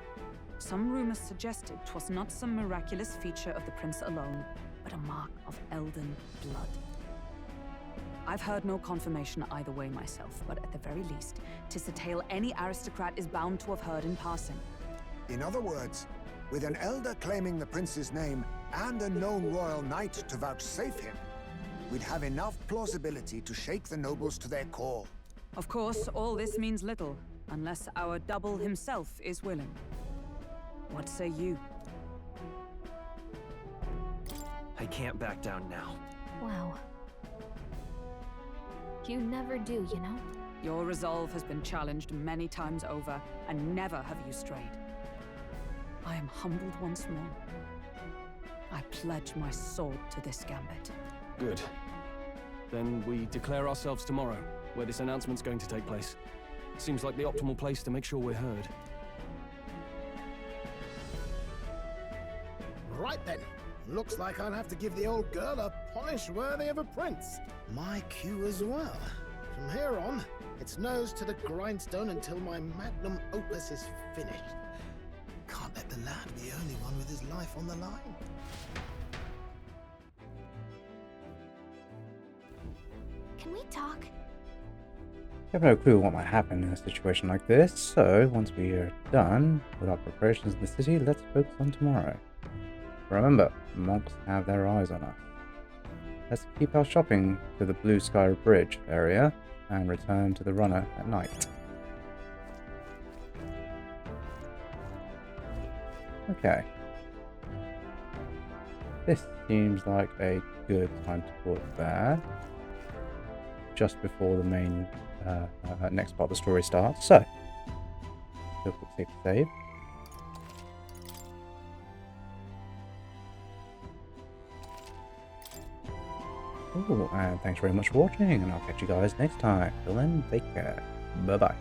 Some rumors suggested 'twas not some miraculous feature of the prince alone, but a mark of elden blood. I've heard no confirmation either way myself, but at the very least, 'tis a tale any aristocrat is bound to have heard in passing. In other words, with an elder claiming the prince's name and a known royal knight to vouchsafe him, we'd have enough plausibility to shake the nobles to their core. Of course, all this means little, unless our double himself is willing. What say you? I can't back down now. Wow. You never do, you know? Your resolve has been challenged many times over, and never have you strayed. I am humbled once more. I pledge my sword to this gambit. Good. Then we declare ourselves tomorrow, where this announcement's going to take place. Seems like the optimal place to make sure we're heard. Right then. Looks like I'll have to give the old girl a polish worthy of a prince. My cue as well. From here on, it's nose to the grindstone until my magnum opus is finished. Can't let the lad be the only one with his life on the line. Can we talk? I have no clue what might happen in a situation like this, so once we are done with our preparations in the city, let's focus on tomorrow. Remember, monks have their eyes on us. Let's keep our shopping to the Blue Sky Bridge area and return to the runner at night. Okay. This seems like a good time to put there. Just before the main next part of the story starts. So, do a quick save. Ooh, and thanks very much for watching, and I'll catch you guys next time. Till then, take care. Bye-bye.